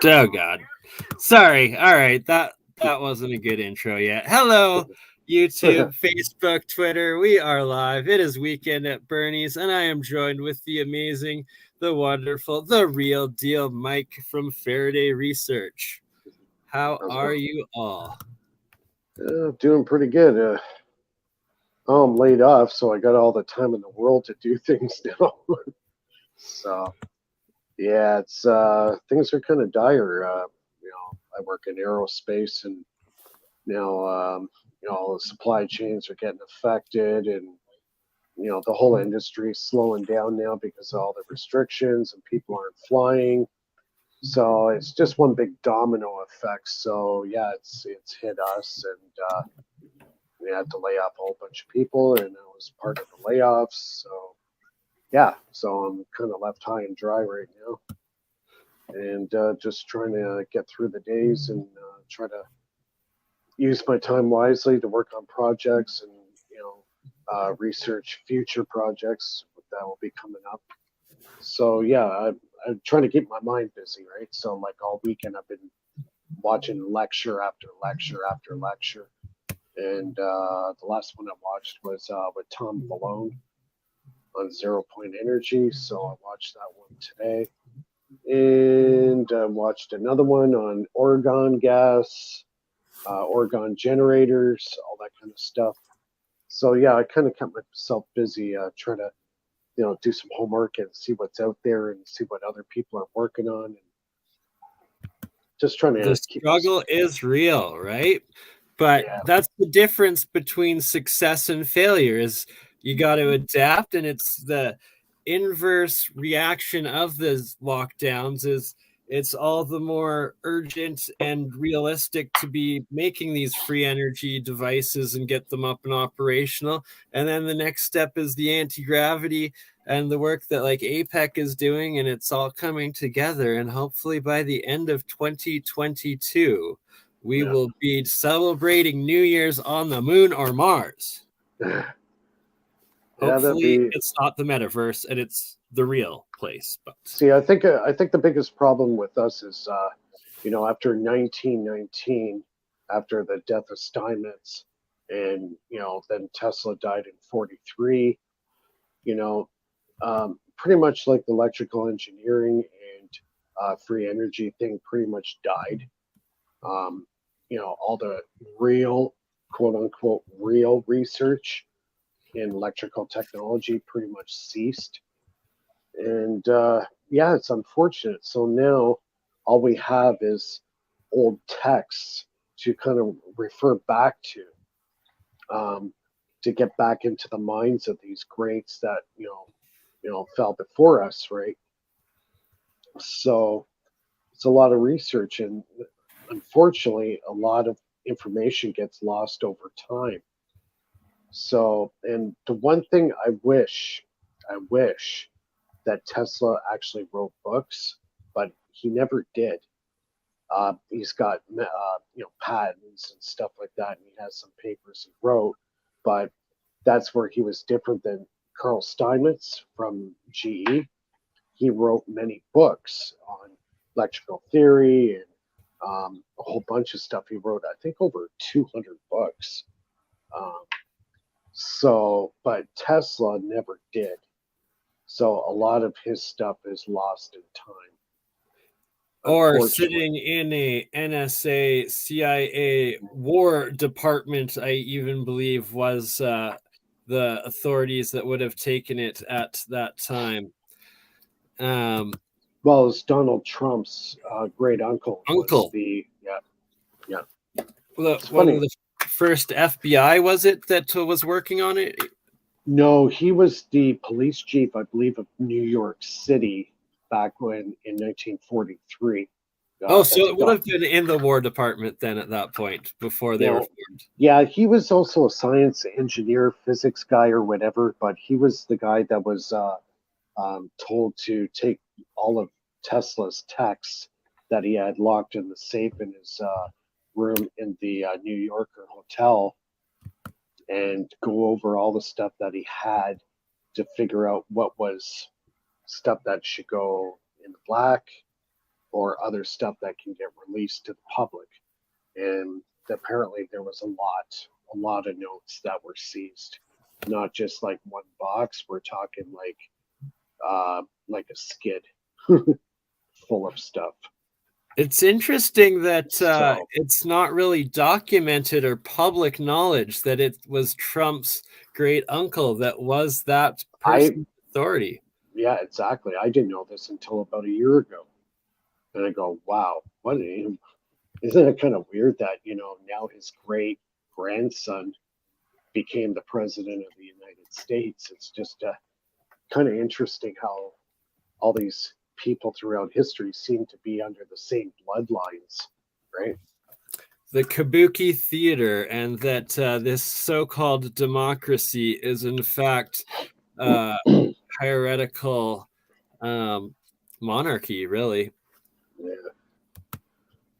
Oh God. Sorry. All right. That wasn't a good intro yet. Hello, YouTube, Facebook, Twitter. We are live. It is weekend at Bernie's, and I am joined with the amazing, the wonderful, the real deal Mike from Faraday Research. How are you all? Doing pretty good. I'm laid off, so I got all the time in the world to do things now. So, yeah, it's things are kind of dire. I work in AeroSpace, and now all the supply chains are getting affected, and the whole industry is slowing down now because of all the restrictions, and people aren't flying. So it's just one big domino effect. So yeah, it's hit us, and we had to lay off a whole bunch of people, and I was part of the layoffs. So yeah, so I'm kind of left high and dry right now, and just trying to get through the days and try to use my time wisely to work on projects and research future projects that will be coming up. So yeah, I'm trying to keep my mind busy, right? So like all weekend I've been watching lecture after lecture after lecture. And the last one I watched was with Tom Malone on Zero Point Energy. So I watched that one today. And watched another one on Oregon gas, Oregon generators, all that kind of stuff. So yeah, I kind of kept myself busy trying to, do some homework and see what's out there and see what other people are working on. And just trying to the struggle is real, right? But that's the difference between success and failure is you got to adapt, and it's the inverse reaction of the lockdowns is it's all the more urgent and realistic to be making these free energy devices and get them up and operational. And then the next step is the anti-gravity and the work that like APEC is doing, and it's all coming together. And hopefully by the end of 2022, we will be celebrating New Year's on the moon or Mars. Hopefully it's not the metaverse and it's the real place. But see, I think the biggest problem with us is, after 1919, after the death of Steinmetz, and then Tesla died in 43. Pretty much like the electrical engineering and free energy thing pretty much died. All the real, quote unquote, real research in electrical technology pretty much ceased. And yeah, it's unfortunate. So now all we have is old texts to kind of refer back to get back into the minds of these greats that fell before us, right? So it's a lot of research, and unfortunately, a lot of information gets lost over time. So, and the one thing I wish that Tesla actually wrote books, but he never did. He's got patents and stuff like that, and he has some papers he wrote, but that's where he was different than Carl Steinmetz from GE. He wrote many books on electrical theory and a whole bunch of stuff. He wrote, I think, over 200 books. But Tesla never did. So a lot of his stuff is lost in time. Or sitting in a NSA, CIA War Department, I even believe was the authorities that would have taken it at that time. Well, it's Donald Trump's great uncle. Uncle. Yeah. One of the first FBI, was it, that was working on it? No, he was the police chief, I believe, of New York City back in 1943. So it would have been in the War Department then at that point before they were formed. Yeah, he was also a science engineer, physics guy or whatever, but he was the guy that was told to take all of Tesla's texts that he had locked in the safe in his room in the New Yorker hotel and go over all the stuff that he had to figure out what was stuff that should go in the black or other stuff that can get released to the public. And apparently there was a lot of notes that were seized, not just like one box. We're talking like a skid full of stuff. It's interesting that it's not really documented or public knowledge that it was Trump's great uncle that was that person's authority. Yeah, exactly. I didn't know this until about a year ago. And I go, wow, isn't it kind of weird that, now his great grandson became the president of the United States? It's just kind of interesting how all these people throughout history seem to be under the same bloodlines, right? The Kabuki theater, and that this so-called democracy is in fact hierarchical monarchy, really.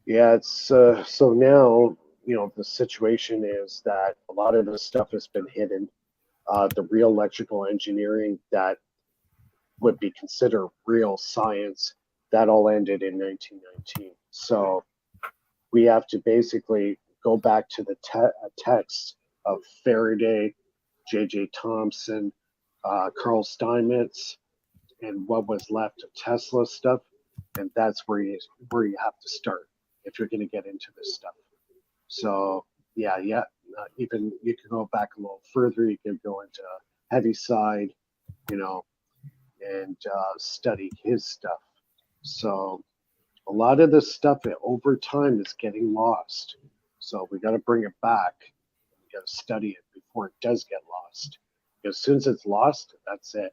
Yeah, it's so now, the situation is that a lot of this stuff has been hidden. The real electrical engineering that would be considered real science, that all ended in 1919. So we have to basically go back to the text of Faraday, J.J. Thomson, Carl Steinmetz, and what was left of Tesla stuff, and that's where you have to start if you're going to get into this stuff. So yeah, even you can go back a little further. You can go into Heaviside, and study his stuff. So a lot of this stuff over time is getting lost. So we got to bring it back. We got to study it before it does get lost. As soon as it's lost, that's it.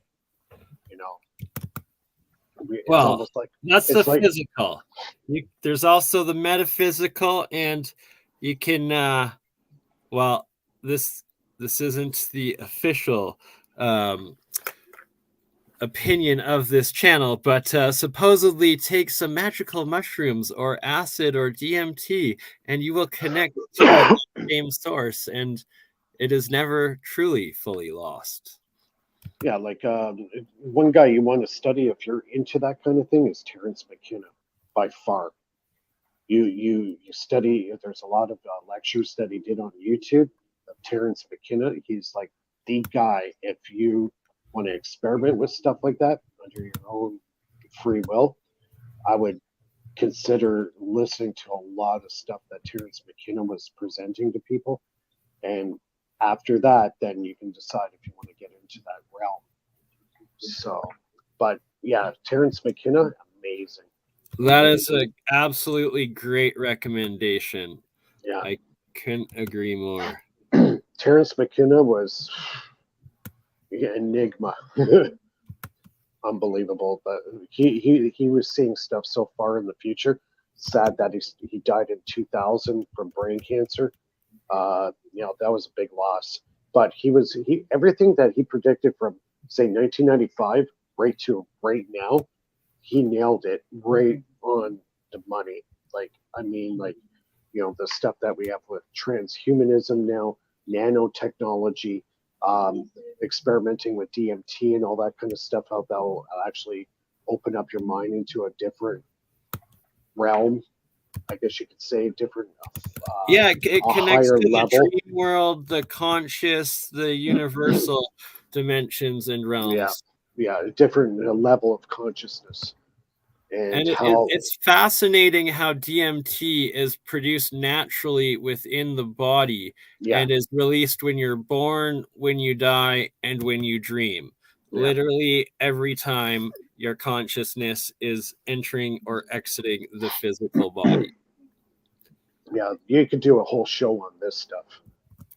Well, that's the physical. There's also the metaphysical, and you can. This isn't the official opinion of this channel, but supposedly take some magical mushrooms or acid or DMT, and you will connect to the same source, and it is never truly fully lost. Yeah, like one guy you want to study if you're into that kind of thing is Terence McKenna, by far. You study. There's a lot of lectures that he did on YouTube of Terence McKenna. He's like the guy if you want to experiment with stuff like that under your own free will. I would consider listening to a lot of stuff that Terence McKenna was presenting to people, and after that, then you can decide if you want to get into that realm. So, but yeah, Terence McKenna, amazing. That is an absolutely great recommendation. Yeah, I couldn't agree more. Terence McKenna was enigma. Unbelievable, but he was seeing stuff so far in the future. Sad that he died in 2000 from brain cancer. That was a big loss. But everything that he predicted from say 1995 right to right now, he nailed it right on the money. The stuff that we have with transhumanism now, nanotechnology, experimenting with DMT and all that kind of stuff, how that will actually open up your mind into a different realm. I guess you could say different. It connects to the dream world, the conscious, the universal dimensions and realms. Yeah, a different level of consciousness. And it's fascinating how DMT is produced naturally within the body and is released when you're born, when you die, and when you dream. Yeah. Literally every time your consciousness is entering or exiting the physical body. Yeah, you could do a whole show on this stuff.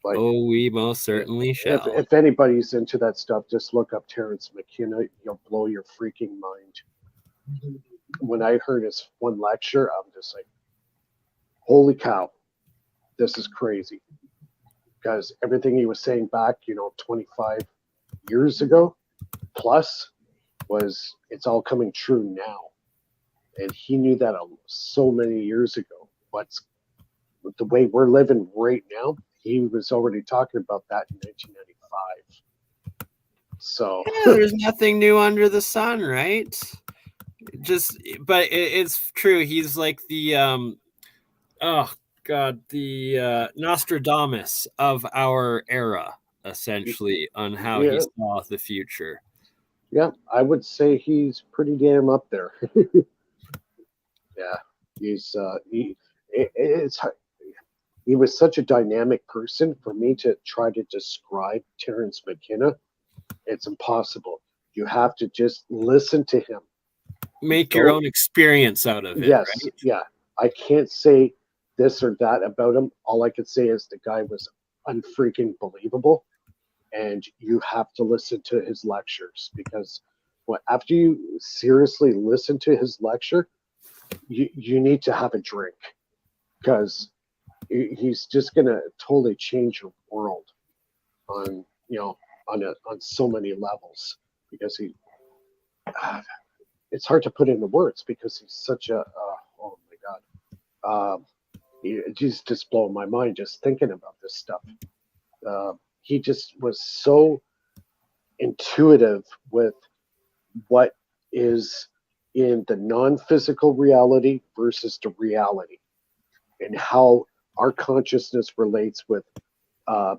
We most certainly shall. If anybody's into that stuff, just look up Terence McKenna. You'll blow your freaking mind. Mm-hmm. When I heard his one lecture, I'm just like, holy cow, this is crazy. Because everything he was saying back, 25 years ago plus it's all coming true now. And he knew that so many years ago. The way we're living right now, he was already talking about that in 1995. So there's nothing new under the sun, right? But it's true. He's like the oh god, the Nostradamus of our era, essentially, on how he Yeah, saw the future. yeah, I would say he's pretty damn up there. Yeah, he's it's he was such a dynamic person. For me to try to describe Terrence McKenna, it's impossible. You have to just listen to him. Make your Don't. own experience out of it, Yes, right? yeah. I can't say this or that about him. All I could say is the guy was unfreaking believable, and you have to listen to his lectures because after you seriously listen to his lecture, you need to have a drink because he's just gonna totally change your world on on so many levels because it's hard to put into words because he's such a oh my god. He's just blowing my mind just thinking about this stuff. He just was so intuitive with what is in the non-physical reality versus the reality, and how our consciousness relates with uh,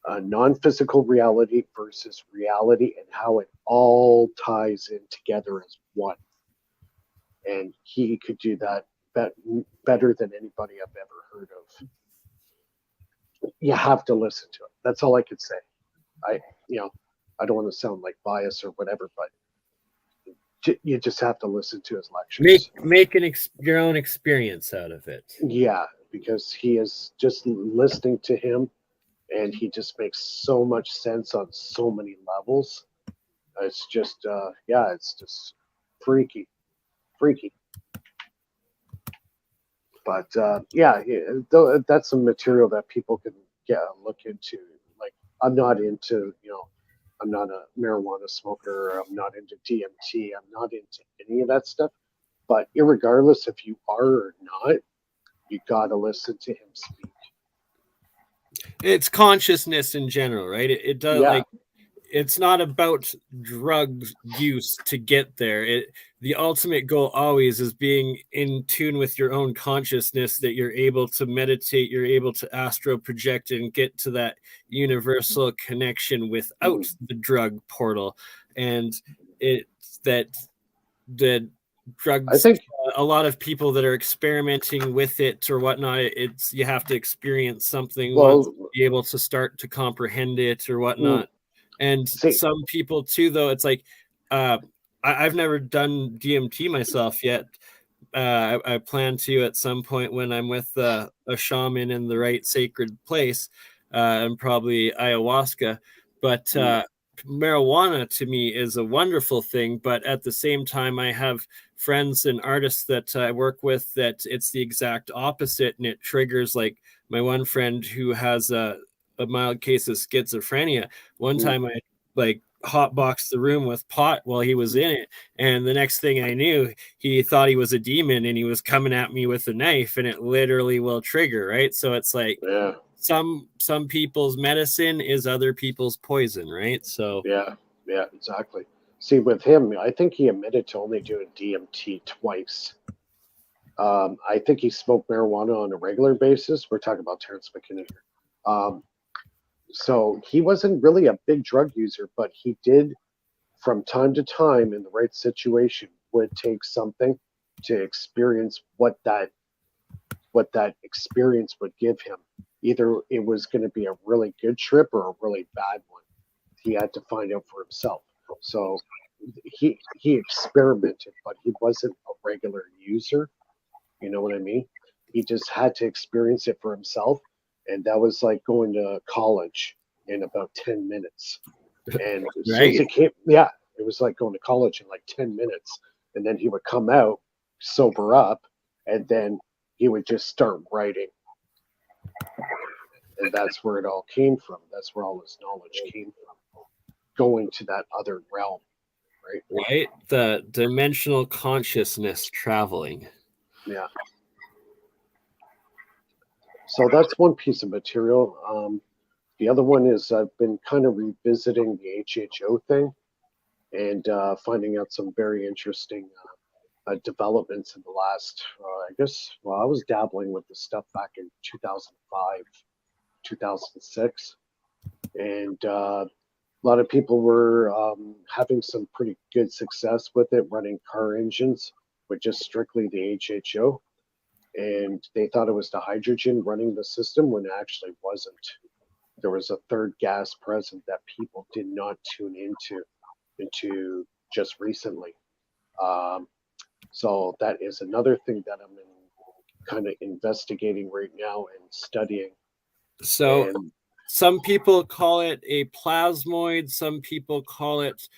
a non-physical reality versus reality, and how it all ties in together as one. And he could do that better than anybody I've ever heard of. You have to listen to it. That's all I could say. I, you know, I don't want to sound like bias or whatever, but you just have to listen to his lectures. Make your own experience out of it. Yeah, because he is just listening to him, and he just makes so much sense on so many levels. It's just, yeah, it's just freaky, freaky. But yeah, that's some material that people can look into. Like, I'm not into, I'm not a marijuana smoker. I'm not into DMT. I'm not into any of that stuff. But irregardless if you are or not, you got to listen to him speak. It's consciousness in general, right? It does Yeah. like it's not about drug use to get there. The ultimate goal always is being in tune with your own consciousness, that you're able to meditate, you're able to astral project and get to that universal connection without the drug portal. And it's that I drugs, think, a lot of people that are experimenting with it or whatnot, it's you have to experience something once to well, be able to start to comprehend it or mm, whatnot. And see, some people too, though, it's like uh, I've never done DMT myself yet. I plan to at some point when I'm with a shaman in the right sacred place, and probably ayahuasca. But mm, marijuana to me is a wonderful thing. But at the same time, I have friends and artists that I work with that it's the exact opposite, and it triggers like my one friend who has a mild case of schizophrenia. One mm, time I like hotboxed the room with pot while he was in it, and the next thing I knew, he thought he was a demon and he was coming at me with a knife, and it literally will trigger, right? So it's like yeah, some people's medicine is other people's poison, right? So yeah, yeah, exactly. See, with him, I think he admitted to only doing DMT twice. I think he smoked marijuana on a regular basis. We're talking about Terrence McKenna here. So he wasn't really a big drug user, but he did, from time to time, in the right situation, would take something to experience what that experience would give him. Either it was going to be a really good trip or a really bad one. He had to find out for himself. So he experimented, but he wasn't a regular user. You know what I mean? He just had to experience it for himself, and that was like going to college in about 10 minutes. And as soon as right. he came, yeah, it was like going to college in like 10 minutes, and then he would come out, sober up, and then he would just start writing, and that's where it all came from. That's where all his knowledge came from, going to that other realm, right? Right, the dimensional consciousness traveling. Yeah. So that's one piece of material. The other one is I've been kind of revisiting the HHO thing and finding out some very interesting developments in the last, I guess, well, I was dabbling with this stuff back in 2005, 2006. And a lot of people were having some pretty good success with it, running car engines with just strictly the HHO. And they thought it was the hydrogen running the system when it actually wasn't. There was a third gas present that people did not tune into just recently. Um, so that is another thing that I'm kind of investigating right now and studying. So And some people call it a plasmoid, some people call it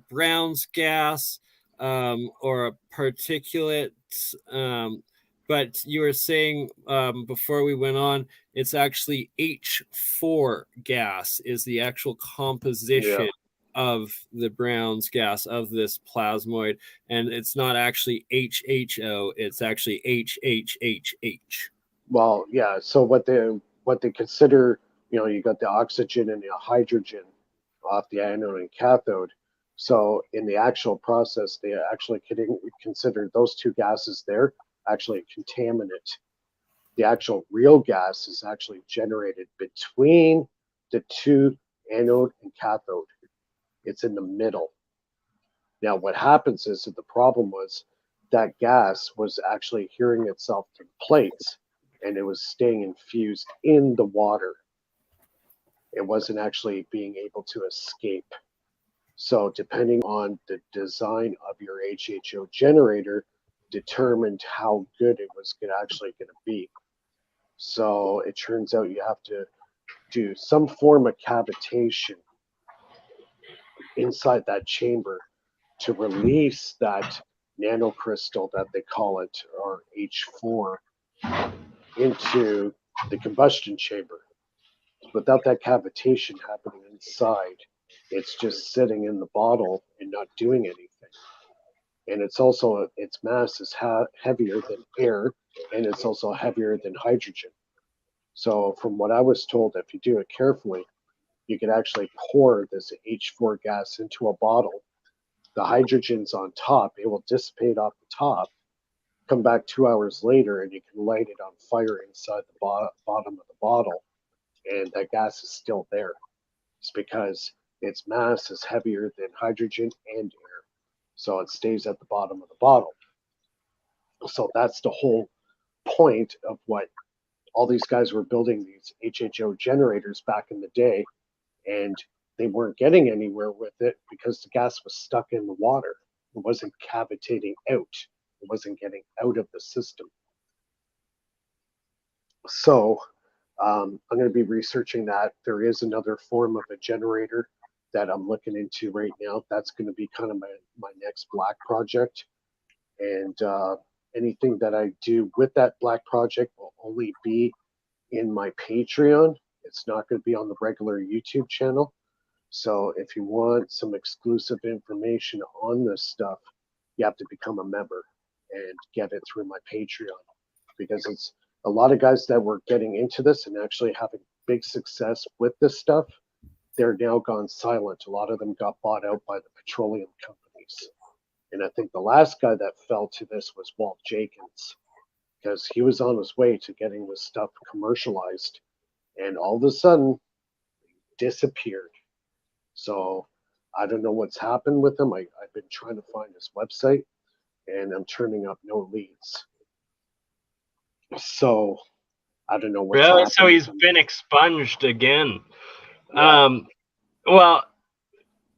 Brown's gas or a particulate. But you were saying before we went on, it's actually H4 gas is the actual yeah, composition of the Brown's gas of this plasmoid, and it's not actually HHO, it's actually HHHH. well, yeah. So what they consider, you got the oxygen and the hydrogen off the anode and cathode. So in the actual process, they actually consider those two gases there actually a contaminant. The actual real gas is actually generated between the two anode and cathode. It's in the middle. Now, what happens is that the problem was that gas was actually adhering itself to the plates and it was staying infused in the water. It wasn't actually being able to escape. So, depending on the design of your HHO generator, determined how good it was actually going to be. So, it turns out you have to do some form of cavitation inside that chamber to release that nanocrystal that they call it, or H4, into the combustion chamber. Without that cavitation happening inside, it's just sitting in the bottle and not doing anything. And it's also, its mass is heavier than air, and it's also heavier than hydrogen. So, from what I was told, if you do it carefully, you can actually pour this H4 gas into a bottle. The hydrogen's on top, it will dissipate off the top, come back 2 hours later, and you can light it on fire inside the bottom of the bottle, and that gas is still there. It's because its mass is heavier than hydrogen and air, so it stays at the bottom of the bottle. So that's the whole point of what all these guys were building, these HHO generators back in the day, and they weren't getting anywhere with it because the gas was stuck in the water. It wasn't cavitating out. It wasn't getting out of the system. So I'm going to be researching that. There is another form of a generator that I'm looking into right now. That's going to be kind of my next black project. And anything that I do with that black project will only be in my Patreon. It's not going to be on the regular YouTube channel. So if you want some exclusive information on this stuff, you have to become a member and get it through my Patreon, because it's a lot of guys that were getting into this and actually having big success with this stuff. They're now gone silent. A lot of them got bought out by the petroleum companies. And I think the last guy that fell to this was Walt Jenkins, because he was on his way to getting this stuff commercialized, and all of a sudden disappeared. So I don't know what's happened with him. I've been trying to find his website, and I'm turning up no leads. So I don't know what's Really? happened. So he's been expunged again. Yeah. Well,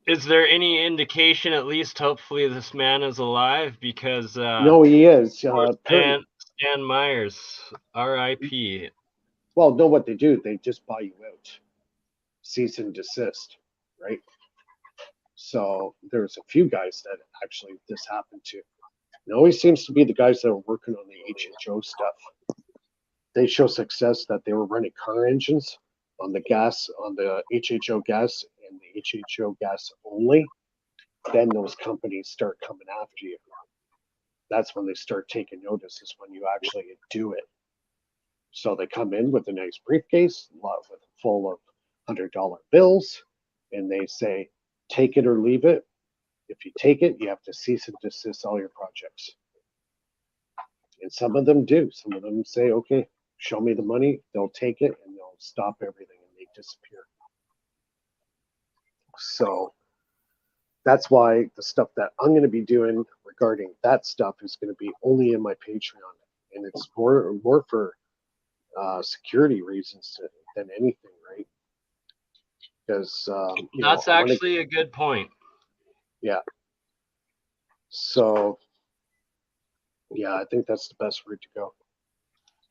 is there any indication, at least hopefully this man is alive? Because No, he is. Stan Myers, R.I.P. Well, know what they do? They just buy you out, cease and desist, right? So there's a few guys that actually this happened to. It always seems to be the guys that are working on the HHO stuff. They show success that they were running car engines on the gas, on the HHO gas and the HHO gas only. Then those companies start coming after you. That's when they start taking notice, is when you actually do it. So they come in with a nice briefcase, full of $100 bills, and they say, take it or leave it. If you take it, you have to cease and desist all your projects. And some of them do. Some of them say, okay, show me the money. They'll take it and they'll stop everything and they disappear. So that's why the stuff that I'm going to be doing regarding that stuff is going to be only in my Patreon. And it's more for security reasons than anything, right? Because that's actually a good point. Yeah. So yeah, I think that's the best route to go.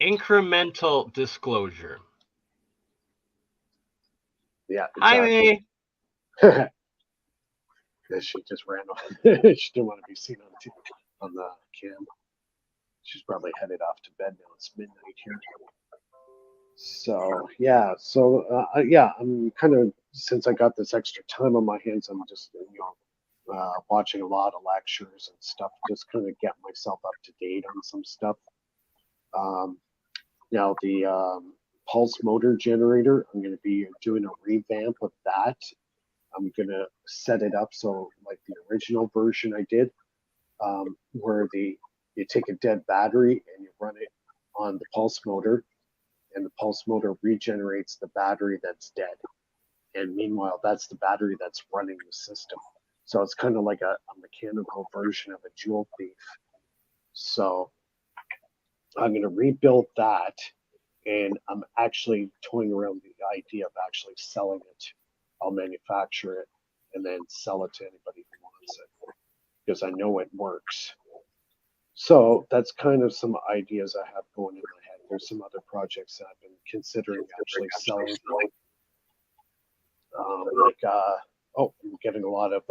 Incremental disclosure. Yeah, Exactly. yeah, she just ran off. She didn't want to be seen on the cam. She's probably headed off to bed now. It's midnight here. So yeah, I'm kind of, since I got this extra time on my hands, I'm just watching a lot of lectures and stuff, just kind of get myself up to date on some stuff. Now the pulse motor generator, I'm going to be doing a revamp of that. I'm going to set it up so like the original version I did, where you take a dead battery and you run it on the pulse motor, and the pulse motor regenerates the battery that's dead. And meanwhile, that's the battery that's running the system. So it's kind of like a mechanical version of a jewel thief. So I'm going to rebuild that, and I'm actually toying around the idea of actually selling it. I'll manufacture it and then sell it to anybody who wants it, because I know it works. So that's kind of some ideas I have going in my head. There's some other projects that I've been considering actually selling. I'm getting a lot of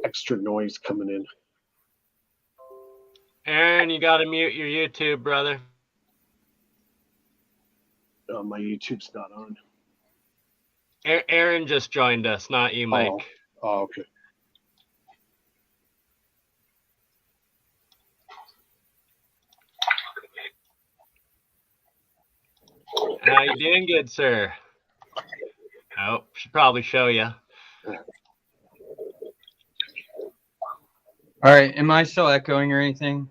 extra noise coming in. Aaron, you got to mute your YouTube, brother. My YouTube's not on. Aaron just joined us, not you, Mike. Oh, okay. How you doing, good sir? Oh, should probably show you. All right, am I still echoing or anything?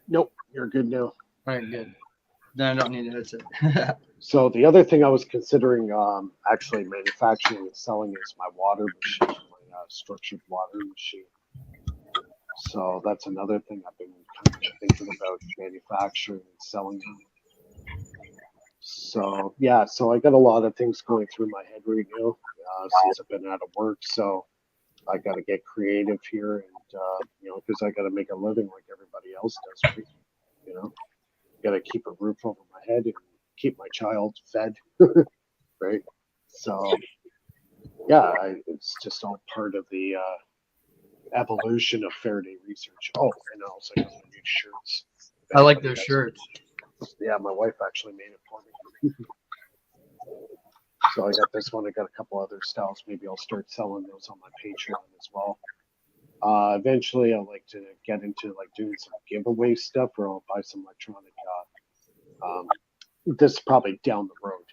Nope, you're good now. All right, good. Then I don't need a headset. So the other thing I was considering actually manufacturing and selling is my water machine, my structured water machine. So that's another thing I've been kind of thinking about manufacturing and selling. So yeah, so I got a lot of things going through my head right now since I've been out of work. So I got to get creative here, and because I got to make a living like everybody else does. Right? Got to keep a roof over my head and keep my child fed, right? So yeah, it's just all part of the evolution of Faraday Research. Oh, and I also got my new shirts. I like those shirts. Yeah, my wife actually made it for me. So I got this one. I got a couple other styles. Maybe I'll start selling those on my Patreon as well. Eventually, I'd like to get into like doing some giveaway stuff, or I'll buy some electronic. This is probably down the road.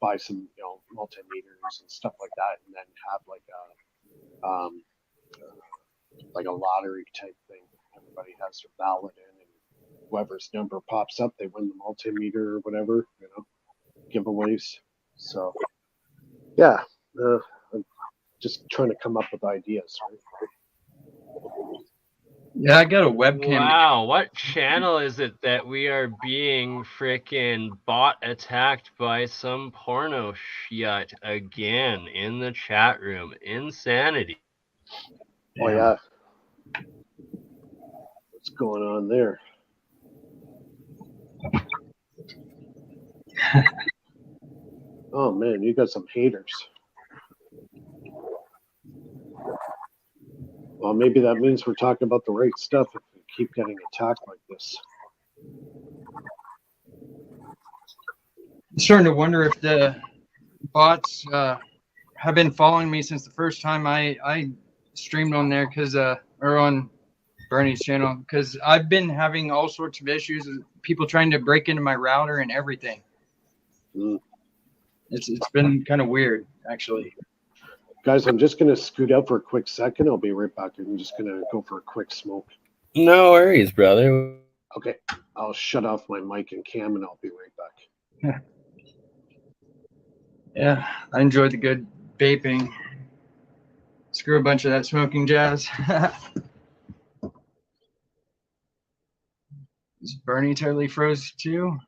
Buy some multimeters and stuff like that, and then have like a lottery type thing. Everybody has their ballot in, and whoever's number pops up, they win the multimeter or whatever. Giveaways. So yeah, I'm just trying to come up with ideas. Right? Yeah, I got a webcam. Wow, what channel is it that we are being freaking bot attacked by some porno shit again in the chat room? Insanity. Oh yeah. What's going on there? Oh man, you got some haters. Well, maybe that means we're talking about the right stuff if we keep getting attacked like this. I'm starting to wonder if the bots have been following me since the first time I streamed on there, or on Bernie's channel, because I've been having all sorts of issues with people trying to break into my router and everything. It's been kind of weird, actually. Guys, I'm just going to scoot out for a quick second. I'll be right back. I'm just going to go for a quick smoke. No worries, brother. Okay, I'll shut off my mic and cam, and I'll be right back. Yeah, I enjoy the good vaping. Screw a bunch of that smoking jazz. Is Bernie totally froze too?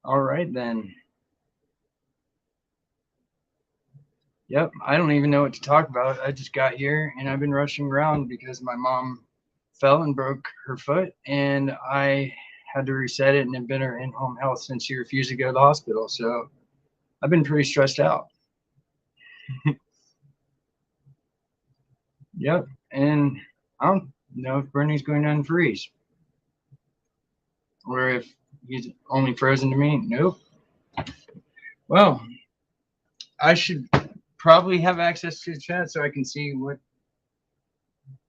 All right then. Yep, I don't even know what to talk about. I just got here and I've been rushing around because my mom fell and broke her foot, and I had to reset it and have been her in-home health since she refused to go to the hospital. So I've been pretty stressed out. Yep, and I don't know if Bernie's going to unfreeze or if he's only frozen to me. Nope. Well, I should probably have access to the chat so I can see what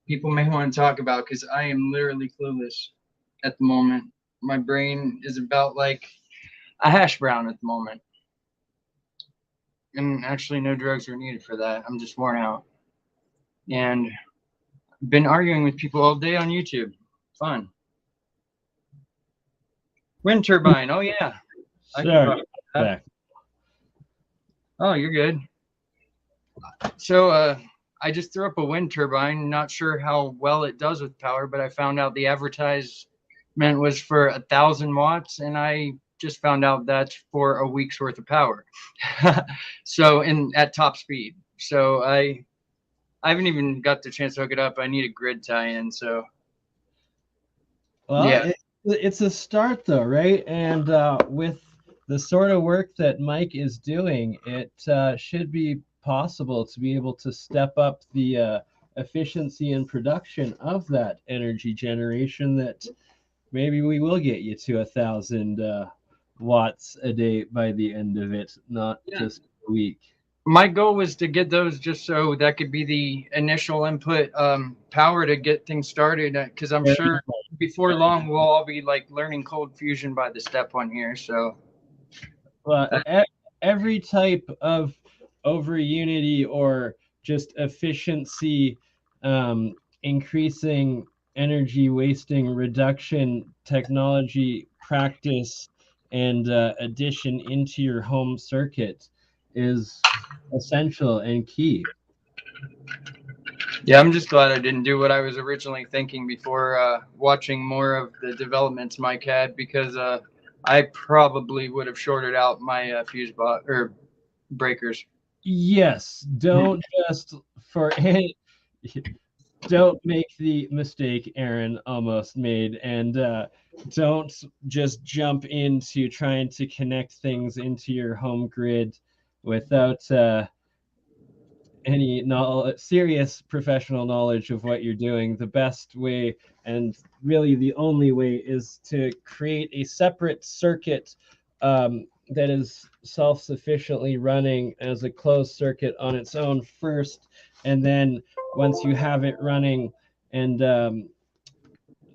people may want to talk about, because I am literally clueless at the moment. My brain is about like a hash brown at the moment. And actually, no drugs are needed for that. I'm just worn out. And I've been arguing with people all day on YouTube. Fun. Wind turbine. Oh, yeah. Sorry. Back. Oh, you're good. So I just threw up a wind turbine. Not sure how well it does with power, but I found out the advertisement was for 1,000 watts, and I just found out that's for a week's worth of power. So at top speed. So I haven't even got the chance to hook it up. I need a grid tie-in. So Well, yeah, it's a start though, right? And with the sort of work that Mike is doing, it should be possible to be able to step up the efficiency and production of that energy generation that maybe we will get you to 1,000 watts a day by the end of it, not just a week. my goal was to get those just so that could be the initial input power to get things started, because I'm sure before long we'll all be like learning cold fusion by the step one here. So every type of over unity or just efficiency increasing energy wasting reduction technology practice and addition into your home circuit is essential and key. yeah, I'm just glad I didn't do what I was originally thinking before watching more of the developments Mike had, because I probably would have shorted out my fuse box or breakers. Yes, don't just for any, don't make the mistake Aaron almost made, and don't just jump into trying to connect things into your home grid without any serious professional knowledge of what you're doing. The best way, and really the only way, is to create a separate circuit that is self-sufficiently running as a closed circuit on its own first, and then once you have it running and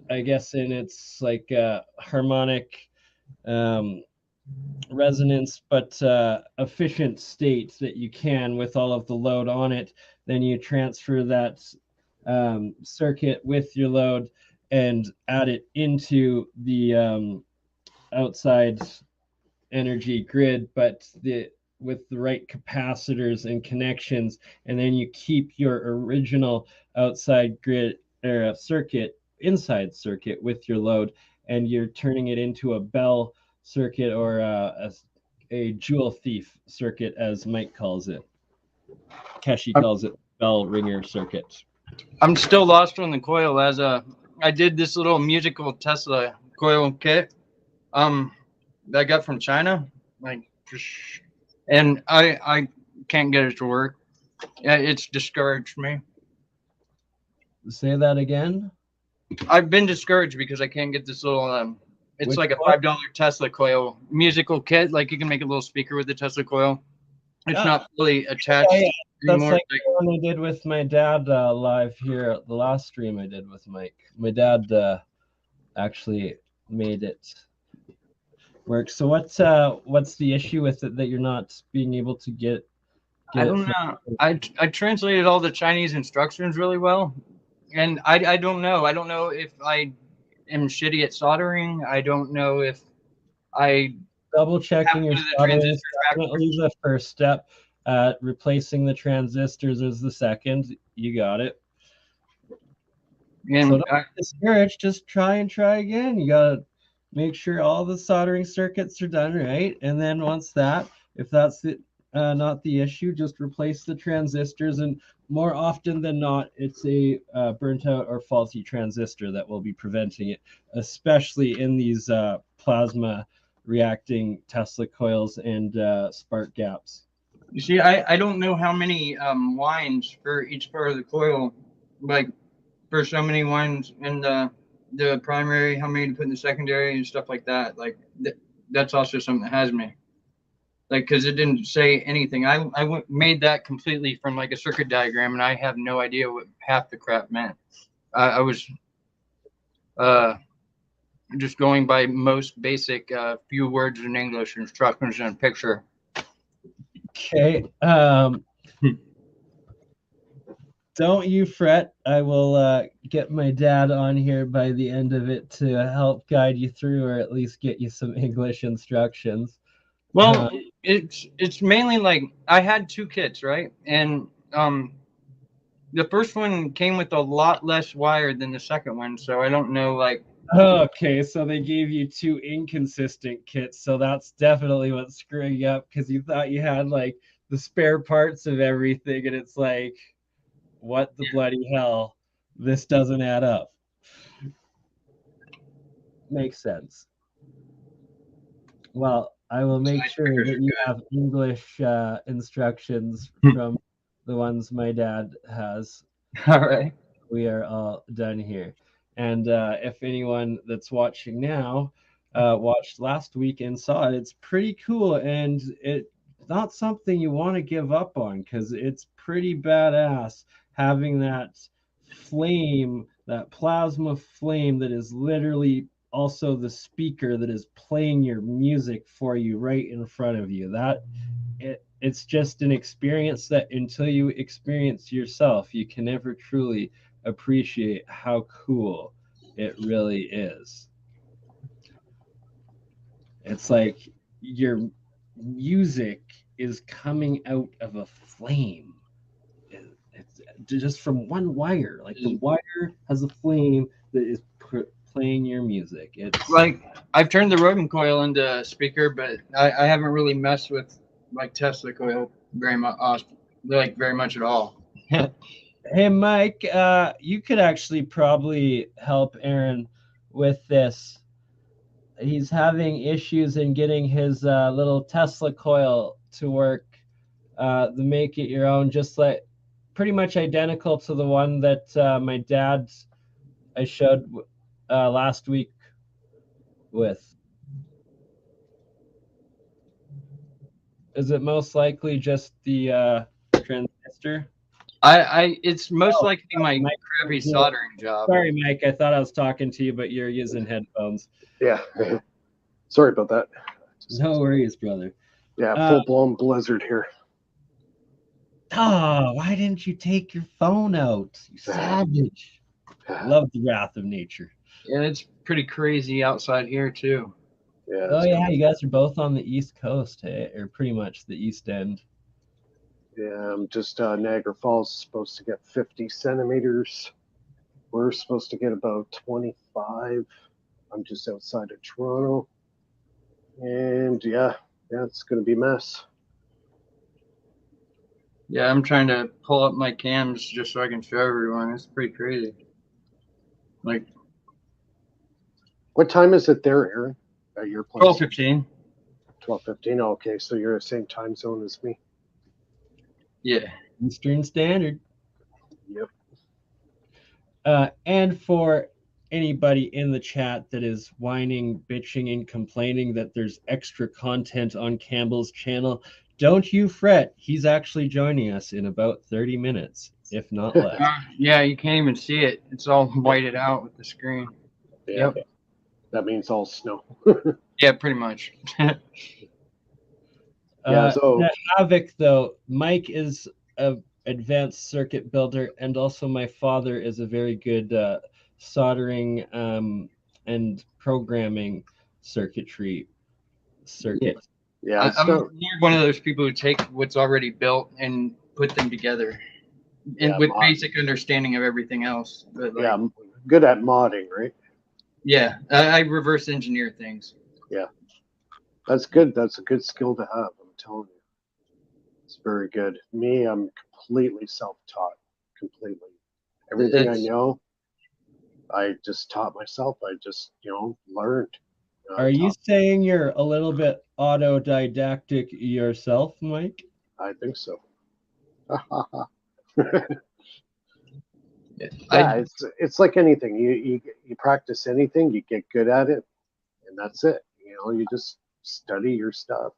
I guess in its like harmonic resonance but efficient state that you can with all of the load on it, then you transfer that circuit with your load and add it into the outside energy grid, but with the right capacitors and connections, and then you keep your original outside grid or circuit inside circuit with your load, and you're turning it into a bell circuit or a jewel thief circuit, as Mike calls it. Keshi calls it bell ringer circuit. I'm still lost on the coil, as I did this little musical Tesla coil kit that I got from China, like, and I can't get it to work. It's discouraged me. Say that again. I've been discouraged because I can't get this little it's Which like a one? $5 Tesla coil musical kit. Like, you can make a little speaker with the Tesla coil. It's not fully attached That's anymore. like the one I did with my dad live here at the last stream I did with Mike. My dad actually made it work. So what's the issue with it that you're not being able to get I don't know. I translated all the Chinese instructions really well, and I don't know. I don't know if I am shitty at soldering. I don't know if I Double checking your one of the soldering is transistor definitely the first step. Replacing the transistors is the second. You got it. and So don't discourage. Just try again. You gotta make sure all the soldering circuits are done right, and then once that, if that's not the issue, just replace the transistors. And more often than not, it's a burnt out or faulty transistor that will be preventing it, especially in these plasma reacting Tesla coils and spark gaps. you see, I don't know how many wines for each part of the coil, like for so many wines in the primary, how many to put in the secondary and stuff like that. Like that's also something that has me. Like, because it didn't say anything. I made that completely from like a circuit diagram, and I have no idea what half the crap meant. I was just going by most basic few words in English instructions and a picture. Okay. Don't you fret. I will get my dad on here by the end of it to help guide you through, or at least get you some English instructions. Well, it's mainly like I had two kits, right? And the first one came with a lot less wire than the second one, so I don't know, like. Okay, so they gave you two inconsistent kits, so that's definitely what's screwing you up, because you thought you had like the spare parts of everything, and it's like, what the bloody hell? This doesn't add up. Makes sense. Well, I will make sure that you have English instructions from the ones my dad has. All right. We are all done here. And if anyone that's watching now watched last week and saw it, it's pretty cool. And it's not something you want to give up on, because it's pretty badass having that flame, that plasma flame that is literally also the speaker that is playing your music for you right in front of you. It's just an experience that until you experience yourself, you can never truly appreciate how cool it really is. It's like your music is coming out of a flame. It's just from one wire. Like the wire has a flame that is playing your music. It's like I've turned the rodent coil into a speaker, but I haven't really messed with like Tesla coil very much, very much at all. Hey, Mike, you could actually probably help Aaron with this. He's having issues in getting his little Tesla coil to work. The make it your own, just like pretty much identical to the one that my dad I showed last week with. Is it most likely just the transistor? It's most likely my crappy soldering job. Sorry, Mike. I thought I was talking to you, but you're using headphones. Yeah. Sorry about that. No worries, brother. Yeah, full-blown blizzard here. Oh, why didn't you take your phone out? You savage. Love the wrath of nature. Yeah, it's pretty crazy outside here, too. Yeah. Oh, yeah, you guys are both on the East Coast, hey? Or pretty much the East End. Yeah, I'm just Niagara Falls is supposed to get 50 centimeters. We're supposed to get about 25. I'm just outside of Toronto. And yeah, it's going to be a mess. Yeah, I'm trying to pull up my cams just so I can show everyone. It's pretty crazy. Like, what time is it there, Aaron? At your place? 12:15. 12:15. Okay, so you're the same time zone as me. Yeah. Eastern Standard. Yep. And for anybody in the chat that is whining, bitching, and complaining that there's extra content on Campbell's channel, don't you fret. He's actually joining us in about 30 minutes, if not less. Yeah, you can't even see it. It's all whited out with the screen. Yeah. Yep. That means all snow. Yeah, pretty much. The Havoc, though, Mike is a advanced circuit builder, and also my father is a very good soldering and programming circuit. Yeah, I'm more one of those people who take what's already built and put them together, and with basic understanding of everything else. But like, yeah, good at modding, right? Yeah, I reverse engineer things. Yeah, that's good. That's a good skill to have. I'm telling you, it's very good. Me, I'm completely self-taught. Completely, everything I know, I just taught myself. I just, learned. Are you saying you're a little bit autodidactic yourself, Mike? I think so. Yeah, it's like anything. You practice anything, you get good at it, and that's it. You just study your stuff.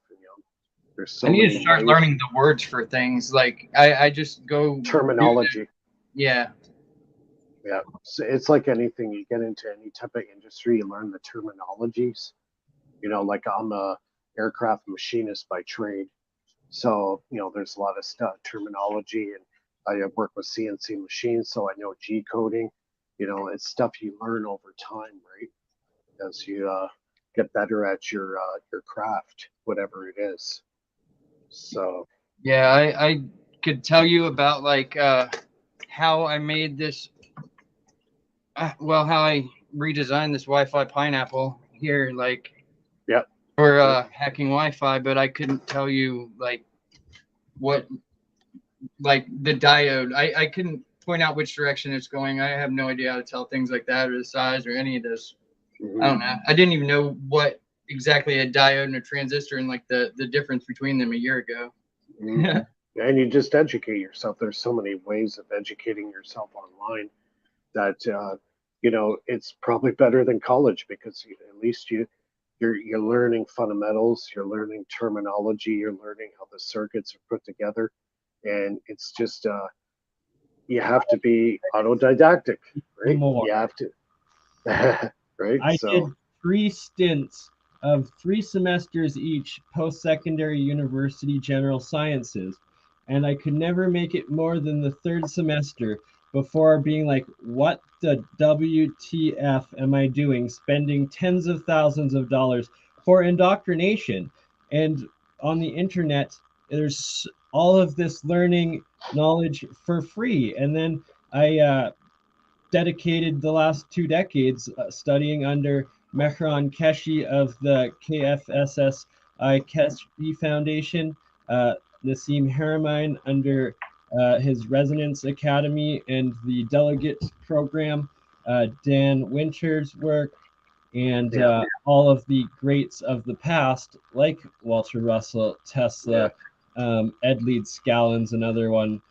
There's so I need many to start ways. learning the words for things. Like I just go Terminology. Yeah. Yeah, so it's like anything. You get into any type of industry, you learn the terminologies. Like I'm a aircraft machinist by trade, so there's a lot of stuff, terminology, and I work with CNC machines, so I know G coding. It's stuff you learn over time, right? As you get better at your craft, whatever it is. So Yeah, I could tell you about like how I made this. Well, how I redesigned this Wi-Fi pineapple here, like yeah, for hacking Wi-Fi, but I couldn't tell you like what, like the diode. I couldn't point out which direction it's going. I have no idea how to tell things like that, or the size, or any of this. I don't know. I didn't even know what exactly a diode and a transistor and like the difference between them a year ago. And you just educate yourself. There's so many ways of educating yourself online that it's probably better than college, because at least you're learning fundamentals, you're learning terminology, you're learning how the circuits are put together, and it's just you have to be autodidactic, right? You have to, right? I did 3 stints of 3 semesters each, post-secondary university general sciences, and I could never make it more than the 3rd semester before being like, what the WTF am I doing, spending tens of thousands of dollars for indoctrination? And on the internet, there's all of this learning knowledge for free. And then I dedicated the last 2 decades studying under Mehran Keshi of the KFSSI Keshi Foundation, Nassim Haramein under his Resonance Academy and the Delegate Program, Dan Winter's work, and all of the greats of the past, like Walter Russell, Tesla, Ed Leeds Scallon's another one.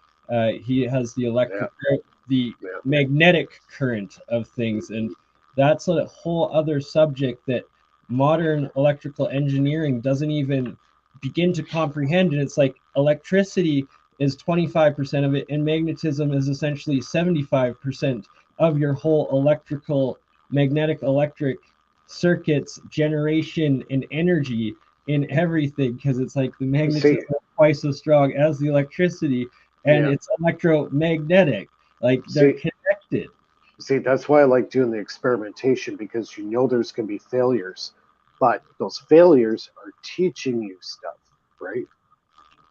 He has the magnetic current of things, and that's a whole other subject that modern electrical engineering doesn't even begin to comprehend. And it's like electricity is 25% of it, and magnetism is essentially 75% of your whole magnetic electric circuits generation and energy in everything, because it's like the magnetism is twice as strong as the electricity, and it's electromagnetic. Like they're connected. See, that's why I like doing the experimentation, because there's going to be failures, but those failures are teaching you stuff, right?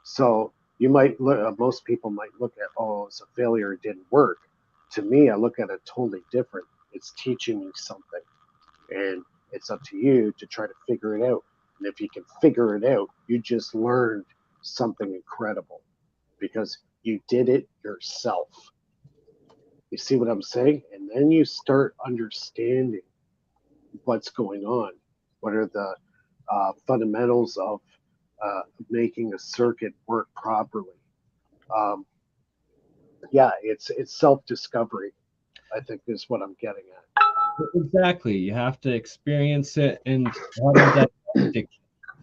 So you might most people might look at, oh, it's a failure, it didn't work. To me, I look at it totally different. It's teaching you something, and it's up to you to try to figure it out. And if you can figure it out, you just learned something incredible, because you did it yourself. You see what I'm saying? And then you start understanding what's going on. What are the fundamentals of making a circuit work properly? It's self-discovery, I think, is what I'm getting at. Exactly. You have to experience it and autodidactic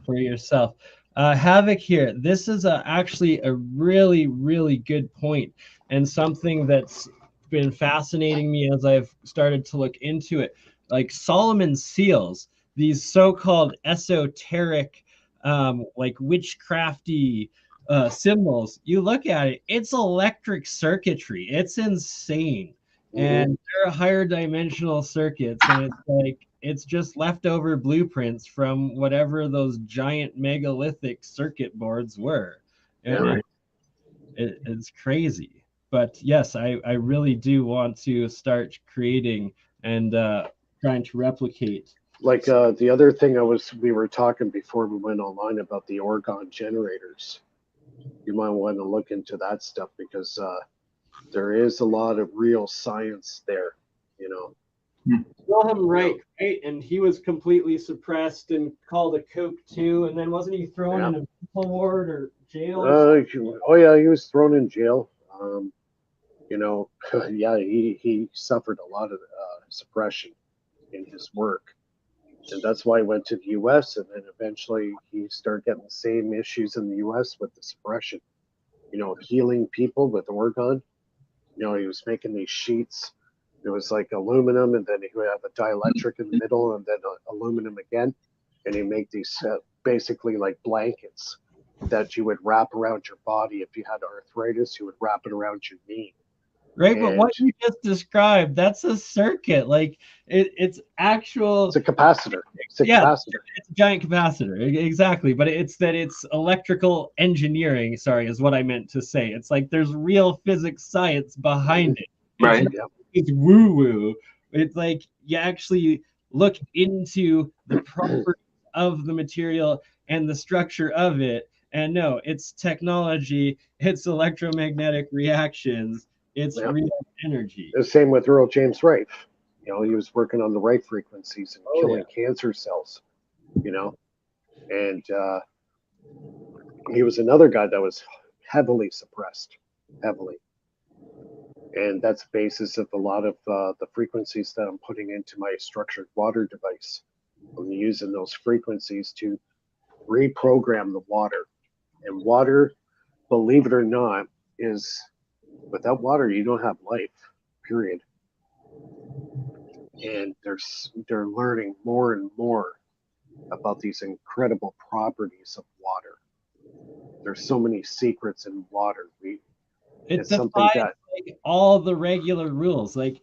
for yourself. Havoc here. This is actually a really, really good point, and something that's been fascinating me as I've started to look into it. Like Solomon seals, these so-called esoteric like witchcrafty symbols. You look at it, it's electric circuitry. It's insane. And there are higher dimensional circuits, and it's like it's just leftover blueprints from whatever those giant megalithic circuit boards were. And it's crazy. But yes, I really do want to start creating and trying to replicate. Like the other thing we were talking before we went online about the orgone generators. You might want to look into that stuff because there is a lot of real science there, you know. Wilhelm Reich, right? And he was completely suppressed and called a kook too. And then wasn't he thrown in a mental ward or jail? Oh yeah, he was thrown in jail. You know, yeah, he suffered a lot of suppression in his work. And that's why he went to the U.S. and then eventually he started getting the same issues in the U.S. with the suppression. You know, healing people with orgone. You know, he was making these sheets. It was like aluminum, and then he would have a dielectric in the middle, and then aluminum again. And he'd make these basically like blankets that you would wrap around your body. If you had arthritis, you would wrap it around your knee. Right, but what you just described, that's a circuit. Like it's actual. It's a capacitor. It's a capacitor. It's a giant capacitor. Exactly. But it's electrical engineering, sorry, is what I meant to say. It's like there's real physics science behind it. Right. It's woo-woo. It's like you actually look into the properties of the material and the structure of it. And no, it's technology, it's electromagnetic reactions. It's real energy. The same with Earl James Wright. You know, he was working on the right frequencies and killing cancer cells, you know. And he was another guy that was heavily suppressed, heavily. And that's the basis of a lot of the frequencies that I'm putting into my structured water device. I'm using those frequencies to reprogram the water. And water, believe it or not, is... without water, you don't have life, period. And they're learning more and more about these incredible properties of water. There's so many secrets in water. It's something that like all the regular rules, like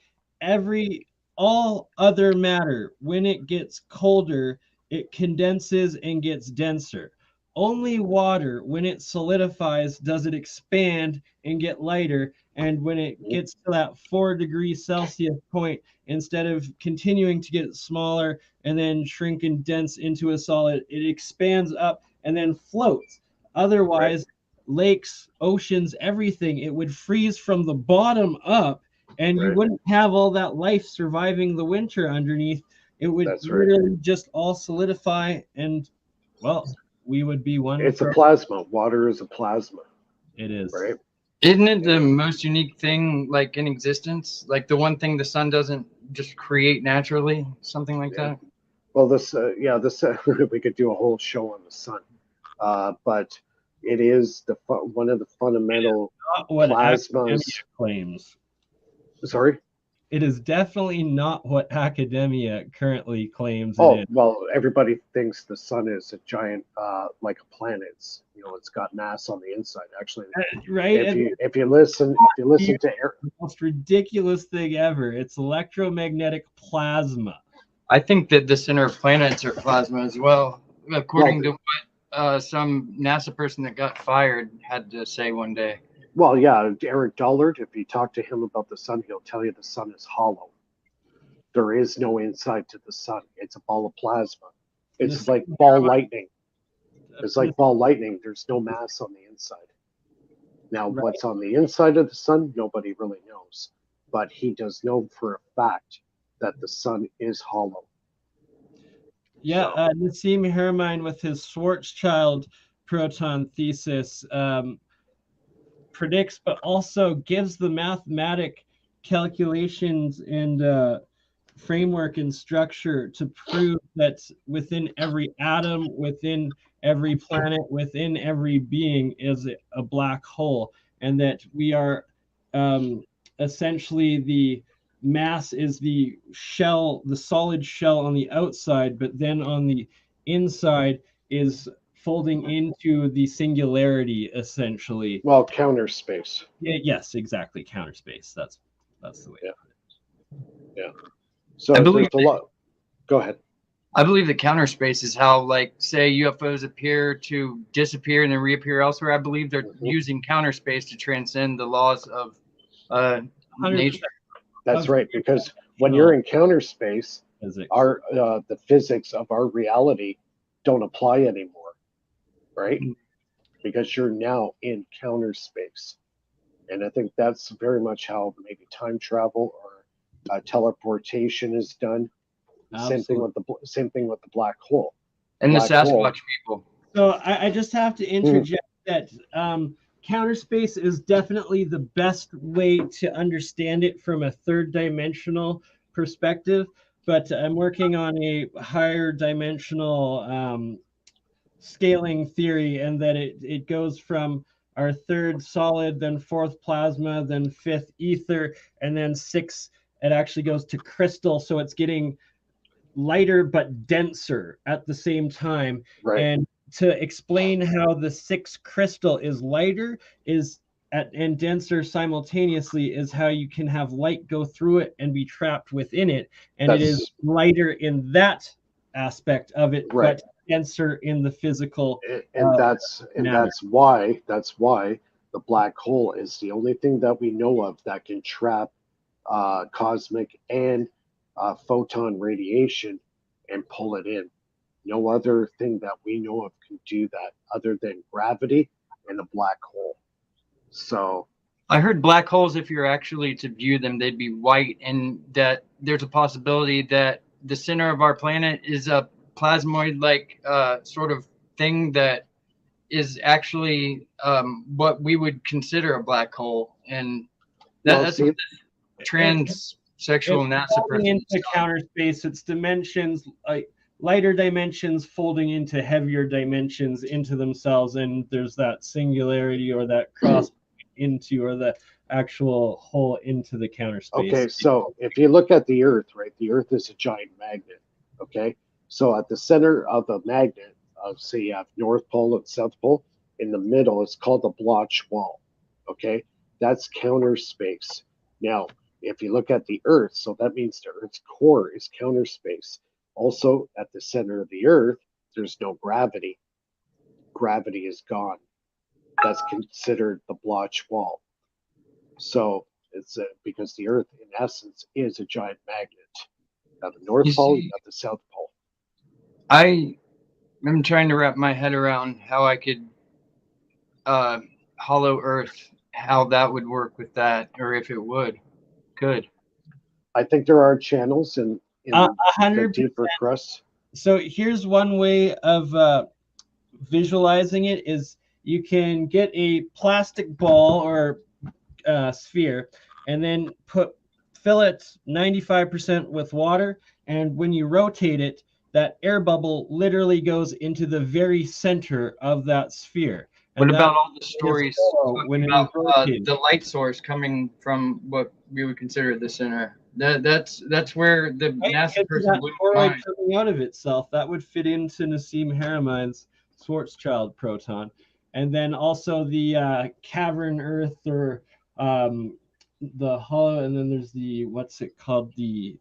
all other matter, when it gets colder, it condenses and gets denser. Only water, when it solidifies, does it expand and get lighter. And when it gets to that 4 degrees Celsius point, instead of continuing to get smaller and then shrink and dense into a solid, it expands up and then floats. Otherwise, lakes, oceans, everything, it would freeze from the bottom up, and you wouldn't have all that life surviving the winter underneath. It would literally just all solidify, and well, we would be one. It's a plasma. Water is a plasma. It is. Right. Isn't it the most unique thing like in existence? Like the one thing the sun doesn't just create naturally, something like that? Well, this we could do a whole show on the sun. But it is one of the fundamental plasmas. Claims. Sorry? It is definitely not what academia currently claims. Well, everybody thinks the sun is a giant, like a planet. It's got mass on the inside. Actually, right? If you listen to the most ridiculous thing ever, it's electromagnetic plasma. I think that the center of planets are plasma as well, according to what some NASA person that got fired had to say one day. Well, yeah, Eric Dollard, if you talk to him about the sun, he'll tell you the sun is hollow. There is no inside to the sun. It's a ball of plasma. It's like ball lightning. It's like ball lightning. There's no mass on the inside. Now, what's on the inside of the sun, nobody really knows. But he does know for a fact that the sun is hollow. Yeah, Nassim Haramein with his Schwarzschild proton thesis predicts, but also gives the mathematic calculations and framework and structure to prove that within every atom, within every planet, within every being is a black hole, and that we are essentially the mass is the shell, the solid shell on the outside, but then on the inside is folding into the singularity, essentially. Well, counter space. Yes, exactly. Counter space. That's the way. Yeah. So I believe there's a lot. Go ahead. I believe the counter space is how, like, say UFOs appear to disappear and then reappear elsewhere. I believe they're using counter space to transcend the laws of 100%. nature. That's right, because when you're in counter space, Physics. the physics of our reality don't apply anymore, right? Because you're now in counter space, and I think that's very much how maybe time travel or teleportation is done. Same thing with the black hole. And the Black Sasquatch hole. people. So I just have to interject that counter space is definitely the best way to understand it from a third dimensional perspective. But I'm working on a higher dimensional scaling theory, and that it goes from our third solid, then fourth plasma, then fifth ether, and then six. It actually goes to crystal, so it's getting lighter but denser at the same time. Right. And to explain how the six crystal is lighter and denser simultaneously is how you can have light go through it and be trapped within it. And it is lighter in that aspect of it, right, but denser in the physical. and that's why the black hole is the only thing that we know of that can trap cosmic and photon radiation and pull it in. No other thing that we know of can do that other than gravity and a black hole. So I heard black holes, if you're actually to view them, they'd be white, and that there's a possibility that the center of our planet is a plasmoid-like sort of thing that is actually what we would consider a black hole. And that's what the transsexual NASA person into counter space. It's dimensions, like lighter dimensions folding into heavier dimensions into themselves, and there's that singularity or that cross into, or the actual hole into the counter space. Okay, so if you look at the Earth, right, the Earth is a giant magnet. Okay, so at the center of the magnet, say you have North Pole and South Pole, in the middle, it's called the Bloch wall. Okay, that's counter space. Now, if you look at the Earth, so that means the Earth's core is counter space. Also, at the center of the Earth, there's no gravity. Gravity is gone. That's considered the Bloch wall. So it's because the Earth, in essence, is a giant magnet. At the North Pole, you have the South Pole. I'm trying to wrap my head around how I could hollow Earth, how that would work with that, or if it could. I think there are channels in the deeper crust. So here's one way of visualizing it: is you can get a plastic ball or sphere, and then fill it 95% with water, and when you rotate it, that air bubble literally goes into the very center of that sphere. What about all the stories when about the light source coming from what we would consider the center? That's where the NASA person blew my mind. Coming out of itself, that would fit into Nassim Haramide's Schwarzschild proton. And then also the cavern Earth, or the hollow, and then there's the, what's it called, the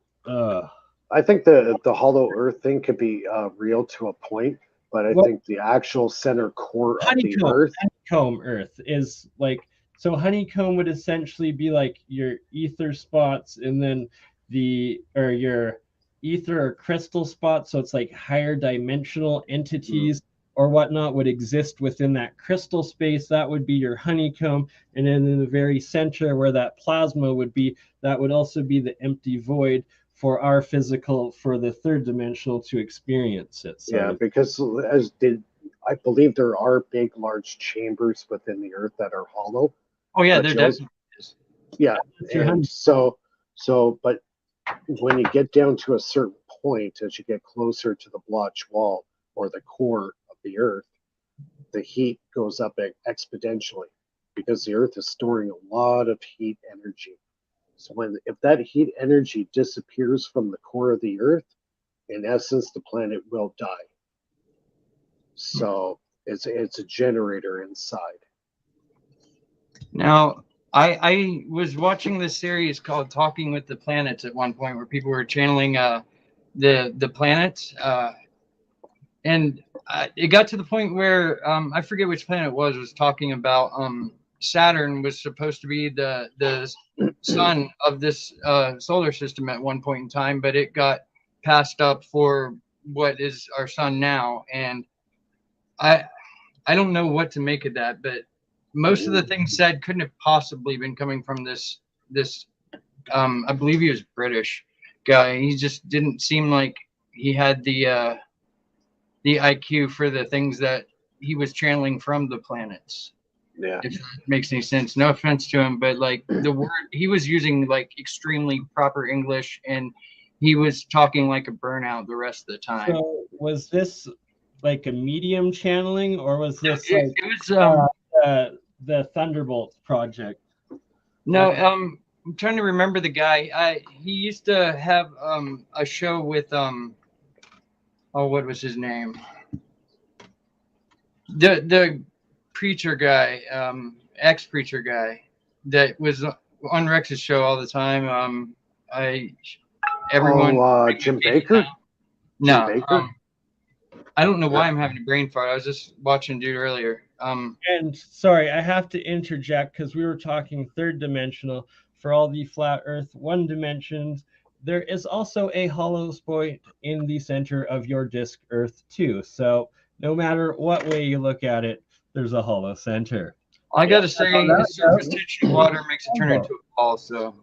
I think the hollow Earth thing could be real to a point, but I think the actual center core of the Earth, honeycomb Earth, is like, so honeycomb would essentially be like your ether spots, and then your ether or crystal spots, so it's like higher dimensional entities or whatnot would exist within that crystal space. That would be your honeycomb. And then in the very center where that plasma would be, that would also be the empty void for our physical, for the third dimensional to experience it. So because I believe there are big, large chambers within the Earth that are hollow. Oh yeah, there definitely is. Yeah, and so, but when you get down to a certain point, as you get closer to the Bloch wall or the core of the Earth, the heat goes up exponentially because the Earth is storing a lot of heat energy. So if that heat energy disappears from the core of the Earth, in essence, the planet will die. So It's a generator inside. Now, I was watching this series called Talking with the Planets at one point, where people were channeling the planets, and it got to the point where I forget which planet it was talking about Saturn was supposed to be the sun of this solar system at one point in time, but it got passed up for what is our sun now, and I don't know what to make of that, but most of the things said couldn't have possibly been coming from this I believe he was British guy. He just didn't seem like he had the IQ for the things that he was channeling from the planets. Yeah. If that makes any sense. No offense to him, but like the word he was using, like extremely proper English, and he was talking like a burnout the rest of the time. So was this like a medium channeling, or was this it was the Thunderbolt project? No, I'm trying to remember the guy. He used to have a show with what was his name? The preacher guy, ex-preacher guy that was on Rex's show all the time. Jim Baker? No, Jim Baker? I don't know why I'm having a brain fart. I was just watching dude earlier. And sorry, I have to interject because we were talking third dimensional for all the flat Earth one dimensions. There is also a hollow point in the center of your disk Earth too. So no matter what way you look at it, there's a hollow center. I gotta say, the surface tension of water makes it turn into a ball. So,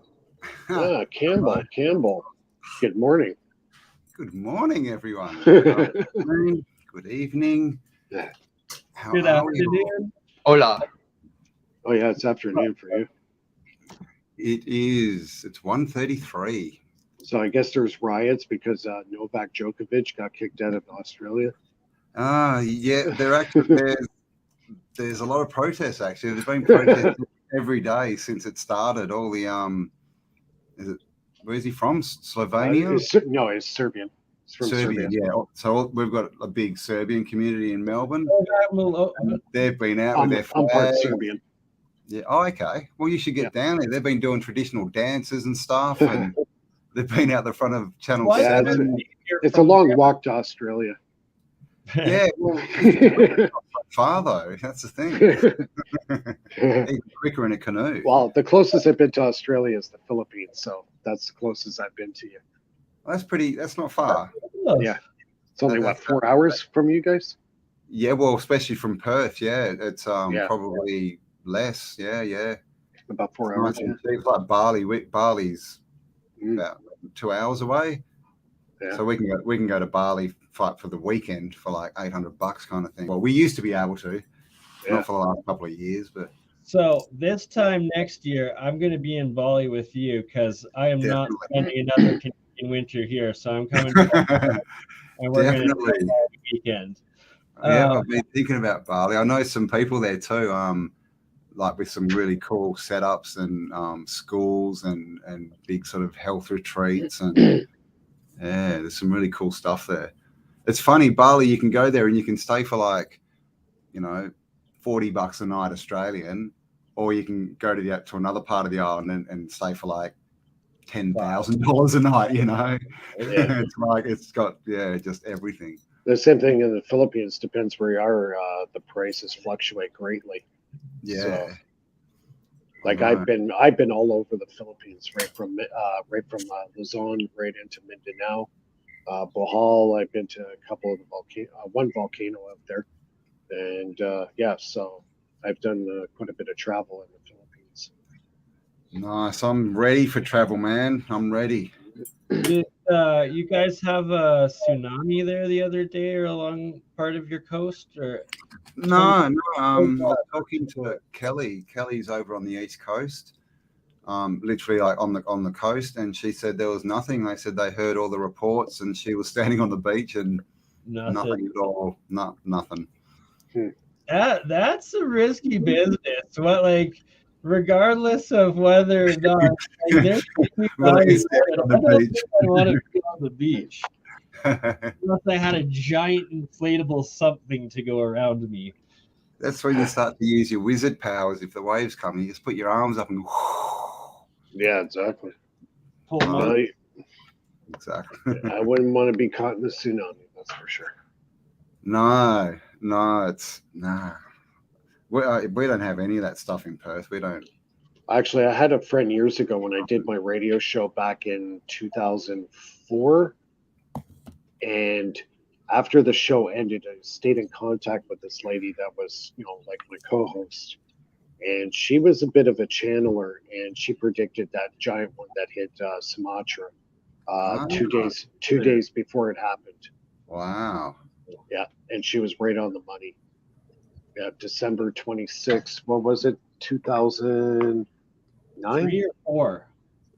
Campbell. Good morning. Good morning, everyone. Good morning. Good evening. How Good are we? afternoon. hola. Oh yeah, it's afternoon for you. It is. It's 1:33. So I guess there's riots because Novak Djokovic got kicked out of Australia. Yeah. There's a lot of protests actually. There's been protests every day since it started. All the where is he from? Slovenia? No, it's Serbian. It's from Serbia. Yeah. So we've got a big Serbian community in Melbourne. And they've been out with their flag. I'm part Serbian. Yeah. Oh, okay. Well, you should get down there. They've been doing traditional dances and stuff, and they've been out the front of Channel 7. It's a long walk to Australia. Yeah, well, it's not far though. That's the thing. Even quicker in a canoe. Well, the closest I've been to Australia is the Philippines, so that's the closest I've been to you. That's not far. Yeah, it's only 4 hours from you guys. Yeah, well, especially from Perth. Yeah, it's probably less. Yeah. About 4 hours. Nice and cheap. Like Bali. Bali's about 2 hours away. Yeah. So we can go to Bali for the weekend for like $800 kind of thing. Well, we used to be able to, not for the last couple of years, but. So this time next year, I'm going to be in Bali with you because I am not spending another Canadian winter here. So I'm coming back and we're going to do it all weekend. Yeah, I've been thinking about Bali. I know some people there too, like with some really cool setups and schools and big sort of health retreats and yeah, there's some really cool stuff there. It's funny, Bali, you can go there and you can stay for like, $40 a night Australian, or you can go to another part of the island and stay for like $10,000 a night, Yeah. It's like, it's got, just everything. The same thing in the Philippines. Depends where you are. The prices fluctuate greatly. Yeah. So, like I've been all over the Philippines, right from Luzon right into Mindanao, Bohol. I've been to a couple of the one volcano out there, and so I've done quite a bit of travel in the Philippines. Nice. I'm ready for travel, man. I'm ready. Did you guys have a tsunami there the other day or along part of your coast? Or No. I was talking to Kelly. Kelly's over on the East Coast, literally like on the coast, and she said there was nothing. They said they heard all the reports, and she was standing on the beach and nothing at all. Nothing. That's a risky business. Regardless of whether or not, I want to be on the beach. Unless I had a giant inflatable something to go around me. That's when you start to use your wizard powers. If the waves come, you just put your arms up and Yeah, exactly. Pull 'em No, out. exactly. I wouldn't want to be caught in a tsunami, that's for sure. No, it's nah. We don't have any of that stuff in Perth. We don't. Actually, I had a friend years ago when I did my radio show back in 2004. And after the show ended, I stayed in contact with this lady that was, like my co-host. And she was a bit of a channeler, and she predicted that giant one that hit Sumatra 2 days before it happened. Wow. Yeah, and she was right on the money. Yeah, December 26th. What was it? 2009? 3 or 4.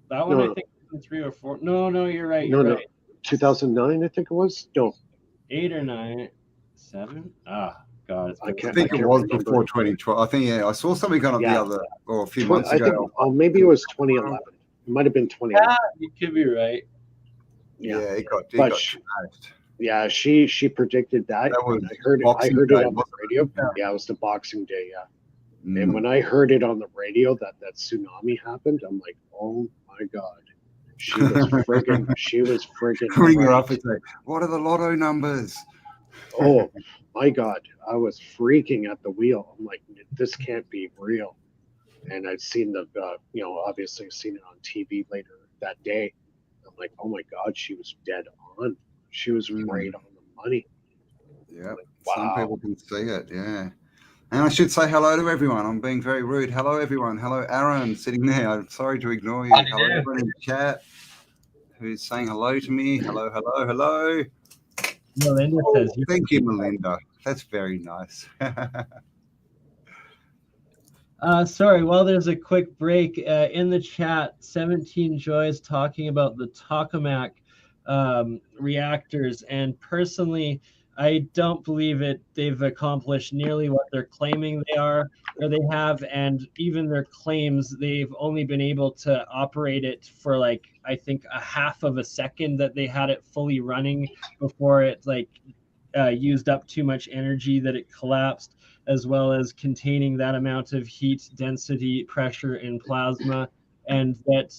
That one, No, I no. think, 3 or 4. No, you're right. No, You're no. right. 2009, I think it was. No, 8 or 9, 7. God, it's I been can't. I think it can't was remember. before 2012. I think I saw something on Yeah. the other or a few months I ago. think. Maybe it was 2011. It might have been 2011. Yeah, you could be right. Yeah, it got But smashed. yeah, she predicted that. That was I heard it. Boxing it Day, on the wasn't radio. it? Yeah, it was the Boxing Day. Yeah, Mm. and when I heard it on the radio that tsunami happened, I'm like, oh my god, she was friggin' Ring her right. up and say, "What are the lotto numbers?" Oh my god, I was freaking at the wheel. I'm like, this can't be real. And I'd seen obviously seen it on TV later that day. I'm like, oh my god, she was dead on. She was right on the money. Yeah, Wow. some people can see it. Yeah, and I should say hello to everyone. I'm being very rude. Hello, everyone. Hello, Aaron, sitting there. I'm sorry to ignore you. Hello, everyone in the chat who's saying hello to me. Hello. Melinda says, Thank you, Melinda. That's very nice. sorry, while there's a quick break, in the chat, 17 Joy's talking about the tokamak reactors, and personally, I don't believe it. They've accomplished nearly what they're claiming they are, or they have, and even their claims, they've only been able to operate it for like, I think, a half of a second that they had it fully running before it used up too much energy that it collapsed, as well as containing that amount of heat, density, pressure in plasma. And that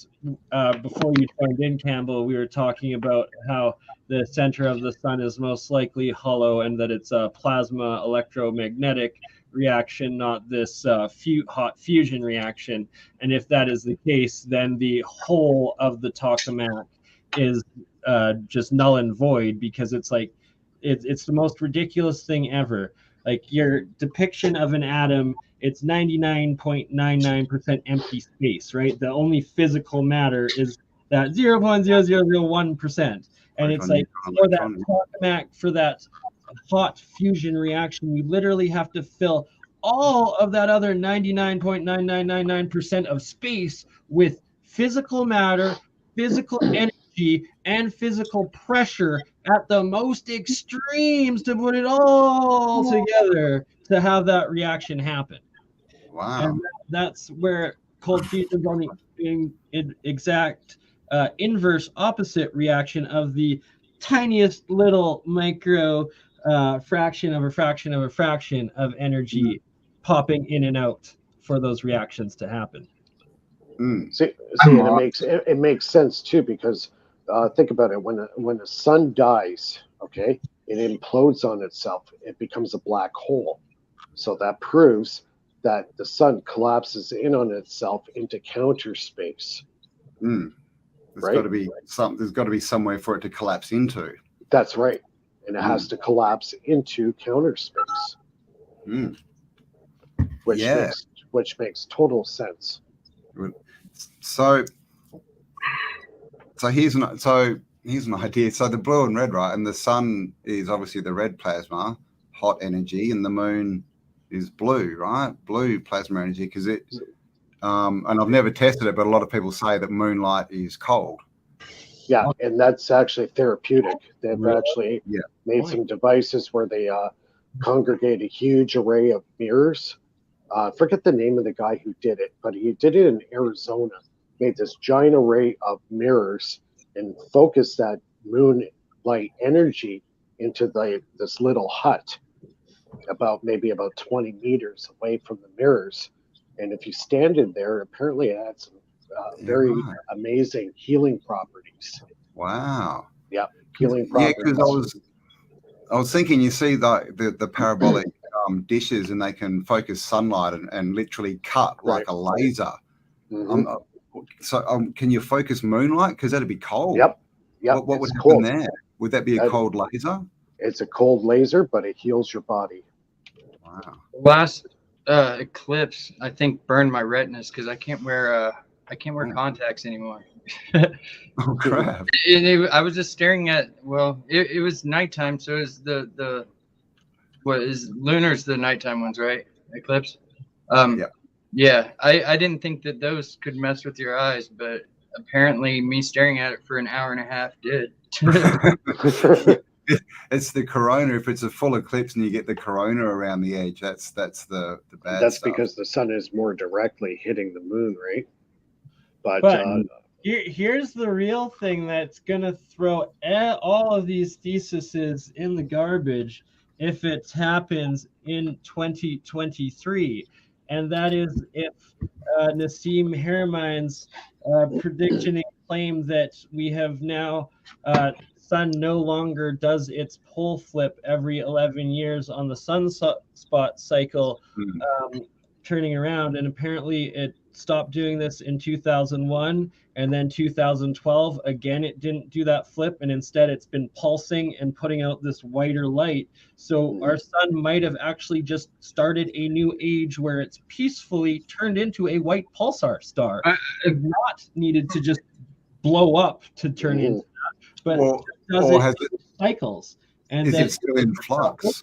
before you joined in, Campbell, we were talking about how the center of the sun is most likely hollow and that it's a plasma electromagnetic reaction, not this hot fusion reaction. And if that is the case, then the whole of the tokamak is just null and void, because it's like, it's the most ridiculous thing ever. Like your depiction of an atom, it's 99.99% empty space, right? The only physical matter is that 0.0001%. And it's like, for that tokamak, for that hot fusion reaction, you literally have to fill all of that other 99.9999% of space with physical matter, physical energy, and physical pressure at the most extremes to put it all together to have that reaction happen. Wow. And that's where cold fusion is on the exact inverse opposite reaction of the tiniest little micro fraction of a fraction of a fraction of energy popping in and out for those reactions to happen. See, and it makes sense too, because think about it. When the sun dies, okay, it implodes on itself. It becomes a black hole. So that proves that the sun collapses in on itself into counter space. There's right? got to be there's got to be somewhere for it to collapse into. That's right, and it has to collapse into counter space, which makes total sense. So here's an idea. So the blue and red, right? And the sun is obviously the red plasma, hot energy, and the moon is blue, right? Blue plasma energy, because it. And I've never tested it, but a lot of people say that moonlight is cold. Yeah, and that's actually therapeutic. They've actually made some devices where they congregate a huge array of mirrors. Forget the name of the guy who did it, but he did it in Arizona. Made this giant array of mirrors and focused that moon light energy into this little hut maybe about 20 meters away from the mirrors. And if you stand in there, apparently it had some very amazing healing properties. Wow. Yeah, healing Yeah, properties. because I was thinking, you see the parabolic dishes, and they can focus sunlight and literally cut like a laser. So can you focus moonlight? Because that'd be cold. Yep. What would happen cold there? Would that be a cold laser? It's a cold laser, but it heals your body. Wow. Last eclipse, I think, burned my retinas because I can't wear contacts anymore. Oh crap! I was just staring at. Well, it was nighttime, so is the what is lunar's the nighttime ones, right? Eclipse. Yeah. Yeah. I didn't think that those could mess with your eyes, but apparently me staring at it for an hour and a half did. It's the corona. If it's a full eclipse and you get the corona around the edge, that's the bad That's stuff. because the sun is more directly hitting the moon, right? But here's the real thing that's going to throw all of these theses in the garbage if it happens in 2023. And that is if Nassim Harameyn's prediction and claim that we have now sun no longer does its pole flip every 11 years on the sunspot cycle, turning around, and apparently it stopped doing this in 2001, and then 2012 again it didn't do that flip, and instead it's been pulsing and putting out this whiter light. So our sun might have actually just started a new age where it's peacefully turned into a white pulsar star. Not needed to just blow up to turn into that, but does it cycles. And is then it still in flux?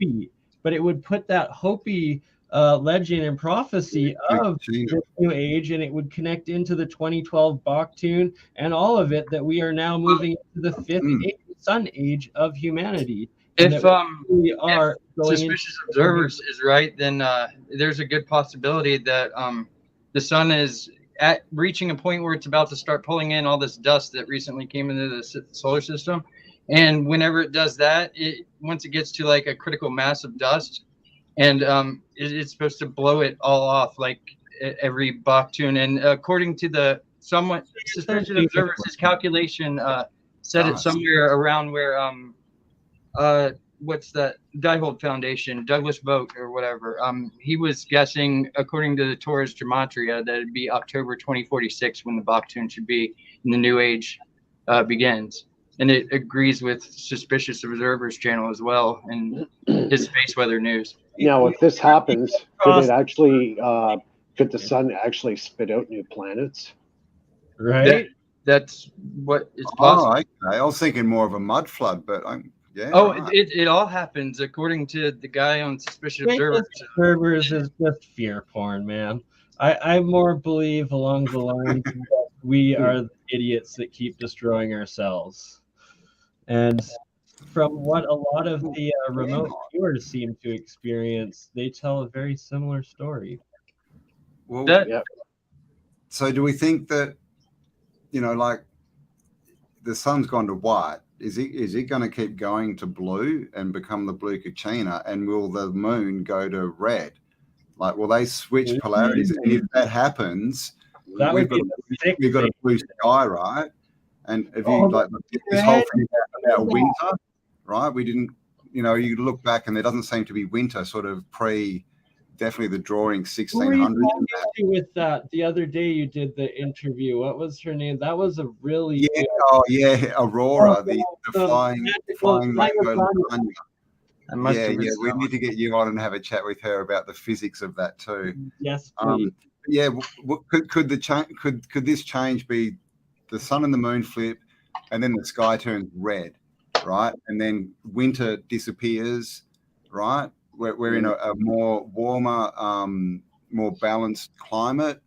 But it would put that Hopi legend and prophecy of this new age, and it would connect into the 2012 Baktun and all of it, that we are now moving into the fifth sun age of humanity. If we are going suspicious observers is right, then there's a good possibility that the sun is at reaching a point where it's about to start pulling in all this dust that recently came into the solar system. And whenever it does that, once it gets to like a critical mass of dust, and it's supposed to blow it all off like every Baktun. And according to the somewhat suspicious observers, his calculation set it somewhere around where what's that Diehold Foundation, Douglas Vogt or whatever. He was guessing, according to the Taurus gematria, that it'd be October 2046 when the Baktun should be in the new age begins. And it agrees with Suspicious Observers channel as well, and his Space Weather News. Now, if this happens, could the sun actually spit out new planets? Right. That's what is possible. Oh, okay. I was thinking more of a mud flood, but yeah. Oh, right. It all happens according to the guy on Suspicious Observers. Observers is just fear porn, man. I more believe along the lines that we are the idiots that keep destroying ourselves. And from what a lot of the remote viewers seem to experience, they tell a very similar story. Well, so do we think that, like the sun's gone to white? Is it going to keep going to blue and become the blue Kachina? And will the moon go to red? Like, will they switch polarities? And if that happens, we've got a blue sky, right? And if you this whole thing about winter, right? We didn't, you look back and there doesn't seem to be winter sort of definitely the drawing 1600s. With that, the other day you did the interview. What was her name? That was a really good... Aurora, the flying Lasagna. We need to get you on and have a chat with her about the physics of that too. Yes, please. Could this change be the sun and the moon flip, and then the sky turns red, right? And then winter disappears, right? We're in a more warmer, more balanced climate,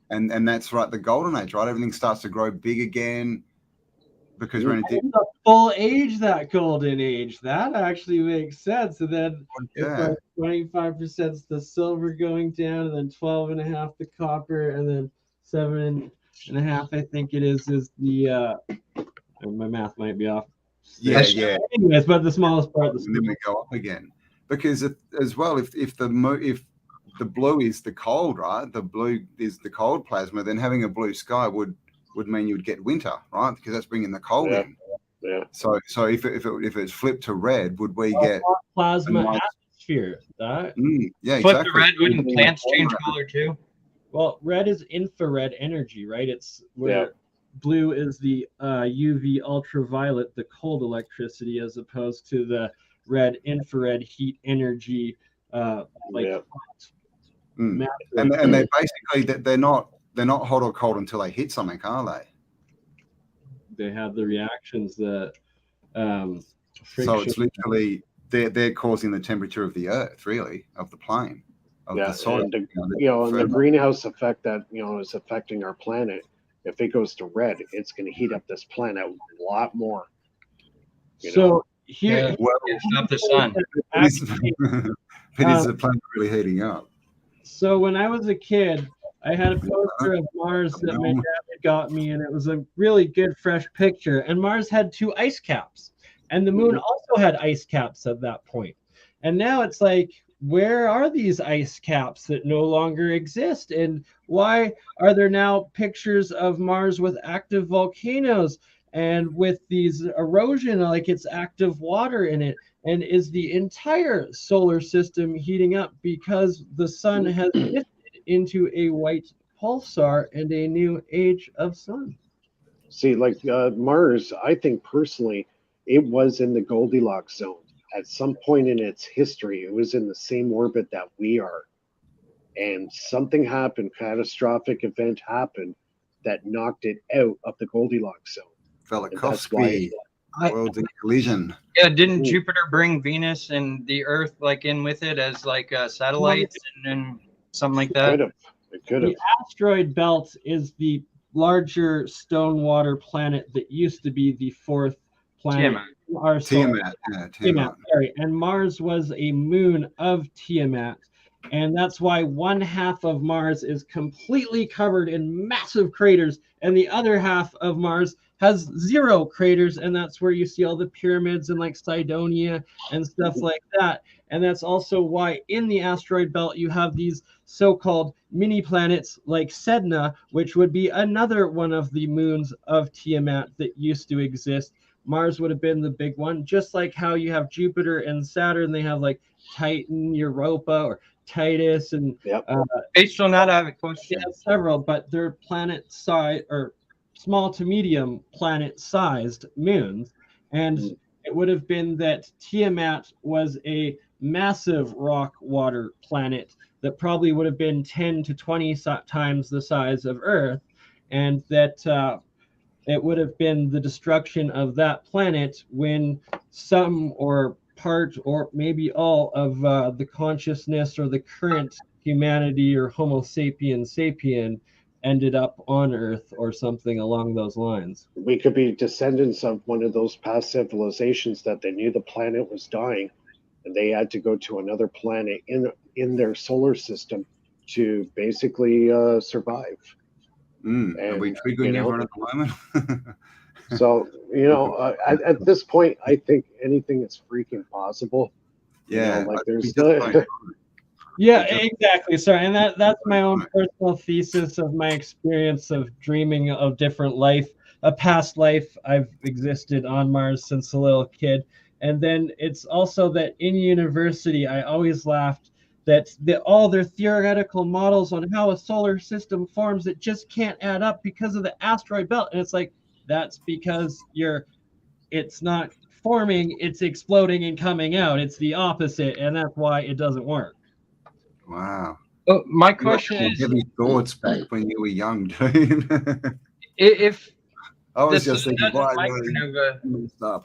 and that's right, the golden age, right? Everything starts to grow big again because we're in a full age, that golden age. That actually makes sense. And then it's like 25% the silver going down, and then 12.5 the copper, and then 7.5, I think it is the my math might be off, Yeah, yeah. Anyways, but the smallest part. And then we go up again. Because if the blue is the cold, right? The blue is the cold plasma. Then having a blue sky would mean you would get winter, right? Because that's bringing the cold in. Yeah. So if it's flipped to red, would we get plasma atmosphere? That yeah, Flip exactly. to red, wouldn't plants change color too? Well, red is infrared energy, right? It's where blue is the UV ultraviolet, the cold electricity, as opposed to the red infrared heat energy, And they're basically they're not hot or cold until they hit something, are they? They have the reactions that so it's literally they're causing the temperature of the Earth, really, of the plane, of the soil. And the greenhouse effect that is affecting our planet. If it goes to red, it's going to heat up this planet a lot more. Here, it's not the sun. But is the planet really heating up? So when I was a kid, I had a poster of Mars that my dad had got me, and it was a really good, fresh picture. And Mars had 2 ice caps, and the moon also had ice caps at that point. And now it's like, where are these ice caps that no longer exist? And why are there now pictures of Mars with active volcanoes and with these erosion, like it's active water in it? And is the entire solar system heating up because the sun has shifted into a white pulsar and a new age of sun? See, like Mars, I think personally, it was in the Goldilocks zone. At some point in its history, it was in the same orbit that we are. And something happened, catastrophic event happened that knocked it out of the Goldilocks zone. Velikovsky, world collision. Yeah, didn't Jupiter bring Venus and the Earth like in with it as like satellites and something like that? It could have. The asteroid belt is the larger stone water planet that used to be the 4th planet. Tiamat. Sorry, and Mars was a moon of Tiamat, and that's why 1/2 of Mars is completely covered in massive craters, and the other half of Mars has 0 craters, and that's where you see all the pyramids and like Cydonia and stuff like that. And that's also why in the asteroid belt you have these so-called mini planets like Sedna, which would be another one of the moons of Tiamat that used to exist. Mars would have been the big one, just like how you have Jupiter and Saturn. They have like Titan, Europa, or Titus, and Based on that, I have a question. They have several, but they're planet size or small to medium planet-sized moons, and it would have been that Tiamat was a massive rock water planet that probably would have been 10 to 20 times the size of Earth, and that it would have been the destruction of that planet when some or part or maybe all of the consciousness or the current humanity or Homo sapiens sapien ended up on Earth or something along those lines. We could be descendants of one of those past civilizations that they knew the planet was dying, and they had to go to another planet in their solar system to basically survive. Are we triggering everyone at the moment? So, at this point, I think anything is freaking possible. Yeah. Like there's Yeah, exactly. Sorry, and that's my own personal thesis of my experience of dreaming of different life, a past life. I've existed on Mars since a little kid. And then it's also that in university, I always laughed that all their theoretical models on how a solar system forms, it just can't add up because of the asteroid belt. And it's like, that's because it's not forming, it's exploding and coming out. It's the opposite, and that's why it doesn't work. Wow. Oh, my question is, getting thoughts back when you were young, dude. If I was the just sun thinking, why doesn't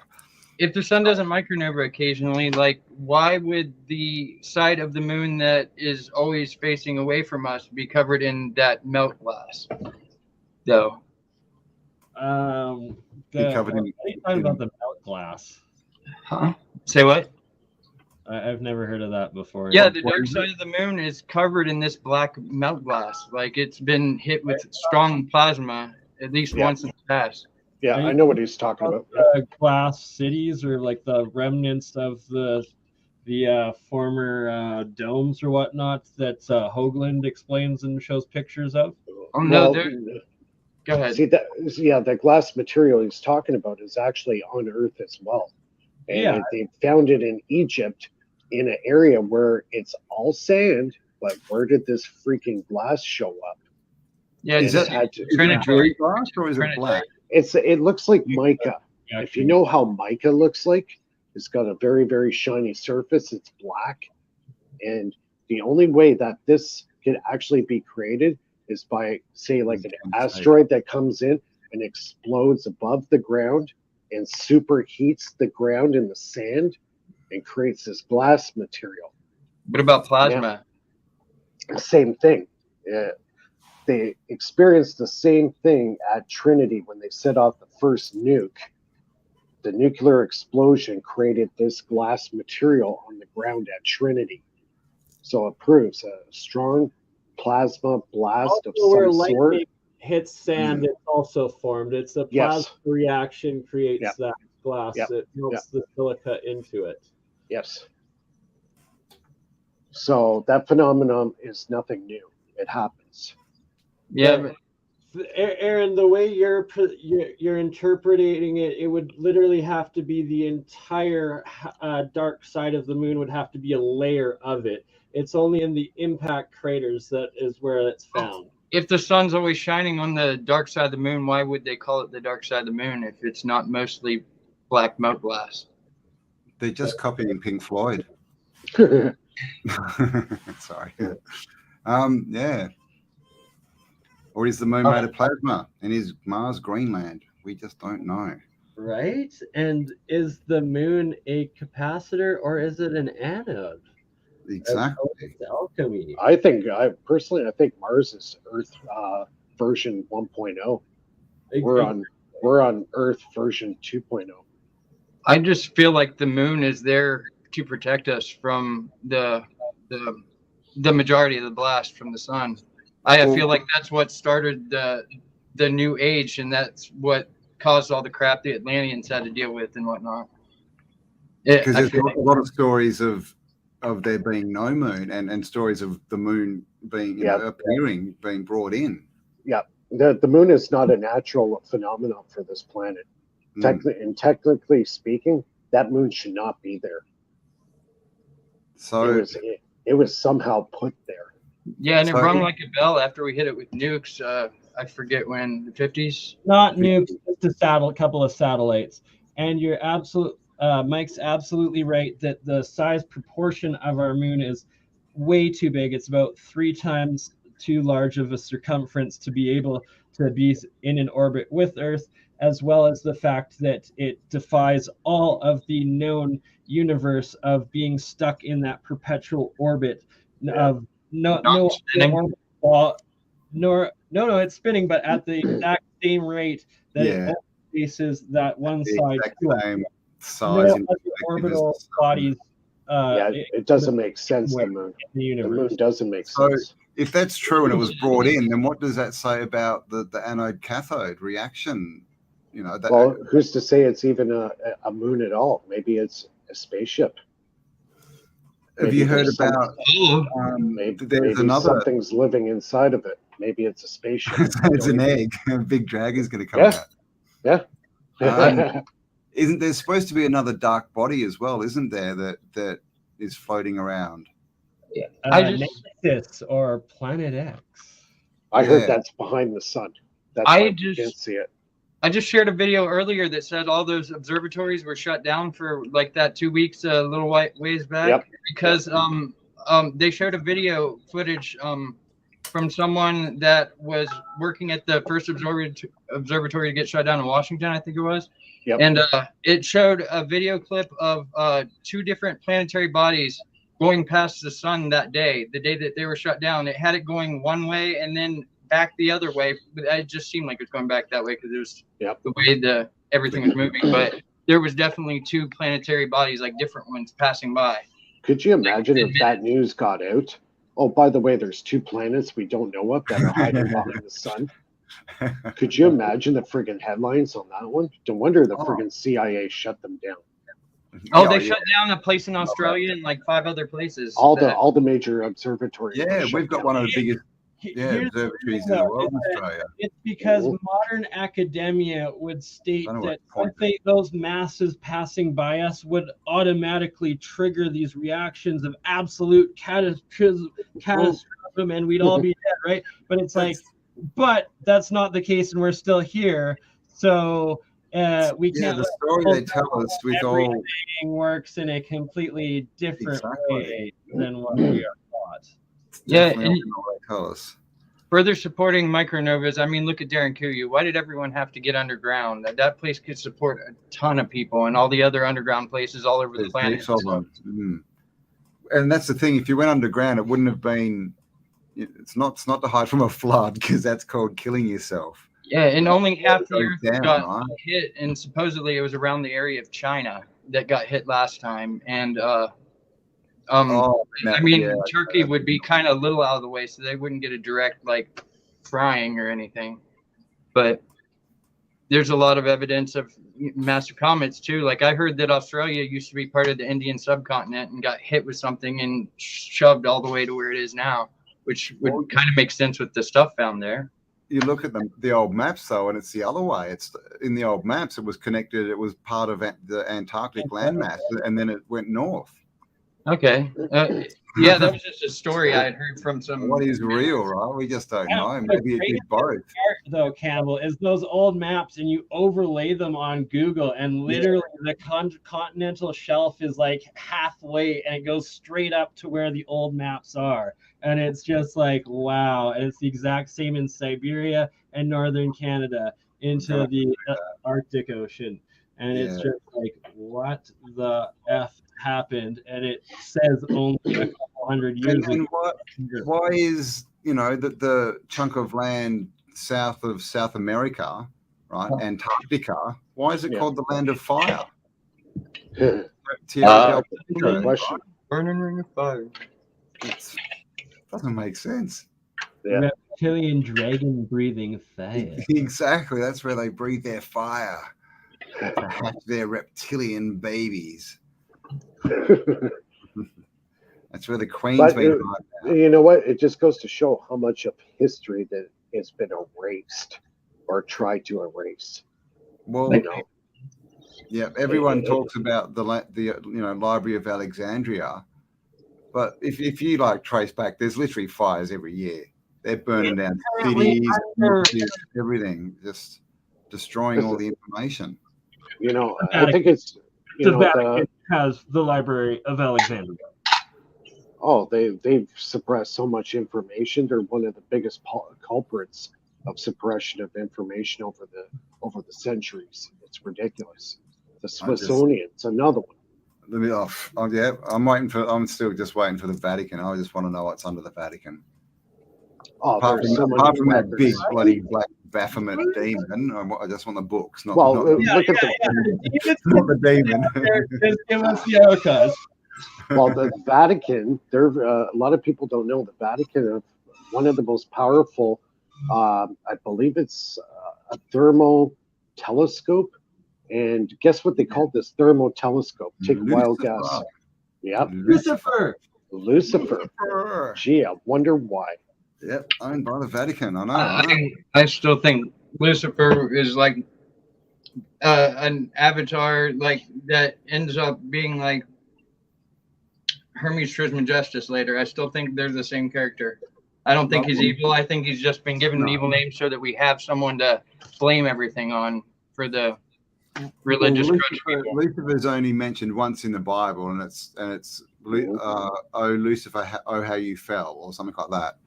if the sun doesn't micronova occasionally, like why would the side of the moon that is always facing away from us be covered in that melt glass? Though. What are you talking about, the melt glass? Huh? Say what? I've never heard of that before. Yeah, the dark side of the moon is covered in this black melt glass. Like it's been hit with strong plasma at least once in the past. Yeah, I know what he's talking about. Glass cities, or like the remnants of the former domes or whatnot that Hoagland explains and shows pictures of. Oh no, Well, go ahead. see the glass material he's talking about is actually on Earth as well, and they found it in Egypt in an area where it's all sand. But where did this freaking glass show up? Yeah, Is it jewelry glass or is it black? It looks like mica. If you know how mica looks like, it's got a very, very shiny surface. It's black. And the only way that this could actually be created is by, say, like an asteroid that comes in and explodes above the ground and superheats the ground and the sand and creates this glass material. What about plasma? Same thing. They experienced the same thing at Trinity when they set off the first nuke. The nuclear explosion created this glass material on the ground at Trinity. So it proves a strong plasma blast Also, of some where sort. lightning hits sand, it's also formed. It's a plasma reaction creates that glass. It melts the silica into it. Yes. So that phenomenon is nothing new. It happens. Yeah. Aaron, the way you're interpreting it, it would literally have to be the entire dark side of the moon would have to be a layer of it. It's only in the impact craters that is where it's found. If the sun's always shining on the dark side of the moon, why would they call it the dark side of the moon if it's not mostly black moat glass? They're just copying Pink Floyd. Sorry. Yeah. Or is the moon made of plasma? And is Mars Greenland? We just don't know. Right? And is the moon a capacitor or is it an anode? Exactly. Alchemy. I think Mars is Earth version 1.0. We're on Earth version 2.0. I just feel like the moon is there to protect us from the majority of the blast from the sun. I feel like that's what started the new age, and that's what caused all the crap the Atlanteans had to deal with and whatnot. Because there's a lot of stories of there being no moon and stories of the moon being appearing, being brought in. Yeah, the moon is not a natural phenomenon for this planet. Technically speaking, that moon should not be there. So it was somehow put there. Yeah, and it rung like a bell after we hit it with nukes. I forget when, the 50s? Not nukes, just a couple of satellites. And you're Mike's absolutely right that the size proportion of our moon is way too big. It's about 3 times too large of a circumference to be able to be in an orbit with Earth, as well as the fact that it defies all of the known universe of being stuck in that perpetual orbit of no, it's spinning, but at the exact same rate that it faces that one side. Same size in orbital bodies. It doesn't make sense. The moon doesn't make sense. If that's true and it was brought in, then what does that say about the anode cathode reaction? You know, well, who's to say it's even a moon at all? Maybe it's a spaceship. Have you heard about? Maybe something's living inside of it. Maybe it's a spaceship. It's an egg. A big dragon's going to come out. Yeah. Isn't there supposed to be another dark body as well? Isn't there that is floating around? Yeah. Nexus or Planet X. I heard that's behind the sun. That's why you can't see it. I just shared a video earlier that said all those observatories were shut down for like that 2 weeks, a little ways back, because they showed a video footage from someone that was working at the first observatory to get shut down in Washington, I think it was. Yep. And it showed a video clip of 2 different planetary bodies going past the sun that day, the day that they were shut down. It had it going one way and then back the other way, but it just seemed like it was going back that way because it was the way everything was moving. But there was definitely 2 planetary bodies, like different ones, passing by. Could you imagine if that news got out? Oh, by the way, there's 2 planets we don't know of that are hiding behind the sun. Could you imagine the friggin' headlines on that one? No wonder the Oh. friggin' CIA shut them down. Oh, they shut down a place in Australia and like 5 other places. All the major observatories. were Yeah, shut we've got down. one of the biggest Here's the observatories thing, in the though, world in is that Australia. it's because Mhm. modern academia would state I don't know that what point something, those masses passing by us would automatically trigger these reactions of absolute catastrophism, and we'd all be dead, right? But it's like, but that's not the case, and we're still here. So we Yeah, can't the let story people they tell us with everything all works in a completely different Exactly. way than what we are taught. Yeah, definitely and not what they tell us. further supporting micronovas, I mean, look at Darren Kuyu. Why did everyone have to get underground? That place could support a ton of people, and all the other underground places all over the There's planet. heaps of them. And that's the thing. If you went underground, it wouldn't have been. It's not to hide from a flood, because that's called killing yourself. Yeah, and only half the Goes earth down, got right? hit, and supposedly it was around the area of China that got hit last time. And I mean, yeah. Turkey would be kind of a little out of the way, so they wouldn't get a direct like frying or anything. But there's a lot of evidence of massive comets too. Like I heard that Australia used to be part of the Indian subcontinent and got hit with something and shoved all the way to where it is now, which would kind of make sense with the stuff found there. You look at the old maps though, and it's the other way. It's in the old maps. It was connected. It was part of the Antarctic landmass, and then it went north. Okay. Yeah, that was just a story I had heard from some. What is real, right? We just don't know. Maybe it did both. Part, though, Campbell, is those old maps, and you overlay them on Google, and literally the continental shelf is like halfway, and it goes straight up to where the old maps are, and it's just like wow, and it's the exact same in Siberia and northern Canada into the Arctic Ocean, and it's just like what the F happened, and it says only a couple hundred years and ago. why is the chunk of land south of South America, right, Antarctica, why is it called the land of fire? Good question. Burning ring of fire. It doesn't make sense. Yeah. Reptilian dragon breathing fire. Exactly, that's where they breathe their fire to hatch their reptilian babies. That's where the queen's been right now. You know what? It just goes to show how much of history that has been erased or tried to erase. Well, yeah, everyone talks about the Library of Alexandria, but if you like trace back, there's literally fires every year. They're burning down cities, everything, just destroying all the information. I think it's the Vatican has the Library of Alexandria. Oh, they've suppressed so much information. They're one of the biggest culprits of suppression of information over the centuries. It's ridiculous. The Smithsonian's another one. Let me off. I'm still just waiting for the Vatican. I just want to know what's under the Vatican. Oh, apart from that big bloody black Baphomet demon, I just want the books. Not look at not the demon. Just give us the outcast. Well, the Vatican, a lot of people don't know the Vatican are one of the most powerful, I believe it's a thermal telescope. And guess what they call this thermal telescope? Take a wild guess. Yep. Lucifer. Gee, I wonder why. Yep, owned by the Vatican. I know. I still think Lucifer is like an avatar like that ends up being like Hermes Trismegistus later. I still think they're the same character. I don't think he's evil. I think he's just been given an evil name so that we have someone to blame everything on for the religious Lucifer's only mentioned once in the Bible, and it's oh Lucifer, oh how you fell, or something like that.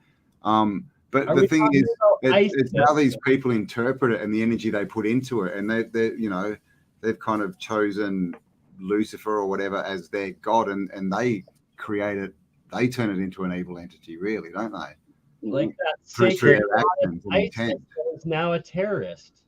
But the thing is, it's how these people interpret it and the energy they put into it, and they've kind of chosen Lucifer or whatever as their god, and they create it. They turn it into an evil entity, really, don't they? Like that sacred goddess Isis is now a terrorist.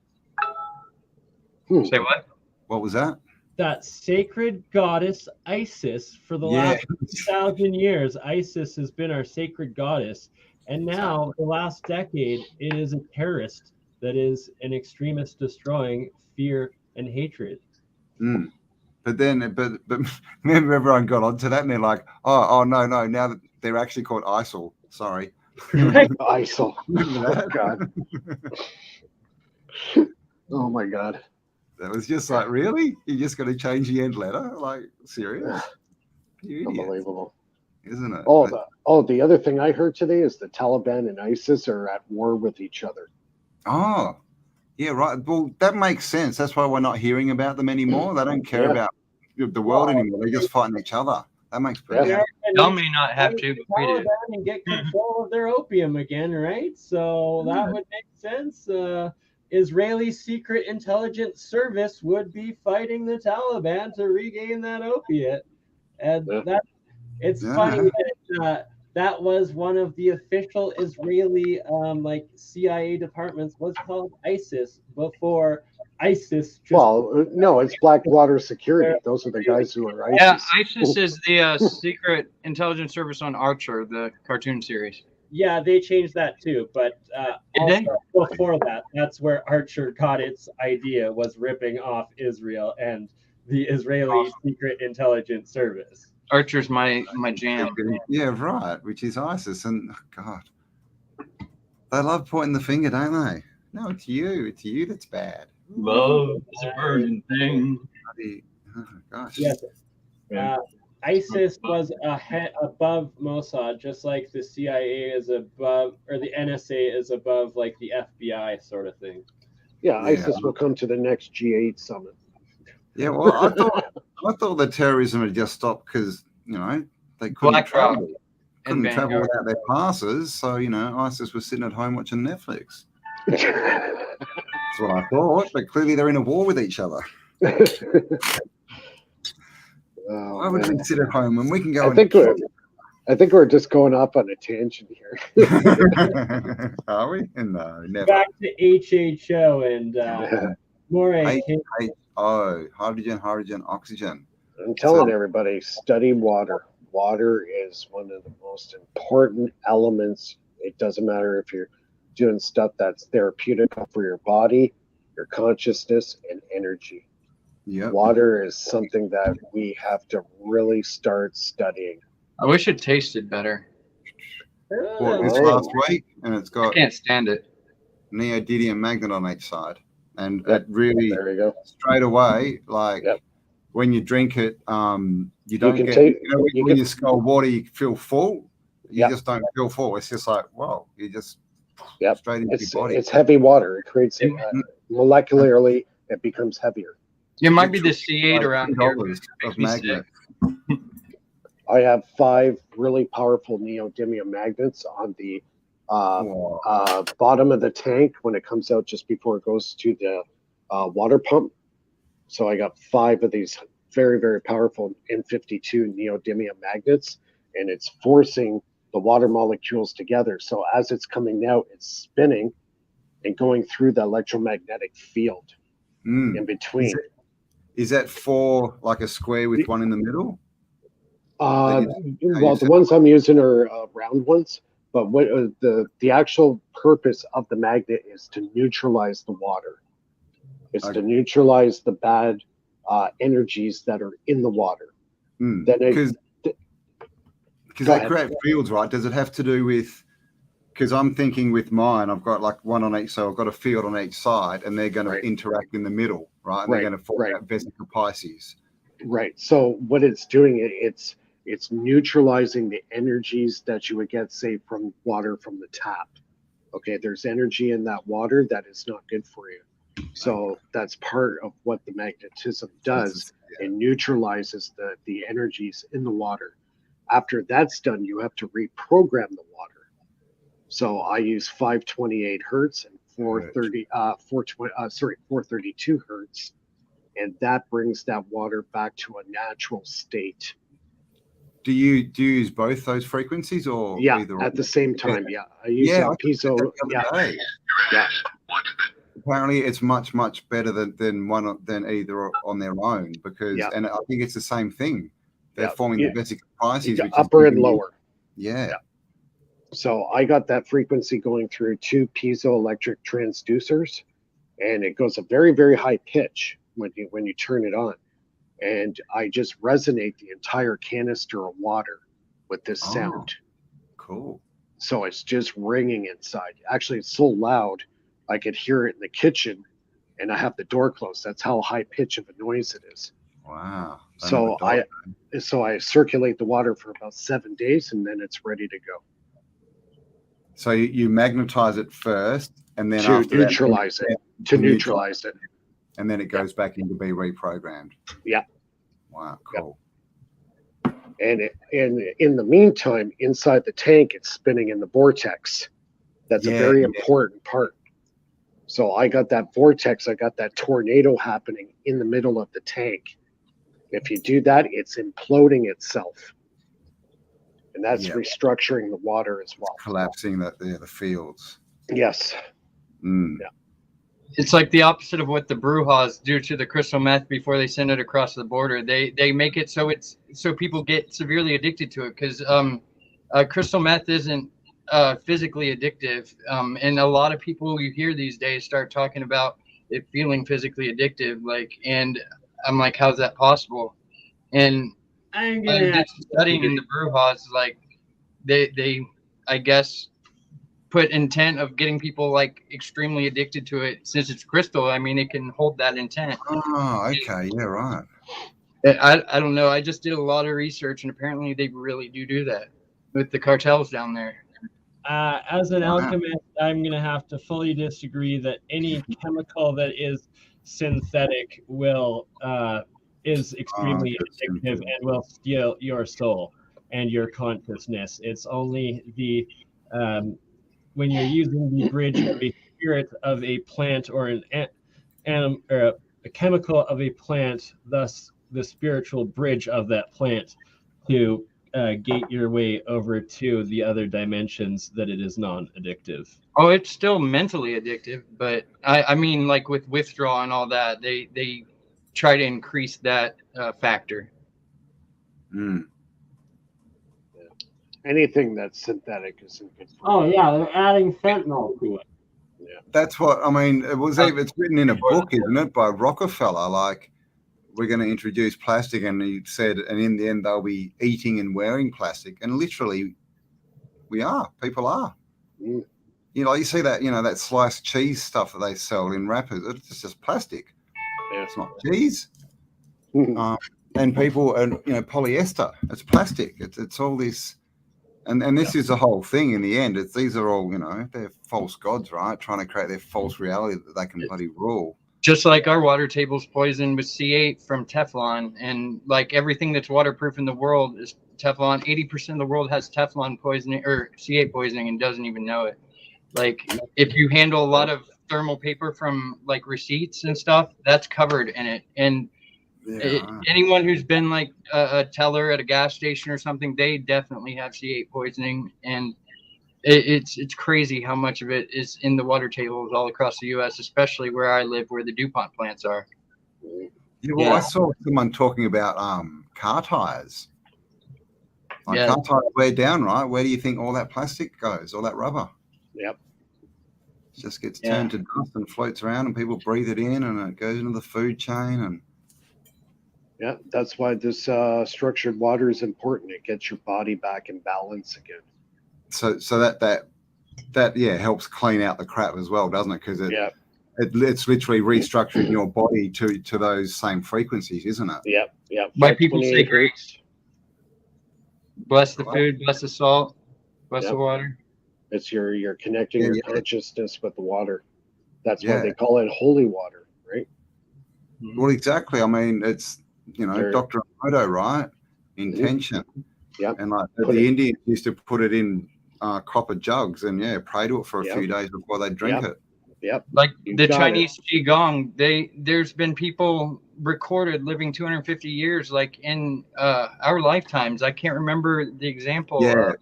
Say what? What was that? That sacred goddess Isis, for the last 2,000 years, Isis has been our sacred goddess. And now, the last decade, it is a terrorist that is an extremist destroying fear and hatred. But remember everyone got onto that and they're like, oh no, now that they're actually called ISIL. Sorry. ISIL. Remember Oh, that? God. Oh, my God. That was just like, really? You just got to change the end letter? Like, serious? You idiot. Unbelievable. Isn't it? The other thing I heard today is the Taliban and ISIS are at war with each other. Oh, yeah, right. Well, that makes sense. That's why we're not hearing about them anymore. They don't care about the world anymore. They're just fighting each other. That makes perfect sense. Y'all may not have to, but we do. And get control of their opium again, right? So that would make sense. Israeli Secret Intelligence Service would be fighting the Taliban to regain that opiate. And it's funny that that was one of the official Israeli CIA departments was called ISIS before ISIS. No, it's Blackwater Security. Those are the guys who are ISIS. Yeah, ISIS is the Secret Intelligence Service on Archer, the cartoon series. Yeah, they changed that too, but before that, that's where Archer got its idea, was ripping off Israel and the Israeli Secret Intelligence Service. Archer's my jam. Yeah, right, which is ISIS. And God, they love pointing the finger, don't they? No, it's you. It's you that's bad. Love is a virgin thing. Oh, gosh. Yes. ISIS was above Mossad, just like the CIA is above, or the NSA is above, like the FBI sort of thing. Yeah, ISIS will come to the next G8 summit. Yeah, well, I thought the terrorism had just stopped because they couldn't travel without their passes. So ISIS was sitting at home watching Netflix. That's what I thought, but clearly they're in a war with each other. Why would we sit at home when we can go? I think we're just going off on a tangent here. Are we? No, never. Back to HHO and more. Hydrogen, oxygen. I'm telling everybody, study water. Water is one of the most important elements. It doesn't matter if you're doing stuff that's therapeutic for your body, your consciousness, and energy. Yep. Water is something that we have to really start studying. I wish it tasted better. Well, it's last week, and it's got I can't stand it. neodymium magnet on each side, and it really there we go. Straight away, when you drink it, you don't get when you scull water, you feel full. You just don't feel full. It's just like, wow, you just straight into your body. It's heavy water. It creates molecularly, it becomes heavier. It might be the C8 around here. Of magnet. I have 5 really powerful neodymium magnets on the bottom of the tank when it comes out just before it goes to the water pump. So I got 5 of these very, very powerful N52 neodymium magnets, and it's forcing the water molecules together. So as it's coming out, it's spinning and going through the electromagnetic field in between. Is that 4 like a square with one in the middle? The ones I'm using are round ones, but what the actual purpose of the magnet is to neutralize the water. It's to neutralize the bad energies that are in the water. Because they create fields, right? Does it have to do with? Because I'm thinking with mine, I've got like one on each, so I've got a field on each side, and they're going to interact in the middle, right? And they're going to form out vesicle Pisces. Right. So what it's doing, it's neutralizing the energies that you would get, say, from water from the tap. Okay, there's energy in that water that is not good for you. So that's part of what the magnetism does. It neutralizes the energies in the water. After that's done, you have to reprogram the water. So I use 528 hertz and 432 hertz, and that brings that water back to a natural state. Do you use both those frequencies or either at the same time? Yeah, I use piezo. Yeah. Apparently, it's much better than either on their own because, and I think it's the same thing. They're forming the vesicle Pisces, which upper is and lower. Yeah. So I got that frequency going through 2 piezoelectric transducers, and it goes a very, very high pitch when you turn it on. And I just resonate the entire canister of water with this sound. Cool. So it's just ringing inside. Actually, it's so loud I could hear it in the kitchen, and I have the door closed. That's how high pitch of a noise it is. Wow. So I circulate the water for about 7 days, and then it's ready to go. So you magnetize it first, and then To after neutralize that, it. To neutralize it. and then it goes back into be reprogrammed. Yeah. Wow. Cool. And in the meantime, inside the tank, it's spinning in the vortex. That's a very important part. So I got that vortex, I got that tornado happening in the middle of the tank. If you do that, it's imploding itself. And that's restructuring the water as well. It's collapsing the fields. Yes. Mm. Yeah. It's like the opposite of what the Brewhaws do to the crystal meth before they send it across the border. They make it so people get severely addicted to it, because crystal meth isn't physically addictive, and a lot of people you hear these days start talking about it feeling physically addictive. And I'm like, how's that possible? And I'm studying in the Brewhaws, like they I guess put intent of getting people like extremely addicted to it. Since it's crystal, I mean, it can hold that intent. Oh, okay. Yeah, right. I don't know. I just did a lot of research, and apparently they really do that with the cartels down there. As an alchemist, I'm going to have to fully disagree that any chemical that is synthetic is extremely addictive and will steal your soul and your consciousness. It's only the when you're using the bridge of a spirit of a plant or a chemical of a plant, thus the spiritual bridge of that plant, to gate your way over to the other dimensions, that it is non-addictive. Oh, it's still mentally addictive, but I mean, like with withdrawal and all that, they try to increase that factor. Mm. Anything that's synthetic isn't good for Oh yeah, they're adding fentanyl to it. Yeah. That's what I mean. It's written in a book, isn't it, by Rockefeller? Like, we're going to introduce plastic, and he said, and in the end they'll be eating and wearing plastic, and literally, people are. Mm. You know, you see that, that sliced cheese stuff that they sell in wrappers. It's just plastic. Yeah. It's not cheese. And people, and polyester. It's plastic. It's all this. And this is the whole thing in the end. These are all, they're false gods, right? Trying to create their false reality that they can bloody rule. Just like our water table's poisoned with C8 from Teflon, and like everything that's waterproof in the world is Teflon. 80% of the world has Teflon poisoning or C8 poisoning and doesn't even know it. Like, if you handle a lot of thermal paper from like receipts and stuff, that's covered in it. And anyone who's been like a teller at a gas station or something, they definitely have C8 poisoning. And it's crazy how much of it is in the water tables all across the U.S., especially where I live, where the DuPont plants are. Yeah, well, I saw someone talking about car tires. Car tires wear down, right? Where do you think all that plastic goes, all that rubber? Yep. It just gets turned to dust and floats around, and people breathe it in, and it goes into the food chain. And yeah, that's why this structured water is important. It gets your body back in balance again. So that helps clean out the crap as well, doesn't it? Because it's literally restructuring your body to those same frequencies, isn't it? Yeah. Why people say grace. Bless the food, bless the salt, bless the water. It's you're connecting your consciousness with the water. That's why they call it holy water, right? Well, exactly. I mean, it's Dr. Emoto, right? Intention. Yeah. And like the Indians used to put it in copper jugs and pray to it for a few days before they drink it. Yep. Like the Chinese Qigong, there's been people recorded living 250 years, like in our lifetimes. I can't remember the example that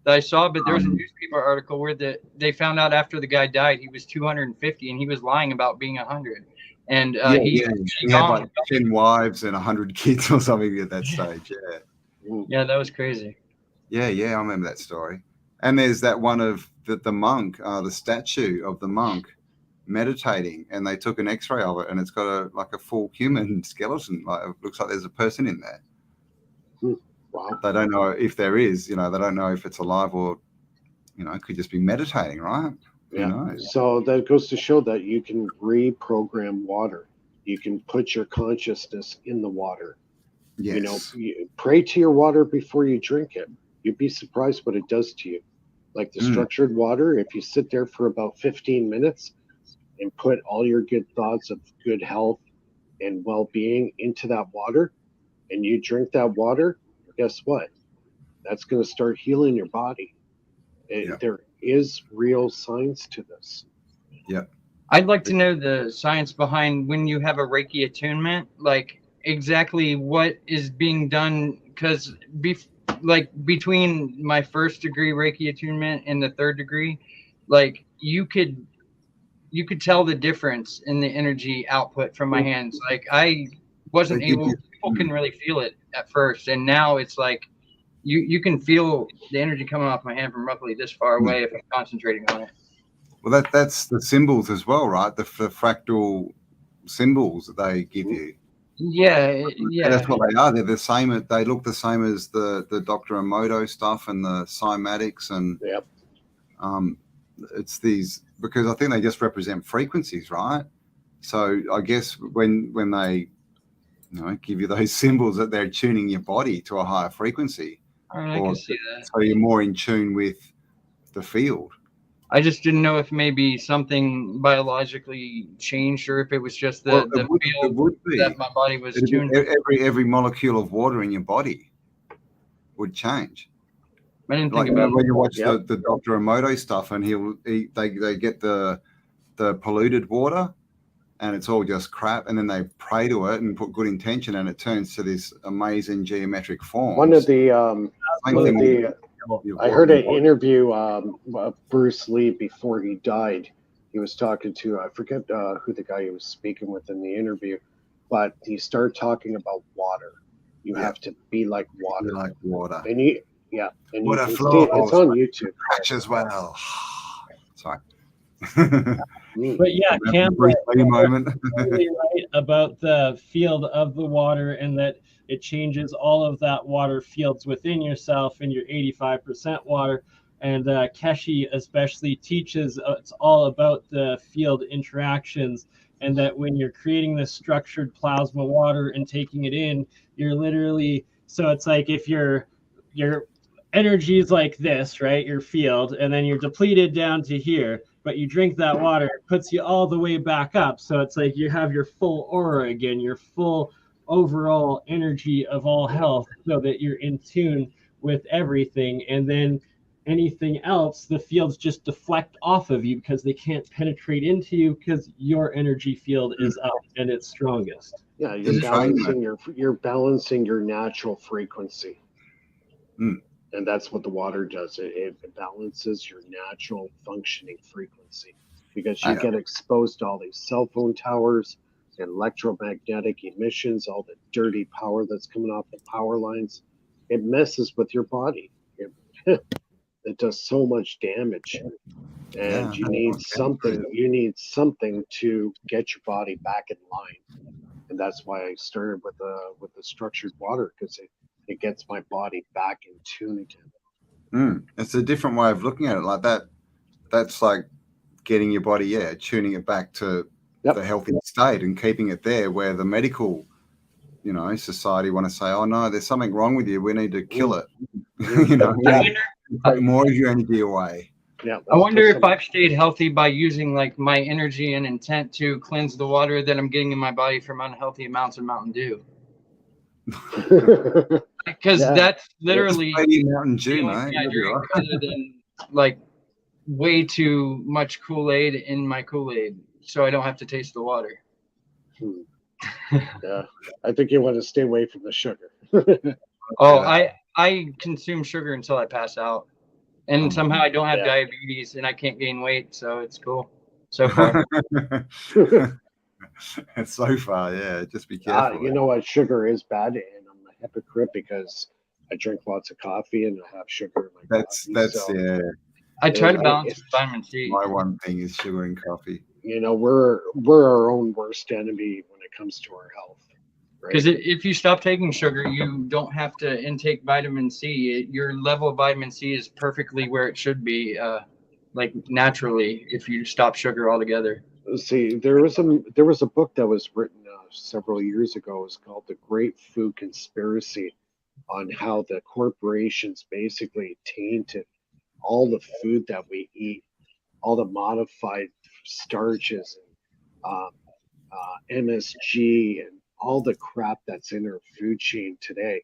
I saw, but there was a newspaper article where they found out after the guy died, he was 250 and he was lying about being 100. And he had like 10 wives and 100 kids or something at that stage. Yeah, that was crazy. Yeah, I remember that story. And there's that one of the monk, the statue of the monk meditating, and they took an X-ray of it, and it's got a full human skeleton. Like, it looks like there's a person in there. Wow. They don't know if there is. They don't know if it's alive or, it could just be meditating, right? Yeah. Who knows? So that goes to show that you can reprogram water. You can put your consciousness in the water. Yes. You pray to your water before you drink it. You'd be surprised what it does to you. Like the structured water, if you sit there for about 15 minutes and put all your good thoughts of good health and well-being into that water, and you drink that water, guess what? That's going to start healing your body. There is real science to this. Yeah. I'd like to know the science behind when you have a Reiki attunement, like exactly what is being done. Because between my first degree Reiki attunement and the third degree, like you could tell the difference in the energy output from my hands. Like I wasn't able, people couldn't really feel it at first, and now it's like you can feel the energy coming off my hand from roughly this far away if I'm concentrating on it. Well, that's the symbols as well, right? The fractal symbols that they give you. Yeah. And that's what they are. They're the same. They look the same as the Dr. Emoto stuff and the cymatics, and it's these, because I think they just represent frequencies, right? So I guess when they give you those symbols, that they're tuning your body to a higher frequency. I can see that. So you're more in tune with the field. I just didn't know if maybe something biologically changed, or if it was just the field that my body was tuned. Every molecule of water in your body would change. I didn't think about when you watch the Dr. Emoto stuff, and they get the polluted water, and it's all just crap, and then they pray to it and put good intention, and it turns to this amazing geometric form. I heard an interview of Bruce Lee before he died. He was talking to, I forget who the guy he was speaking with in the interview, but he started talking about water. You have to be like water. Be like water. And and water you flows. It's on YouTube. As well. Sorry. But yeah, Cam, moment. totally right about the field of the water, and that it changes all of that water fields within yourself and your 85% water. And Keshi especially teaches it's all about the field interactions, and that when you're creating this structured plasma water and taking it in, you're literally, so it's like if your energy is like this, right, your field, and then you're depleted down to here, but you drink that water, it puts you all the way back up. So it's like you have your full aura again, your full overall energy of all health, so that you're in tune with everything. And then anything else, the fields just deflect off of you because they can't penetrate into you, because your energy field is up and it's strongest. Yeah, you're balancing your natural frequency. And that's what the water does. It balances your natural functioning frequency, because you get exposed to all these cell phone towers, electromagnetic emissions, all the dirty power that's coming off the power lines. It messes with your body. It does so much damage, and you need something. You need something to get your body back in line, and that's why I started with the structured water, because it gets my body back in tune again. It's a different way of looking at it. Like that. That's like getting your body, tuning it back to the healthy state and keeping it there, where the medical, society want to say, oh no, there's something wrong with you, we need to kill it. Take more of your energy away. I wonder if I've stayed healthy by using like my energy and intent to cleanse the water that I'm getting in my body from unhealthy amounts of Mountain Dew. Because that's literally Mountain Dew, mate. I drink, other than like way too much Kool-Aid in my Kool-Aid, so I don't have to taste the water. Yeah, I think you want to stay away from the sugar. I consume sugar until I pass out, and somehow I don't have diabetes, and I can't gain weight, so it's cool so far. So far, just be careful. You know what? Sugar is bad, and I'm a hypocrite, because I drink lots of coffee and I have sugar in my coffee. That's So, yeah. I try to balance with vitamin C. My one thing is sugar and coffee. you know, we're our own worst enemy when it comes to our health. Because if you stop taking sugar, you don't have to intake vitamin C. Your level of vitamin C is perfectly where it should be, like naturally, if you stop sugar altogether. See, there was a book that was written several years ago. It was called The Great Food Conspiracy, on how the corporations basically tainted all the food that we eat, all the modified starches and MSG and all the crap that's in our food chain today.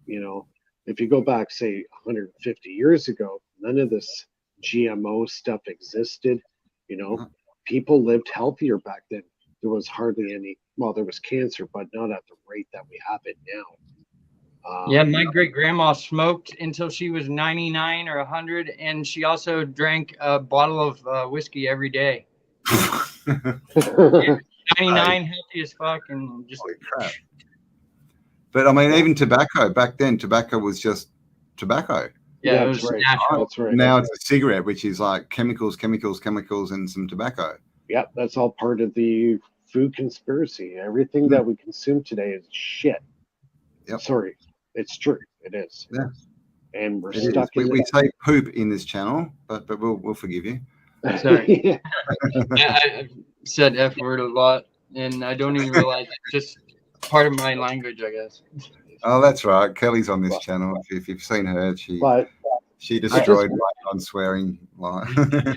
You know, if you go back, say, 150 years ago, none of this GMO stuff existed. You know, people lived healthier back then. There was hardly any, well, there was cancer, but not at the rate that we have it now. Yeah, my great grandma smoked until she was 99 or 100, and she also drank a bottle of whiskey every day. 99, healthy as fuck, and just holy crap. But I mean, even tobacco back then, tobacco was just tobacco. Yeah, it was right. natural. That's right. Now it's a cigarette, which is like chemicals, and some tobacco. Yep, that's all part of the food conspiracy. Everything that we consume today is shit. Yep. Sorry, it's true. It is. Yeah. And we're It stuck is. in We say poop in this channel, but we'll forgive you. Sorry. Yeah. I've said F word a lot, and I don't even realize it's just part of my language, I guess. Oh, that's right. Kelly's on this channel. If you've seen her, she destroyed my non-swearing line.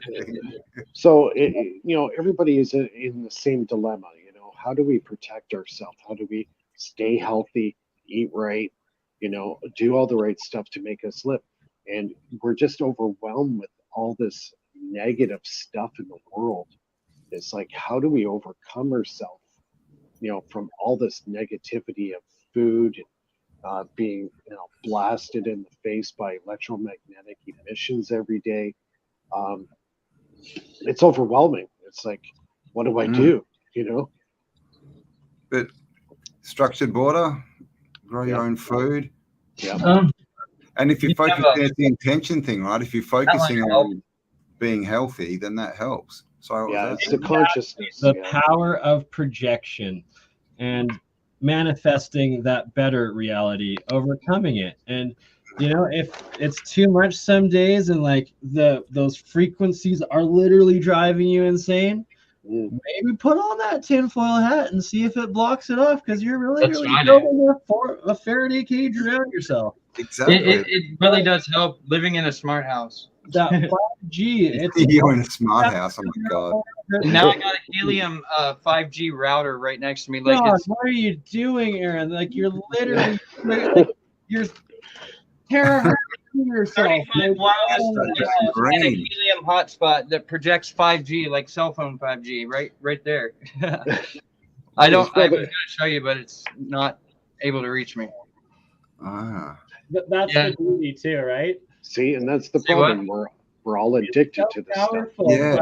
So, you know, everybody is in the same dilemma. You know, how do we protect ourselves? How do we stay healthy, eat right, you know, do all the right stuff to make us live? And we're just overwhelmed with all this negative stuff in the world. It's like, how do we overcome ourselves, you know, from all this negativity of food, being, you know, blasted in the face by electromagnetic emissions every day? It's overwhelming. It's like, what do I do? You know? But structured border, grow your own food. Yeah. And if you focus, there's the intention thing, right? If you're focusing on being healthy, then that helps. So yeah, it's the consciousness. The power of projection and manifesting that better reality, overcoming it. And you know, if it's too much some days and like those frequencies are literally driving you insane, maybe put on that tinfoil hat and see if it blocks it off, because you're really building a Faraday cage around yourself. Exactly. It really does help living in a smart house. That 5G. You're in a smart house. Oh my god. Now I got a helium 5G router right next to me. Like, God, what are you doing, Aaron? Like, you're literally like, you're terrorizing yourself. 35 wireless and a helium hotspot that projects 5G, like cell phone 5G, right there. I was going to show you, but it's not able to reach me. That's the beauty too, right? See, and that's the problem. We're all addicted to this stuff. Yeah.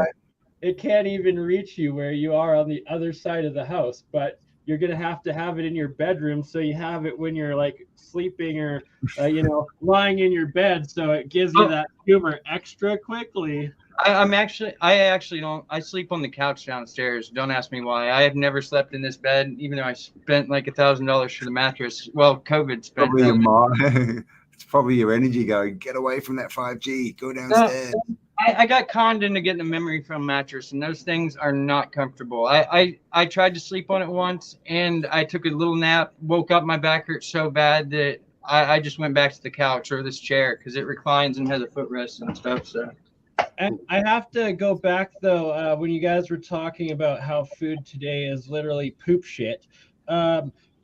It can't even reach you where you are on the other side of the house, but you're going to have it in your bedroom, so you have it when you're like sleeping or you know, lying in your bed, so it gives you that humor extra quickly. I actually don't. I sleep on the couch downstairs. Don't ask me why. I have never slept in this bed, even though I spent like $1,000 for the mattress. Well, COVID spent. Probably your mind. It's probably your energy going, get away from that 5G. Go downstairs. I got conned into getting a memory foam mattress, and those things are not comfortable. I tried to sleep on it once, and I took a little nap, woke up, my back hurt so bad that I just went back to the couch or this chair because it reclines and has a footrest and stuff. So. And I have to go back though, when you guys were talking about how food today is literally poop shit.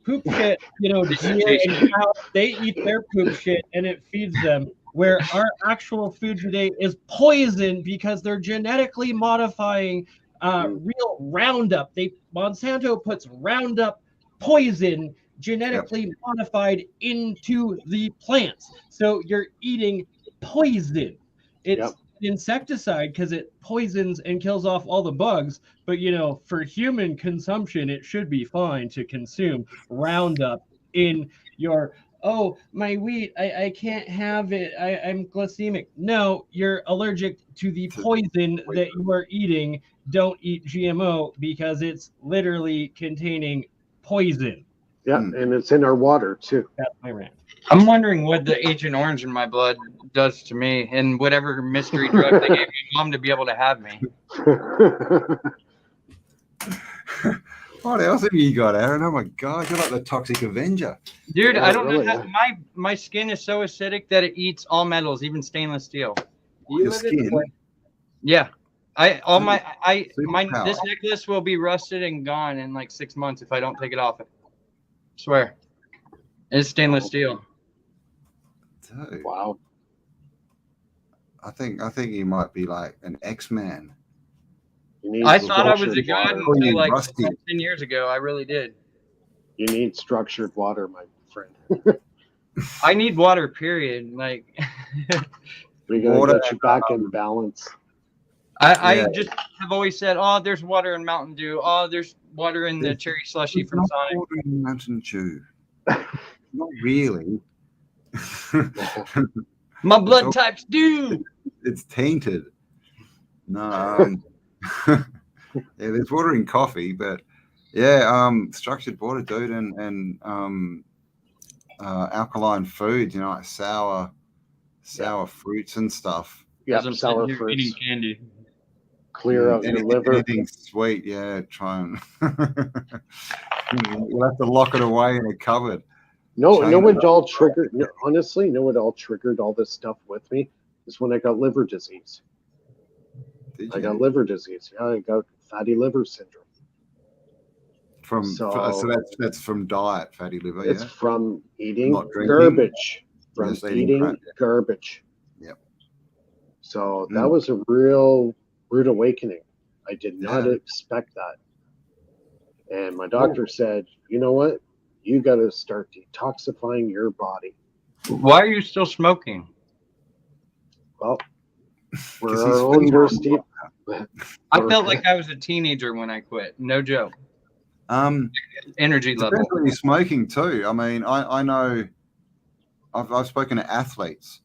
Poop shit, you know, deer and cows, they eat their poop shit and it feeds them. Where our actual food today is poison because they're genetically modifying real Roundup. Monsanto puts Roundup poison genetically modified into the plants. So you're eating poison. It's insecticide because it poisons and kills off all the bugs, but you know, for human consumption it should be fine to consume Roundup in your oh, my wheat, I can't have it. I'm glycemic. No, you're allergic to the poison that you are eating. Don't eat GMO because it's literally containing poison. Yeah, and it's in our water too. That's my rant. I'm wondering what the Agent Orange in my blood does to me, and whatever mystery drug they gave my mom to be able to have me. What else have you got, Aaron? Oh my God, you're like the Toxic Avenger. Dude, Yeah, I don't really, know how, my skin is so acidic that it eats all metals, even stainless steel. Your skin. Yeah. Superpower. This necklace will be rusted and gone in like 6 months if I don't take it off. I swear. It's stainless steel. Dude, Wow. I think you might be like an X-Man. I thought I was a structured god water. until like Rusty. 10 years ago. I really did. You need structured water, my friend. I need water, period. Like We gotta Water, get you back in balance. I Yeah. just have always said, oh, there's water in Mountain Dew. Oh, there's water in the cherry slushy from Not Sonic. water in Mountain Dew. Not really. My blood types do. It's tainted. No. Yeah, there's water in coffee, but yeah, structured water, dude, and alkaline foods, you know, like sour fruits and stuff. Yeah, I'm sour sitting here fruits. eating candy. Clear out your liver. Anything sweet, yeah, try and we'll have to lock it away in a cupboard. No, China. know what all triggered? No, honestly, know what all triggered all this stuff with me is when I got liver disease. Did I you? got liver disease. Yeah, I got fatty liver syndrome. So that's from diet, fatty liver, It's yeah. from eating Not drinking. garbage. From Just eating eating crap, yeah. garbage. Yep. So that was a real rude awakening. I did not Yeah. expect that. And my doctor said, you know what? You got to start detoxifying your body. Why are you still smoking? Well, 'Cause we're he's our own feeding worst. I felt like I was a teenager when I quit. No joke. Energy level. Depends when you're smoking too. I mean, I know I've spoken to athletes,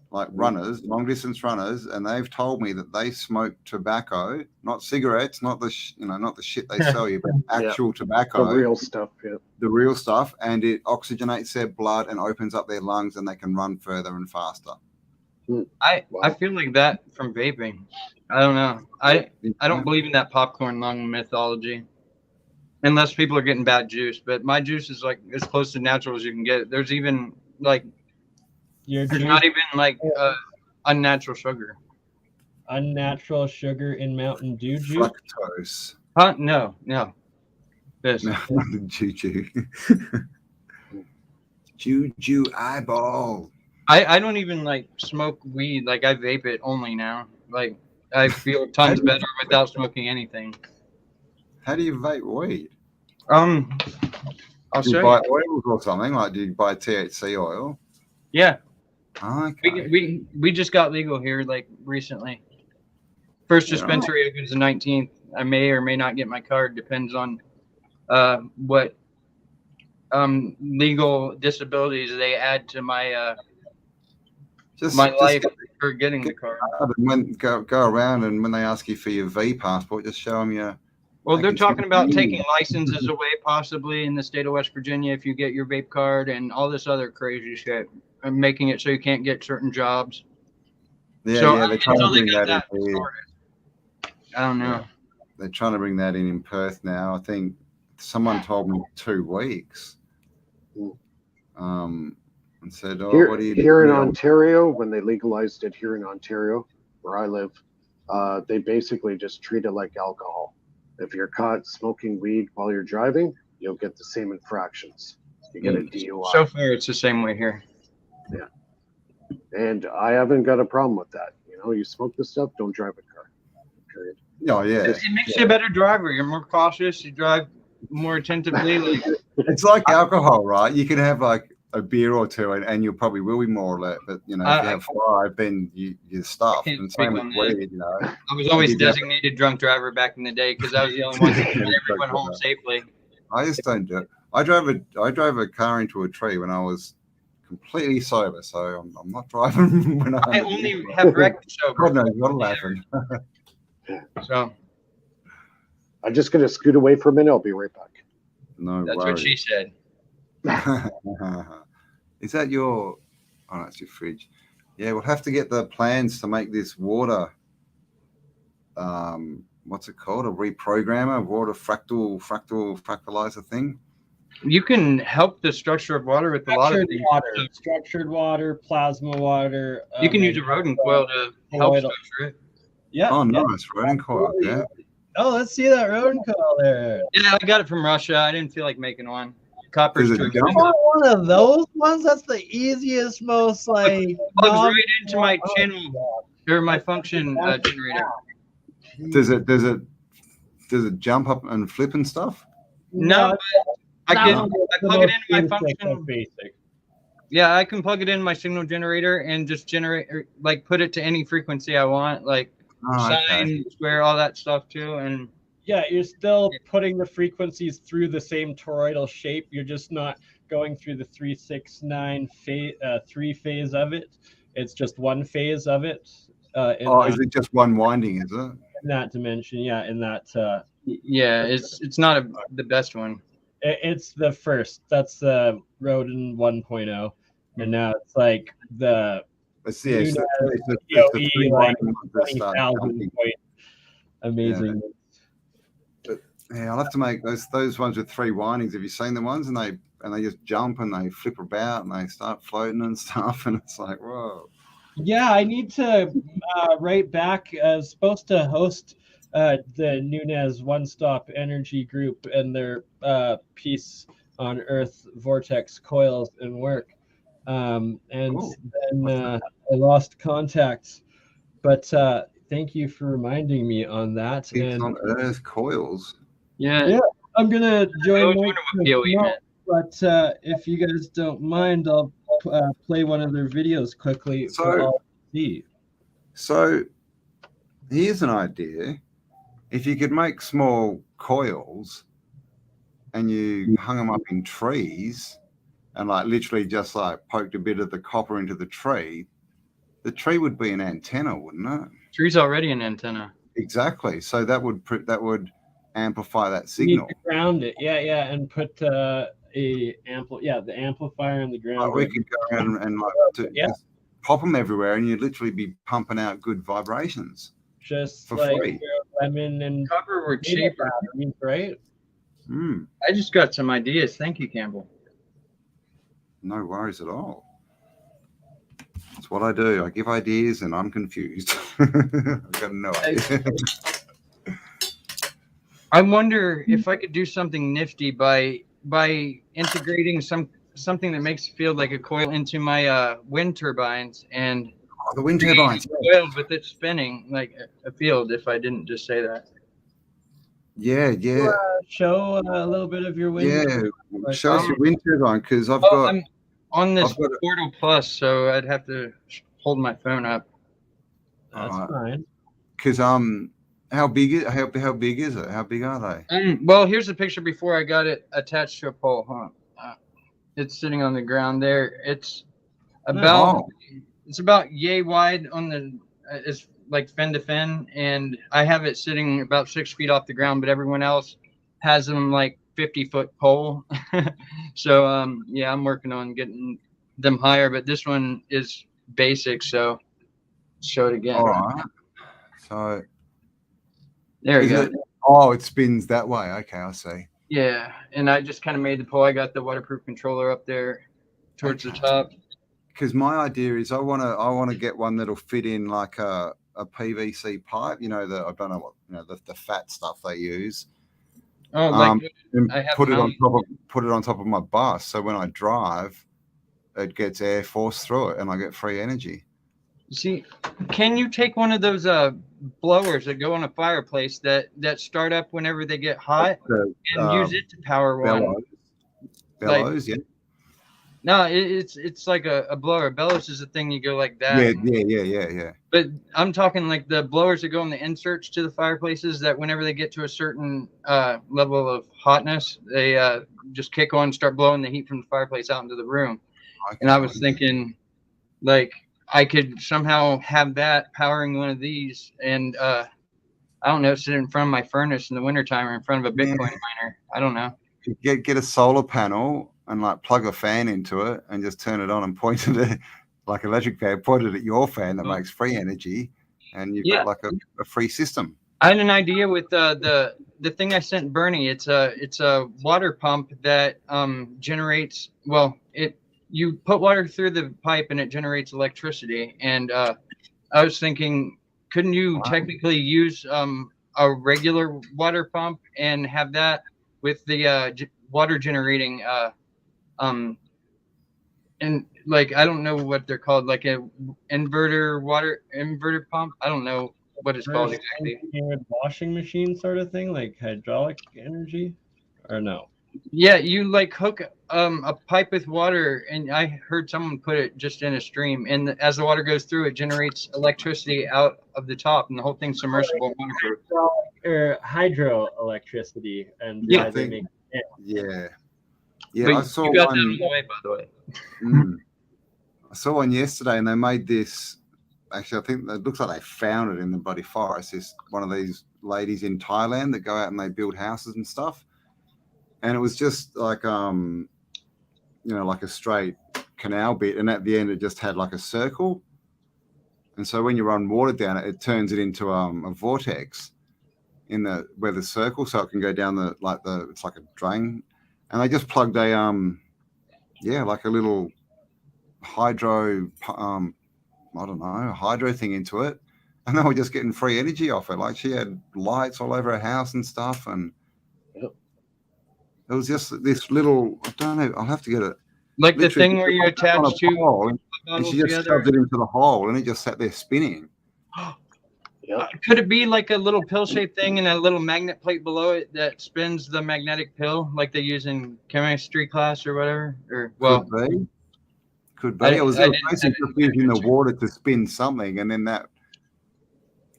like runners, long distance runners, and they've told me that they smoke tobacco, not cigarettes, not the not the shit they sell you, but actual tobacco, The real stuff, yeah. the real stuff, and it oxygenates their blood and opens up their lungs, and they can run further and faster. I feel like that from vaping. I don't know. I don't believe in that popcorn lung mythology. Unless people are getting bad juice, but my juice is like as close to natural as you can get. There's even like there's not even like unnatural sugar. Unnatural sugar in Mountain Dew juice. Fructose. Huh? No. This. No, not the juju. Juju eyeball. I don't even like smoke weed. Like I vape it only now. Like I feel tons better without smoking anything. How do you vape weed? I'll Do you show buy you. oils or something? Like, do you buy THC oil? Yeah, Okay. we just got legal here like recently. First dispensary opens the 19th. I may or may not get my card. Depends on what legal disabilities they add to my my life for getting the card. When go around, and when they ask you for your V passport, just show them your. Well, I they're can talking see about you. taking licenses away possibly in the state of West Virginia if you get your vape card and all this other crazy shit, and making it so you can't get certain jobs. Yeah, So, yeah, they're trying to until they bring got that in here. sorted. I don't know. They're trying to bring that in Perth now. I think someone told me 2 weeks. And said, "Oh, what do you Here in do?" Ontario, when they legalized it here in Ontario, where I live, they basically just treat it like alcohol. If you're caught smoking weed while you're driving, you'll get the same infractions. You get a DUI. So far, it's the same way here. Yeah. And I haven't got a problem with that. You know, you smoke this stuff, don't drive a car. Period. Oh, yeah. It makes you a better driver. You're more cautious. You drive more attentively. Like, It's like alcohol, right? You can have like a beer or two, and you probably will be more alert. But if you have 5, then you're stuffed. can't And same with speak on that. weed, I was always designated drunk driver back in the day because I was the only one that could get everyone home safely. I just don't do it. I drove a car into a tree when I was completely sober, so I'm not driving when I only have breakfast sober. God knows what'll happen. So I'm just gonna scoot away for a minute. I'll be right back. No that's worries. what she said. Is that your? Oh, that's your fridge. Yeah, we'll have to get the plans to make this water. What's it called? A reprogrammer, water fractalizer thing. You can help the structure of water with a lot of Structured things. water, structured water, plasma water. You can use a rodent coil to help structure it. Yeah. Oh, yeah. nice rodent coil. Yeah. Oh, let's see that rodent coil there. Yeah, I got it from Russia. I didn't feel like making one. Copper's Does it too jump? expensive. One of those ones. That's the easiest, most like. Plugs right into my channel or my function generator. Does it jump up and flip and stuff? No, but I plug it into my function. Basic. Yeah, I can plug it in my signal generator and just generate, or like put it to any frequency I want, like sine, square, all that stuff too. And yeah, you're still putting the frequencies through the same toroidal shape. You're just not going through the 369 phase of it. It's just one phase of it. Is it just one winding? Is it? In that dimension, yeah. In that. Yeah, it's not the best one. It's the first. That's the Rodin 1.0, and now it's like the. It's the DOE, three like winding ones that start 20,000 jumping. point. Amazing. Yeah, I'll have to make those ones with three windings. Have you seen the ones and they just jump and they flip about and they start floating and stuff, and it's like, whoa. Yeah, I need to write back. I was supposed to host the Nunez One Stop Energy Group and their piece on Earth Vortex coils and work. And then I lost contact. But thank you for reminding me on that. It's and on Earth coils. Yeah. I'm going to join what POE meant. But if you guys don't mind, I'll play one of their videos quickly for all to see. So here's an idea. If you could make small coils and you hung them up in trees and like literally just like poked a bit of the copper into the tree would be an antenna, wouldn't it? Tree's already an antenna. Exactly. So that would amplify that signal. You need to ground it, yeah, and put the amplifier in the ground. Like we could go around and just pop them everywhere, and you'd literally be pumping out good vibrations. Just for like free. lemon and Copper were cheaper, right? I just got some ideas. Thank you, Campbell. No worries at all. That's what I do. I give ideas and I'm confused. I've got no idea. I wonder if I could do something nifty by integrating something that makes it feel like a coil into my wind turbines and the wind turbines coiled with it spinning like a field. If I didn't just say that. Yeah. Show a little bit of your wind. Yeah, show us your wind turbine because I'm on this Portal Plus, so I'd have to hold my phone up. That's fine. Because how big is it? How big are they? Well, here's the picture before I got it attached to a pole. It's sitting on the ground there. It's about yay wide on the. It's like fin to fin, and I have it sitting about 6 feet off the ground, but everyone else has them like 50-foot pole. So I'm working on getting them higher, but this one is basic, so show it again. All right. So there we go. It spins that way. Okay, I see. Yeah, and I just kind of made the pole. I got the waterproof controller up there towards the top. Because my idea is I want to get one that'll fit in like a PVC pipe. I don't know what the fat stuff they use. And put it on top of my bus, so when I drive, it gets air force through it, and I get free energy. See, can you take one of those blowers that go on a fireplace that start up whenever they get hot and use it to power one? Bellows, yeah. No, it's like a blower. Bellows is a thing you go like that. Yeah. But I'm talking like the blowers that go in the inserts to the fireplaces that whenever they get to a certain level of hotness, they just kick on and start blowing the heat from the fireplace out into the room. And I was thinking, like, I could somehow have that powering one of these, and I don't know, sit in front of my furnace in the wintertime or in front of a Bitcoin miner. I don't know. Get a solar panel and like plug a fan into it and just turn it on and point it at, like electric fan, point it at your fan that makes free energy, and you've got like a free system. I had an idea with the thing I sent Bernie. It's a water pump that generates. Well, you put water through the pipe and it generates electricity. And I was thinking, couldn't you technically use a regular water pump and have that with the water generating and like, I don't know what they're called, like a inverter pump. I don't know what it's called exactly. Washing machine sort of thing, like hydraulic energy, or no? Yeah, you like hook a pipe with water, and I heard someone put it just in a stream, and as the water goes through, it generates electricity out of the top, and the whole thing's submersible waterproof. Or hydroelectricity, and Yeah, they make I saw you got one. that on the way, by the way. I saw one yesterday, and they made this. Actually, I think it looks like they found it in the bloody forest. It's one of these ladies in Thailand that go out and they build houses and stuff. And it was just like, like a straight canal bit. And at the end, it just had like a circle. And so when you run water down it, it turns it into a vortex where the circle, so it can go down it's like a drain. And they just plugged a, like a little hydro, hydro thing into it, and they were just getting free energy off it. Like, she had lights all over her house and stuff, and it was just this little, I don't know, I'll have to get it. Like the thing where you attach to pole, and she just shoved it into the hole, and it just sat there spinning. Could it be like a little pill-shaped thing and a little magnet plate below it that spins the magnetic pill, like they use in chemistry class or whatever? Or Could be. It was basically just using the water to spin something, and then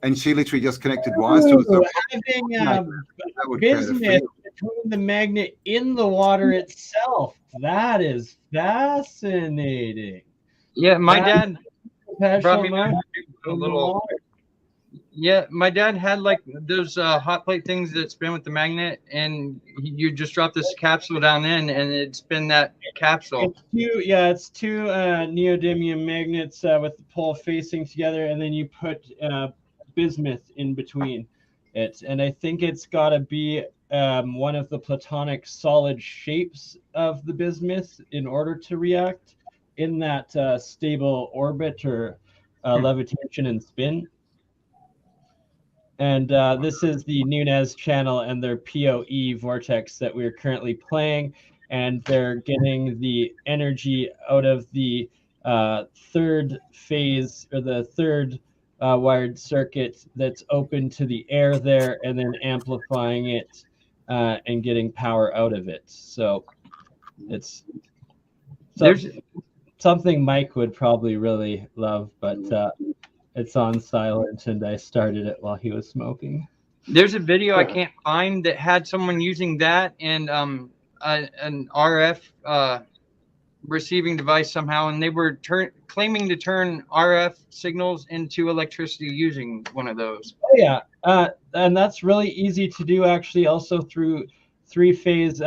and she literally just connected wires to it. So having business between the magnet in the water itself. That is fascinating. Yeah, my dad brought me back a little. Yeah, my dad had like those hot plate things that spin with the magnet, and you just drop this capsule down in, and it'd spin that capsule. It's two neodymium magnets with the pole facing together, and then you put bismuth in between it. And I think it's got to be one of the platonic solid shapes of the bismuth in order to react in that stable orbit or levitation and spin. And this is the Nunez channel and their PoE vortex that we're currently playing. And they're getting the energy out of the third phase, or the third wired circuit that's open to the air there, and then amplifying it and getting power out of it. So it's something Mike would probably really love, but it's on silent, and I started it while he was smoking. There's a video I can't find that had someone using that and an RF receiving device somehow, and they were claiming to turn RF signals into electricity using one of those. Oh yeah, and that's really easy to do actually, also through three-phase.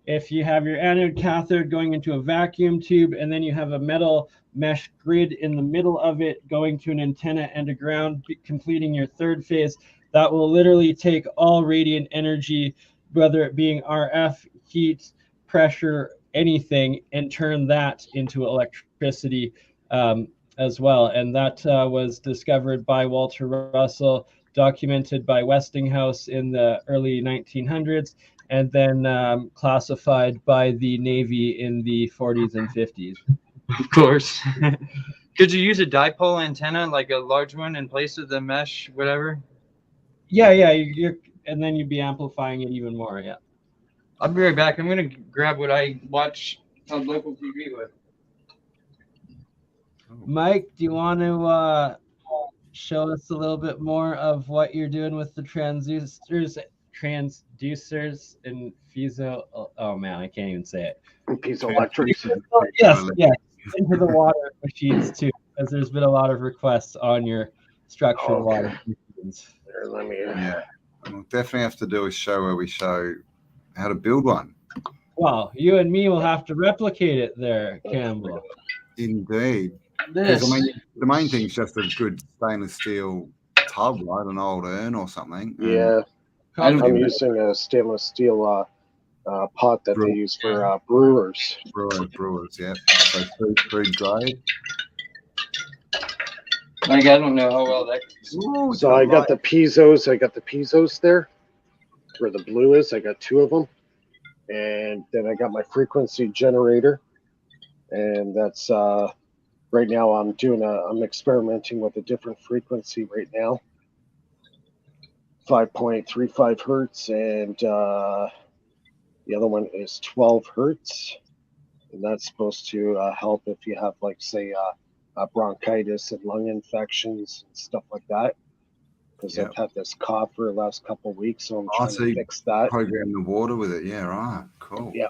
If you have your anode cathode going into a vacuum tube, and then you have a metal mesh grid in the middle of it going to an antenna and a ground, completing your third phase, that will literally take all radiant energy, whether it being RF, heat, pressure, anything, and turn that into electricity as well. And that was discovered by Walter Russell, documented by Westinghouse in the early 1900s, and then classified by the Navy in the 40s and 50s. Of course. Could you use a dipole antenna, like a large one, in place of the mesh, whatever? Yeah, and then you'd be amplifying it even more. Yeah. I'll be right back. I'm gonna grab what I watch on local TV with. Mike, do you want to show us a little bit more of what you're doing with the transistors transducers and oh man, I can't even say it. Piezoelectrics. Yes, into the water machines too, because there's been a lot of requests on your structured water machines. There, let me. Yeah, we'll definitely have to do a show where we show how to build one. Well, you and me will have to replicate it there, Campbell. Indeed. Because I mean, the main thing is just a good stainless steel tub, right? An old urn or something. Yeah, I'm using a stainless steel pot that they use for brewers. Brewers, yeah. So food grade. Like, I don't know how well that. Ooh, So I got the piezos. I got the piezos there, where the blue is. I got 2 of them, and then I got my frequency generator, and that's right now I'm experimenting with a different frequency right now. 5.35 hertz, and the other one is 12 hertz, and that's supposed to help if you have, like, say, bronchitis and lung infections and stuff like that. Because I've had this cough for the last couple of weeks, so I'm trying to fix that. Program the water with it, yeah, right, cool. Yeah.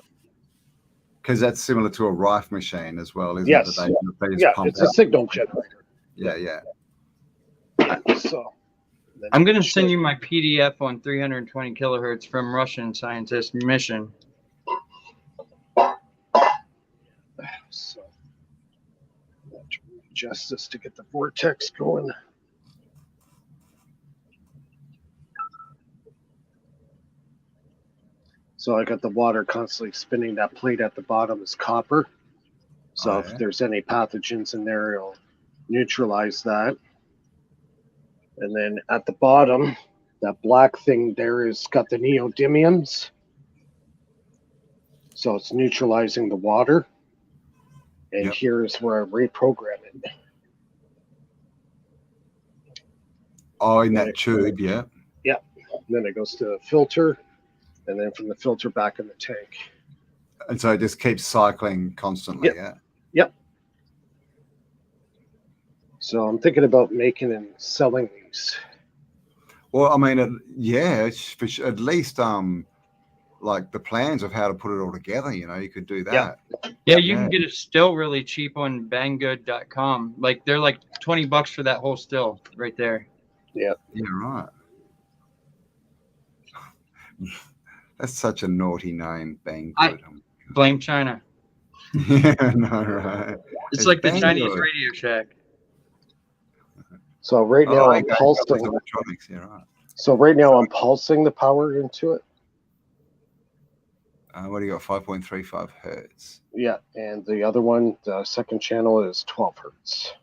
Because that's similar to a Rife machine as well, isn't it? That pump it's a signal generator. Yeah. So. I'm going to send you my PDF on 320 kilohertz from Russian scientist mission. So, adjust this to get the vortex going. So I got the water constantly spinning. That plate at the bottom is copper. So if there's any pathogens in there, it'll neutralize that. And then at the bottom, that black thing there is got the neodymiums. So it's neutralizing the water. And here's where I reprogram it. Oh, in that tube, yeah. Yeah. And then it goes to the filter, and then from the filter back in the tank. And so it just keeps cycling constantly, yeah? Yep. So I'm thinking about making and selling these. Well, I mean, at least like the plans of how to put it all together, you could do that. Yeah, you can get it still really cheap on banggood.com. Like, they're like $20 for that whole still right there. Yeah. Yeah, right. That's such a naughty name, Banggood. Blame China. Yeah, no, right. It's like the Chinese Radio Shack. So right now I'm pulsing. Electronics, yeah, right. So right now I'm pulsing the power into it. What do you got? 5.35 hertz. Yeah, and the other one, the second channel, is 12 hertz,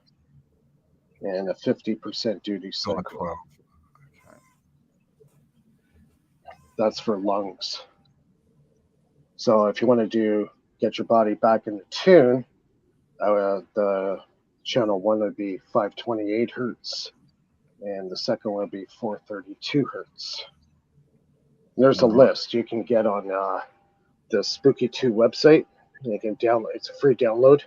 and a 50% duty cycle. 12. Okay. That's for lungs. So if you want to get your body back into tune, the channel 1 would be 528 hertz, and the second one would be 432 hertz. And there's a list you can get on the Spooky 2 website. You can download. It's a free download,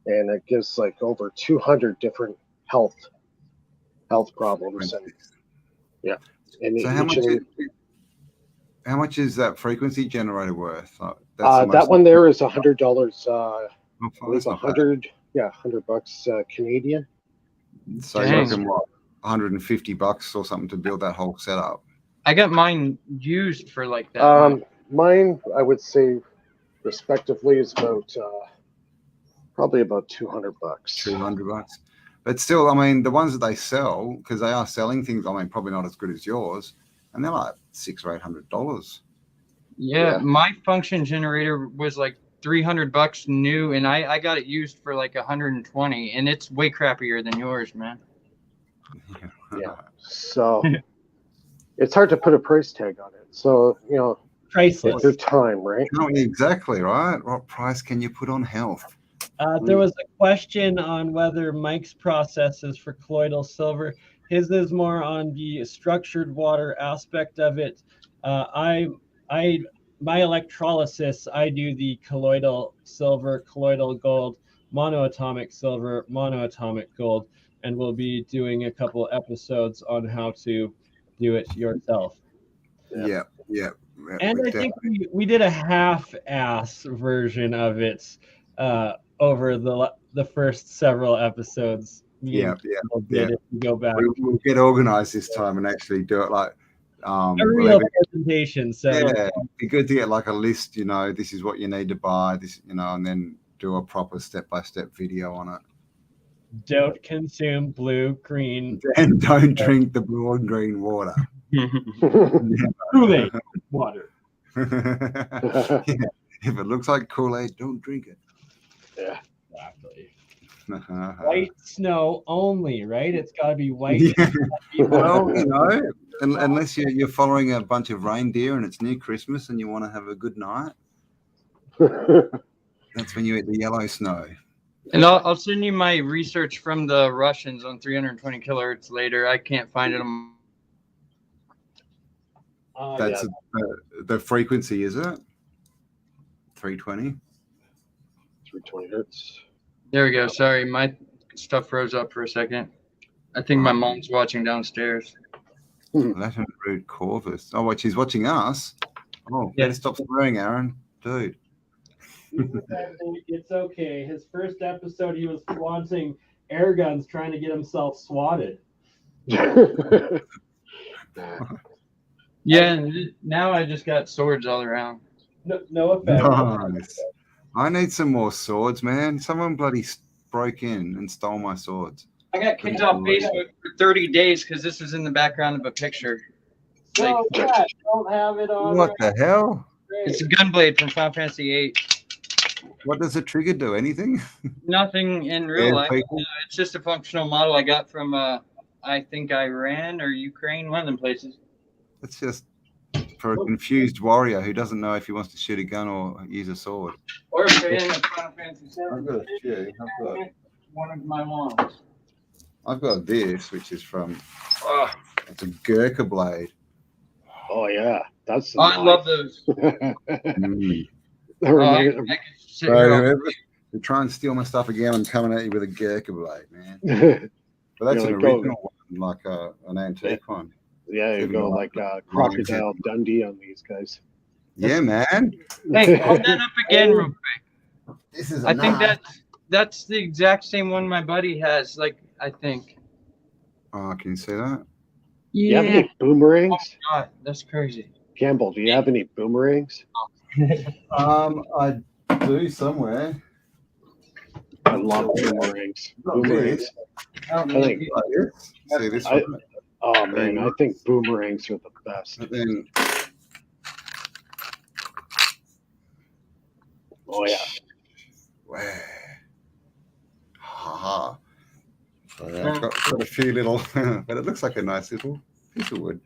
and it gives like over 200 different health problems. And yeah. And so how much is that frequency generator worth? That one there is $100. $100. Yeah, $100 Canadian. So you reckon what, $150 or something to build that whole setup? I got mine used for like that. Mine, I would say, respectively, is about probably about $200. $200. But still, I mean, the ones that they sell, because they are selling things, I mean, probably not as good as yours, and they're like $600 or $800. Yeah, my function generator was like $300 new, and I got it used for like 120, and it's way crappier than yours, man. Yeah. So it's hard to put a price tag on it. So, priceless. Your time, right? No, exactly, right? What price can you put on health? There was a question on whether Mike's process is for colloidal silver. His is more on the structured water aspect of it. My electrolysis, I do the colloidal silver, colloidal gold, monoatomic silver, monoatomic gold, and we'll be doing a couple episodes on how to do it yourself. Yeah. And I think we did a half-ass version of it over the first several episodes. Yeah. Did if you go back. We'll get organized this time and actually do it like A real presentation. So yeah, it'd be good to get like a list. This is what you need to buy. This, and then do a proper step-by-step video on it. Don't consume blue, green, and don't drink the blue and green water. Kool-Aid water. Yeah. If it looks like Kool-Aid, don't drink it. Yeah, exactly. White snow only, right? It's got to be white. Yeah. Well, unless you're following a bunch of reindeer and it's near Christmas and you want to have a good night, that's when you eat the yellow snow. And I'll send you my research from the Russians on 320 kilohertz later. I can't find it on. That's the frequency, is it? 320? 320 hertz. There we go. Sorry, my stuff froze up for a second. I think my mom's watching downstairs. Latin root corvus. Oh, wait, she's watching us. Oh, yeah. Better stop swearing, Aaron. Dude. It's okay. His first episode, he was flaunting air guns, trying to get himself swatted. Yeah, now I just got swords all around. No offense. Nice. I need some more swords, man. Someone bloody broke in and stole my swords. I got kicked off Facebook for 30 days because this was in the background of a picture. No, yeah, don't have it on. What the hell? It's a gunblade from Final Fantasy VIII. What does the trigger do? Anything? Nothing in real life. It's just a functional model I got from, I think, Iran or Ukraine, one of them places. It's just for a confused warrior who doesn't know if he wants to shoot a gun or use a sword. Or if they're in a Final Fantasy VII. I've got a few. One of my ones. I've got this, which is from. It's a Gurkha blade. Oh yeah, that's. I love those. You try and steal my stuff again, I'm coming at you with a Gurkha blade, man. But that's an original one, like an antique one. Yeah, you go like Crocodile Dundee on these guys. Yeah, man. Hey, hold that up again real quick. This is. I think that's the exact same one my buddy has. Like, I think. Oh, can you see that? Yeah. You have any boomerangs? Oh God, that's crazy. Campbell, do you have any boomerangs? I do somewhere. I love boomerangs. Boomerangs. See this one? Oh man, I think boomerangs are the best. And then, oh yeah. Haha. So yeah, I've got a few little, but it looks like a nice little piece of wood.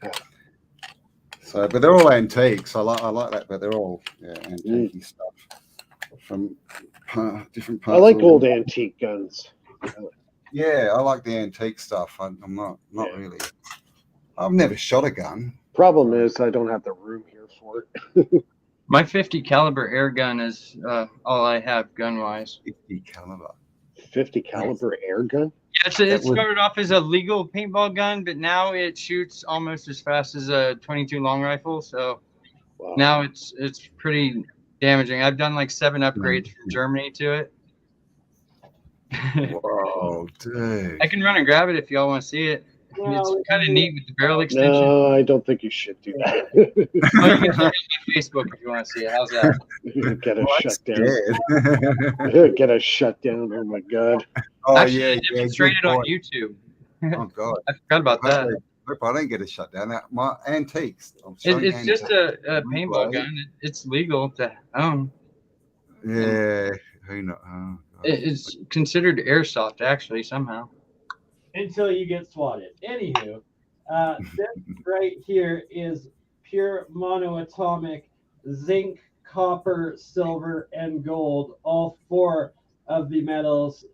So, but they're all antiques. I like that, but they're all antique stuff from different parts. I like old antique guns. Yeah, I like the antique stuff. I'm not really. I've never shot a gun. Problem is, I don't have the room here for it. My 50 caliber air gun is all I have gun wise. 50 caliber. 50 caliber air gun? Yes, it started off as a legal paintball gun, but now it shoots almost as fast as a 22 long rifle. So now it's pretty damaging. I've done like 7 upgrades from Germany to it. Whoa, dude! I can run and grab it if y'all want to see it. It's kind of neat with the barrel extension. No, I don't think you should do that. You can check out my Facebook if you want to see it. How's that? Get a shutdown. Get a shutdown. Oh my God. Oh, actually, I demonstrated on YouTube. Oh God, I forgot about that. Hope I don't get a shutdown. My antiques. It's just a paintball gun. It's legal to own. Yeah. Who knows? Oh, it's considered airsoft, actually, somehow. Until you get swatted. Anywho, this right here is pure monoatomic zinc, copper, silver, and gold. All 4 of the metals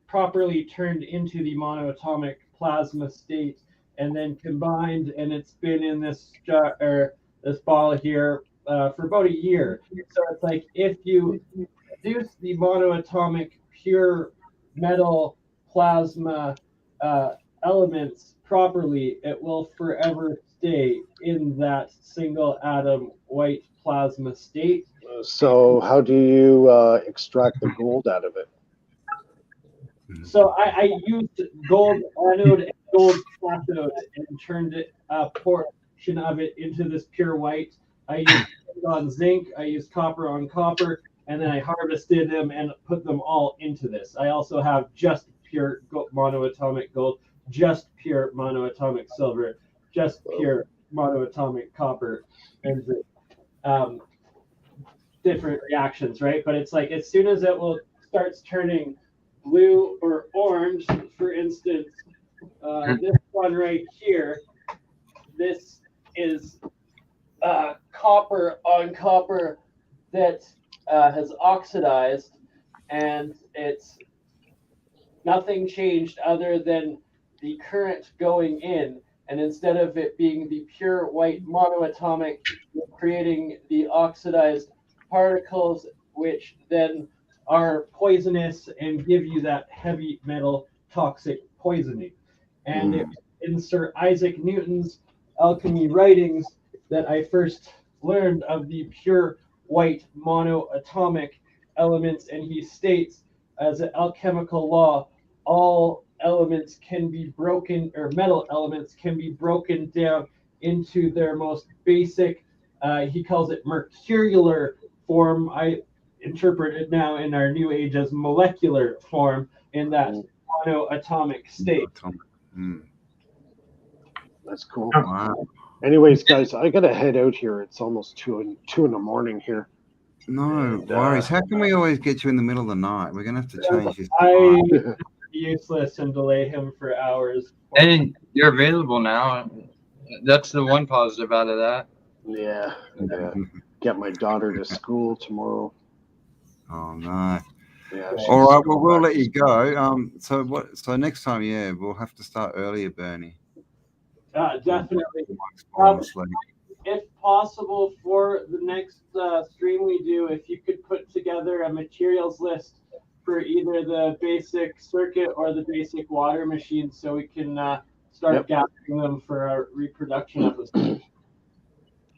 properly turned into the monoatomic plasma state and then combined, and it's been in this this ball here for about a year. So it's like if you reduce the monoatomic pure metal plasma elements properly, it will forever stay in that single atom white plasma state. So how do you extract the gold out of it? So I used gold anode and gold cathode and turned a portion of it into this pure white. I used zinc on zinc, I used copper on copper, and then I harvested them and put them all into this. I also have just pure monoatomic gold, just pure monoatomic silver, just pure monoatomic copper, and different reactions, right? But it's like as soon as it starts turning blue or orange, for instance, this one right here, this is copper on copper that has oxidized, and it's nothing changed other than the current going in. And instead of it being the pure white monoatomic, you're creating the oxidized particles, which then are poisonous and give you that heavy metal toxic poisoning. And it was in Sir Isaac Newton's alchemy writings that I first learned of the pure white monoatomic elements, and he states as an alchemical law, all elements can be broken, or metal elements can be broken down into their most basic, he calls it mercurial form. I interpret it now in our new age as molecular form, in that monoatomic state. That's cool. Wow. Anyways, guys, I gotta head out here. It's almost 2 in the morning here. No worries. How can we always get you in the middle of the night? We're gonna have to change this. I useless and delay him for hours. And you're available now. That's the one positive out of that. Yeah. Get my daughter to school tomorrow. Oh no. Yeah. All right. Well, we'll let you go. So next time, yeah, we'll have to start earlier, Bernie. Definitely. If possible, for the next stream we do, if you could put together a materials list for either the basic circuit or the basic water machine, so we can start gathering them for our reproduction episode.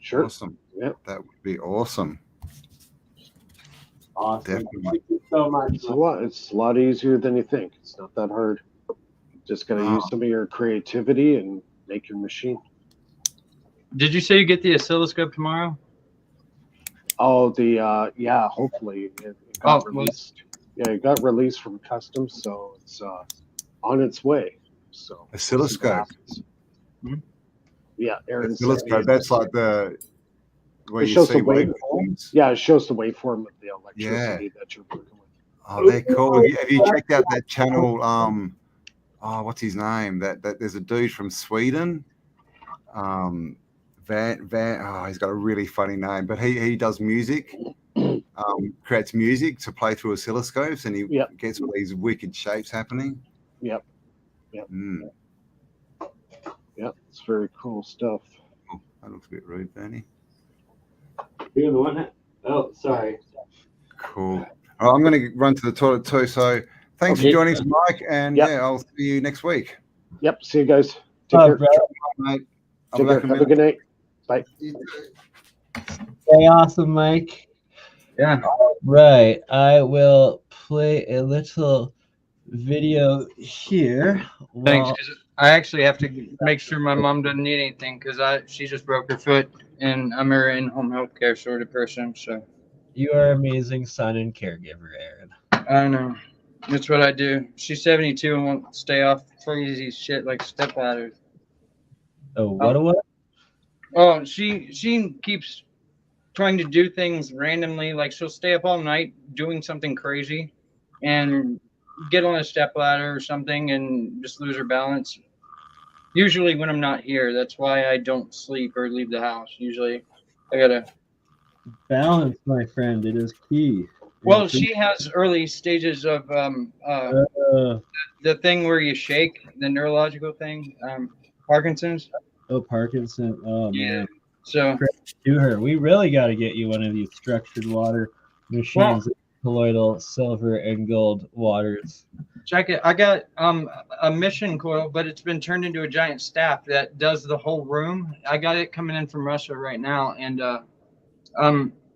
Sure. Awesome. Yep. That would be awesome. Awesome. Definitely. Thank you so much. It's a lot easier than you think. It's not that hard. Just gotta use some of your creativity and make your machine. Did you say you get the oscilloscope tomorrow? Oh, hopefully it got released. Yeah, it got released from customs, so it's on its way. So oscilloscope. Yeah, Aaron. Oscilloscope. That's like where it you shows see the waveforms. Yeah, it shows the waveform of the electricity that you're working with. Oh, they're cool. Have you checked out that channel? What's his name? That there's a dude from Sweden. He's got a really funny name, but he does music, creates music to play through oscilloscopes, and he gets all these wicked shapes happening. Yep. It's very cool stuff. Oh, that looks a bit rude, Bernie. You're the one that... Oh, sorry. Cool. All right, I'm going to run to the toilet too, so thanks for joining us, Mike, and I'll see you next week. Yep, see you guys. Take care. Mate. Take care. Have a good night. Bye. Stay awesome, Mike. Yeah. Right. I will play a little video here. Thanks. 'Cause I actually have to make sure my mom doesn't need anything because she just broke her foot, and I'm her in-home healthcare sort of person. So you are an amazing son and caregiver, Aaron. I know. That's what I do. She's 72 and won't stay off crazy shit like step ladders. Oh, what? Oh, she keeps trying to do things randomly. Like she'll stay up all night doing something crazy and get on a step ladder or something and just lose her balance. Usually when I'm not here, that's why I don't sleep or leave the house. Usually I gotta balance, my friend. It is key. Well, she has early stages of the thing where you shake, the neurological thing, Parkinson's. Oh, Parkinson. Oh, yeah. Man. So to her, we really got to get you one of these structured water machines. Well, colloidal silver and gold waters. Check it. I got a mission coil, but it's been turned into a giant staff that does the whole room. I got it coming in from Russia right now, and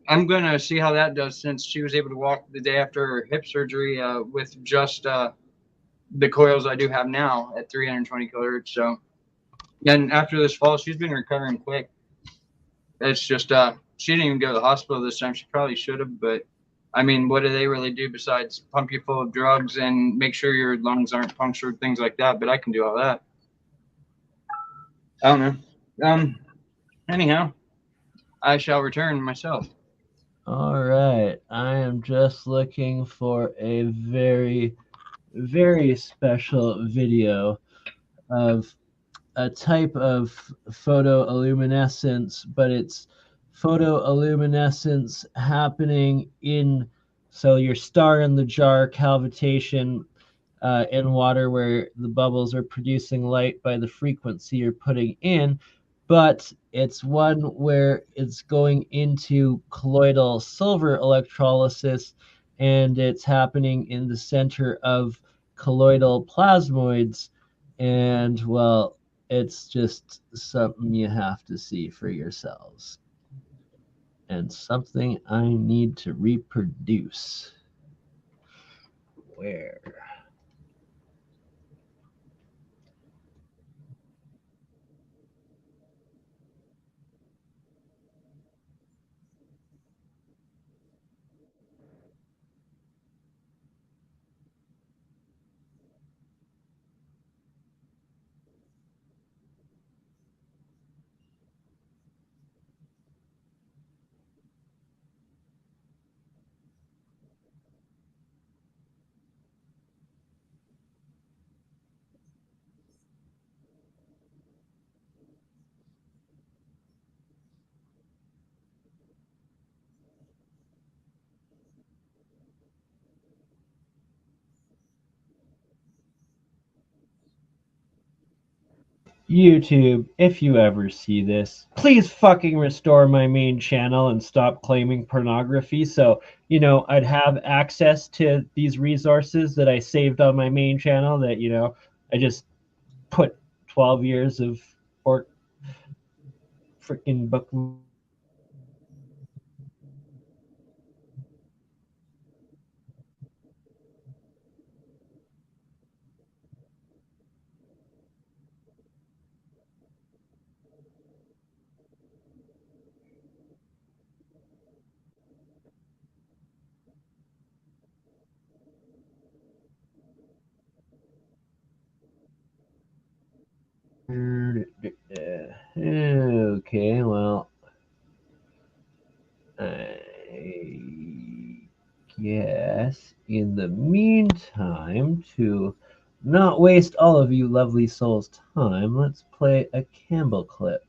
I'm gonna see how that does, since she was able to walk the day after her hip surgery with just the coils I do have now at 320 kilohertz. So, and after this fall, she's been recovering quick. It's just she didn't even go to the hospital this time. She probably should have, but I mean, what do they really do besides pump you full of drugs and make sure your lungs aren't punctured, things like that? But I can do all that. I don't know. Anyhow, I shall return myself. All right. I am just looking for a very, very special video of a type of photoluminescence, but it's photoluminescence happening in, so your star in the jar cavitation in water where the bubbles are producing light by the frequency you're putting in, but it's one where it's going into colloidal silver electrolysis, and it's happening in the center of colloidal plasmoids. And well, it's just something you have to see for yourselves, and something I need to reproduce. Where? YouTube, if you ever see this, please fucking restore my main channel and stop claiming pornography, so, you know, I'd have access to these resources that I saved on my main channel that, you know, I just put 12 years of freaking book. Okay, well, I guess in the meantime, to not waste all of you lovely souls' time, let's play a Campbell clip.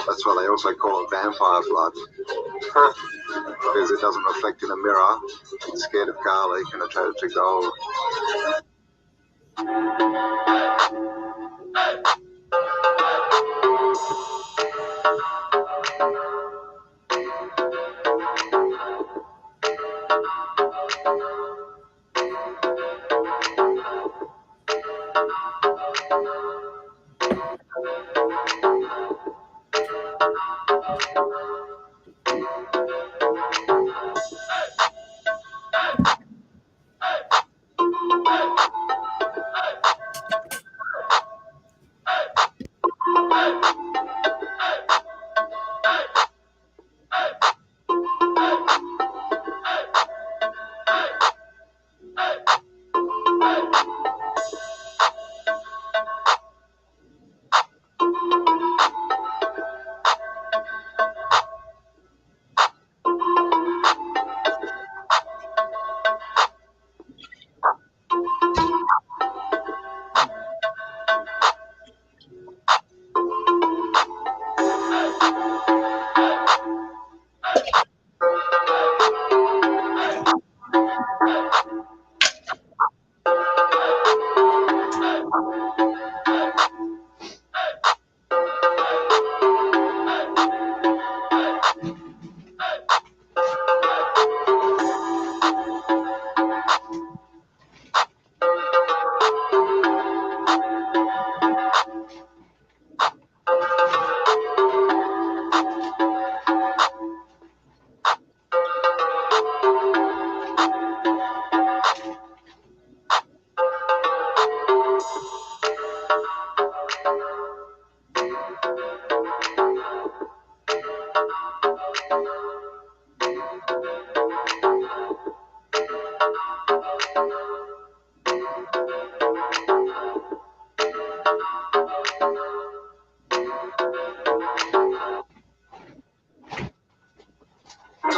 That's why they also call it vampire blood. Because it doesn't reflect in a mirror. It's scared of garlic and attracted to gold.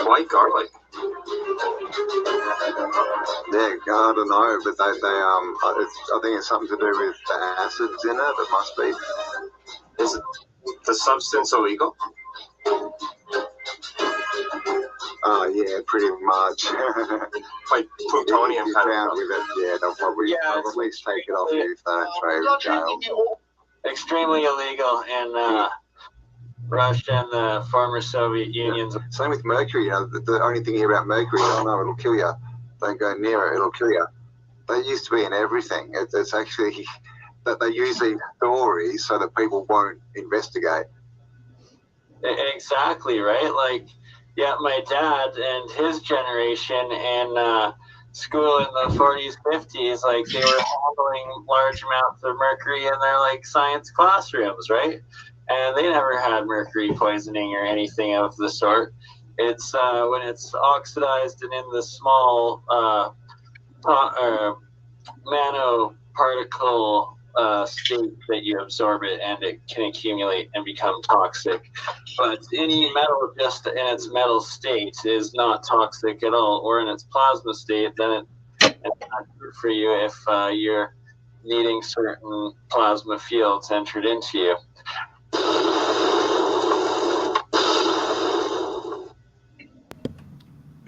White garlic. Yeah, I don't know, but I think it's something to do with the acids in it. It must be. Is the substance illegal? Oh yeah, pretty much. Like plutonium kind of with it. Yeah, they'll probably take it off you if they don't throw you in jail. Extremely illegal in Russia and the former Soviet Union. Yeah. Same with mercury. You know, the only thing here about mercury, oh no, it'll kill you. Don't go near it, it'll kill you. That used to be in everything. It's actually that they use these stories so that people won't investigate. Exactly, right? Like, yeah, my dad and his generation in school in the 40s, 50s, like they were handling large amounts of mercury in their like science classrooms, right? And they never had mercury poisoning or anything of the sort. It's when it's oxidized and in the small nanoparticle state that you absorb it, and it can accumulate and become toxic. But any metal just in its metal state is not toxic at all, or in its plasma state, then it's not good for you if you're needing certain plasma fields entered into you.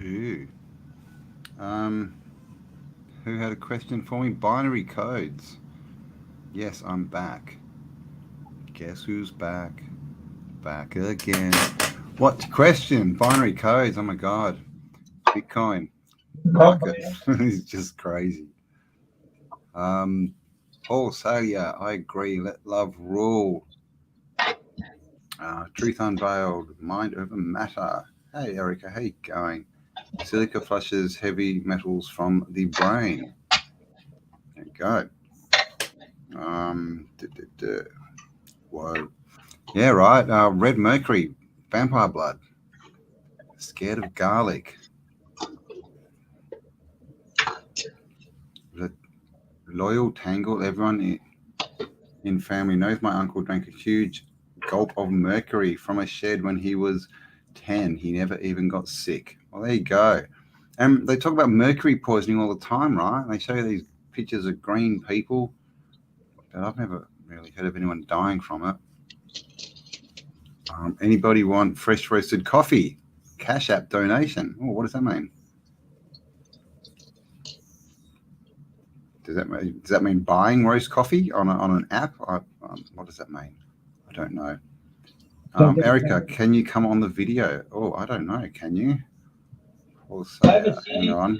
Ooh. Who had a question for me? Binary codes. Yes, I'm back. Guess who's back? Back again. What question? Binary codes. Oh my God. Bitcoin market is just crazy. Paul Salia, I agree. Let love rule. Truth unveiled. Mind over matter. Hey, Erica. How you going? Silica flushes heavy metals from the brain. There you go. Whoa. Yeah, right. Red mercury, vampire blood. Scared of garlic. Loyal tangle. Everyone in family knows my uncle drank a huge gulp of mercury from a shed when he was 10. He never even got sick. Well, there you go. And they talk about mercury poisoning all the time, right? They show you these pictures of green people, but I've never really heard of anyone dying from it. Anybody want fresh roasted coffee? Cash App donation. Oh, what does that mean? Does that mean buying roast coffee on an app? What does that mean? I don't know. Erica, can you come on the video? Oh, I don't know. Can you? Hang on.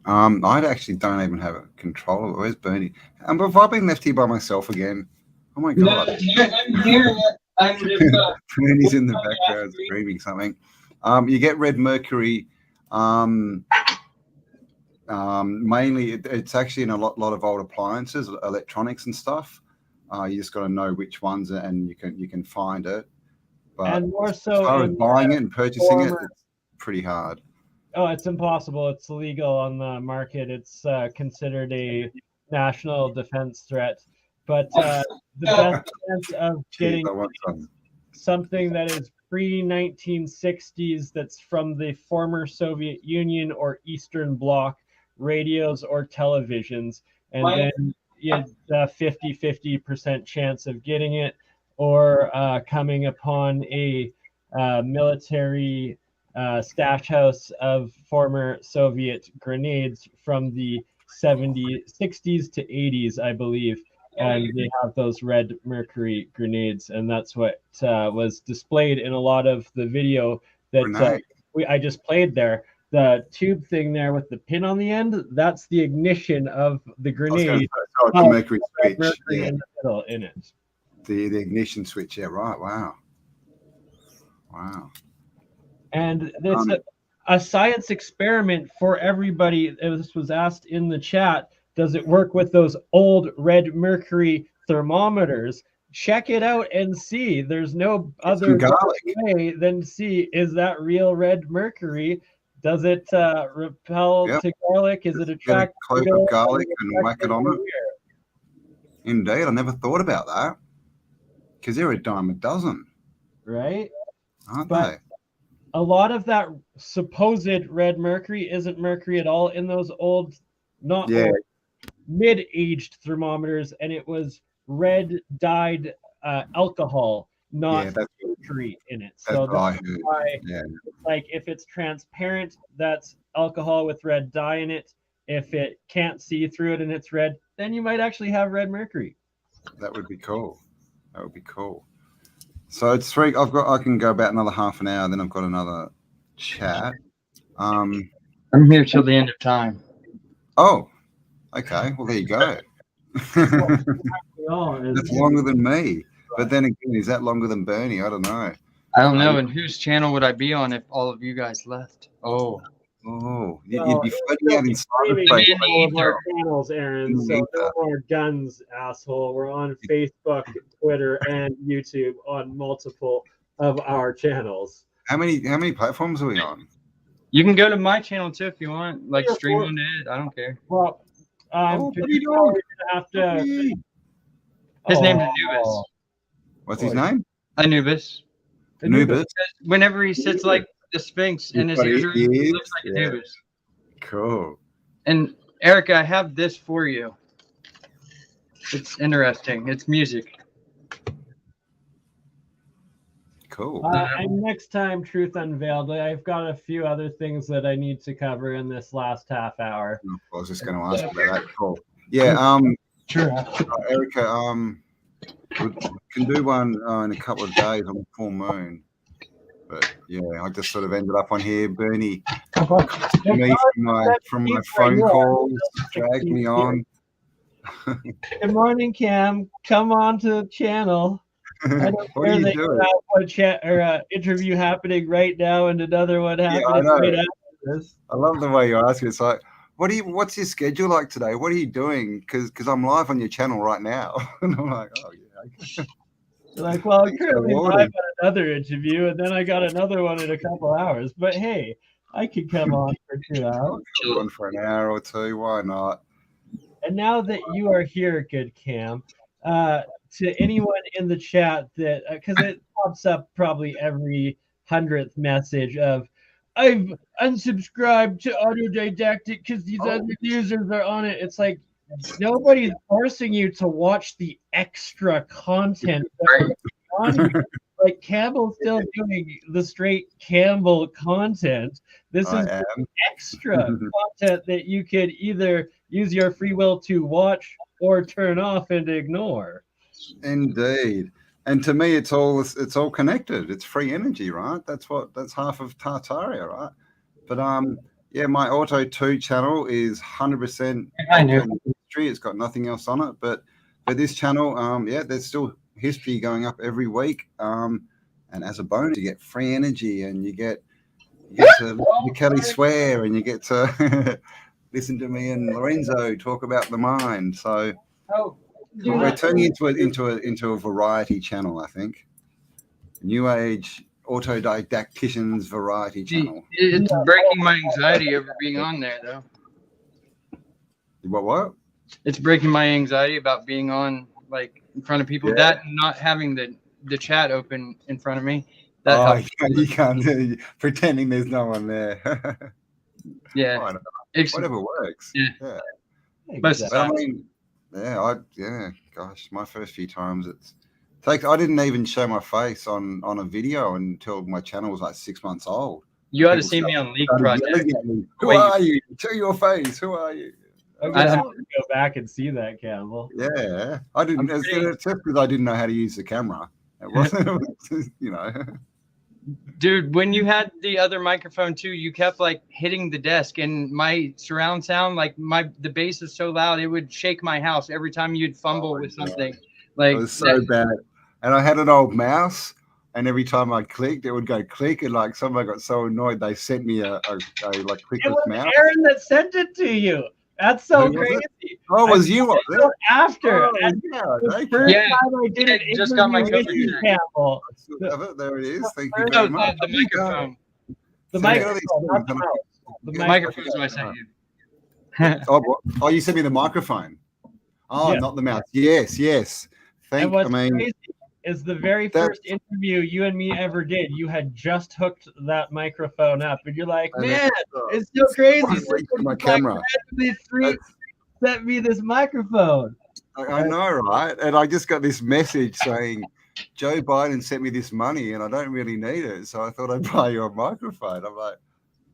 I actually don't even have a control of it. Where's Bernie? Have I been left here by myself again? Oh my God. No, I'm here. I'm just Bernie's in the background screaming something. You get red mercury. Mainly, it's actually in a lot of old appliances, electronics and stuff. You just got to know which ones, and you can find it. But And more as so far as in buying it and purchasing it, former- it's pretty hard. Oh, it's impossible. It's illegal on the market. It's considered a national defense threat. But the best chance of getting Jeez, I want some. something that is pre-1960s that's from the former Soviet Union or Eastern Bloc radios or televisions, and then you had a 50% chance of getting it, or coming upon a military stash house of former Soviet grenades from the 60s to 80s, I believe. And they have those red mercury grenades, and that's what was displayed in a lot of the video that I just played there. The tube thing there with the pin on the end, that's the ignition of the grenade. Oh, it's a mercury switch. Mercury Yeah. in the middle in it. The ignition switch. Yeah, right. Wow. And it's a science experiment for everybody. This was asked in the chat. Does it work with those old red mercury thermometers? Check it out and see. There's no other way than see, is that real red mercury? Does it repel to garlic? Is it attractive? Get a clove of garlic and whack it on it. Indeed, I never thought about that. Because they're a dime a dozen. Right? Aren't they? A lot of that supposed red mercury isn't mercury at all in those old, old, mid-aged thermometers, and it was red dyed alcohol, not mercury in it. So that's why it's like if it's transparent, that's alcohol with red dye in it. If it can't see through it and it's red, then you might actually have red mercury. That would be cool. That would be cool. So it's 3. I can go about another half an hour, then I've got another chat. I'm here till the end of time. Oh, okay. Well, there you go. That's longer than me. But then again, is that longer than Bernie? I don't know. I don't know. And whose channel would I be on if all of you guys left? You'd be floating out in cyberspace. All of our channels, Aaron. So no more guns, asshole. We're on Facebook, Twitter, and YouTube on multiple of our channels. How many platforms are we on? You can go to my channel too if you want. Like stream on it. I don't care. Well, what are you doing? We're gonna have to. His name's Anubis. What's his name? Anubis. Anubis. Whenever he sits like the Sphinx in his ears, he looks like Anubis. Cool. And Erica, I have this for you. It's interesting. It's music. Cool. And next time, Truth Unveiled, I've got a few other things that I need to cover in this last half hour. I was just going to ask about that. Cool. Yeah. Sure. Erica, we can do one in a couple of days on the full moon. But yeah, I just sort of ended up on here. Bernie me from my phone calls, dragged me on. Good morning, Cam. Come on to the channel. I don't care that you have one chat or interview happening right now and another one happening right after this. I love the way you ask it. It's like, what's your schedule like today? What are you doing? Because I'm live on your channel right now. And I'm like, oh yeah. Like, well, I'm currently live on another interview, and then I got another one in a couple hours. But hey, I could come on for 2 hours. Come on for an hour or two. Why not? And now that you are here, good Cam, to anyone in the chat that, because it pops up probably every 100th message of, I've unsubscribed to Autodidactic because these other users are on it. It's like, nobody's forcing you to watch the extra content that on here. Like Campbell's still doing the straight Campbell content. This is extra content that you could either use your free will to watch or turn off and ignore. Indeed. And to me, it's all connected. It's free energy, right? That's half of Tartaria, right? But yeah, my Auto 2 channel is 100% history. It's got nothing else on it. But this channel, yeah, there's still history going up every week. And as a bonus, you get free energy, and you get to listen to Kelly swear, and you get to listen to me and Lorenzo talk about the mind. So we're turning into a variety channel, I think. New age autodidacticians variety channel. It's breaking my anxiety over being on there, though. What? It's breaking my anxiety about being on, like, in front of people. That and not having the chat open in front of me. That helps. You can't pretending there's no one there. Yeah. Whatever works. Yeah. But I mean, gosh, my first few times I didn't even show my face on a video until my channel was like 6 months old. You ought to see me on Leak Project. Who are you? Show your face. Who are you? I have to go back and see that, Campbell. Yeah, I didn't. It's just because I didn't know how to use the camera. It wasn't, you know. Dude, when you had the other microphone too, you kept like hitting the desk, and my surround sound, like the bass is so loud, it would shake my house every time you'd fumble with something. Like, it was so bad. And I had an old mouse, and every time I clicked, it would go click, and like somebody got so annoyed they sent me a like clickless mouse. Aaron that sent it to you. That's so crazy. Oh, it was you on there? After. The first time I did it, just got my cover. Campbell. There it is. Thank you very much. The microphone. The microphone. Not the mouse. The microphone's what I sent you. Oh, you sent me the microphone. Oh, not the mouse. Yes. Crazy is the very first interview you and me ever did, you had just hooked that microphone up, and you're like, man, it's so crazy. My camera sent me this microphone. I know, right? And I just got this message saying, Joe Biden sent me this money, and I don't really need it, so I thought I'd buy you a microphone. I'm like,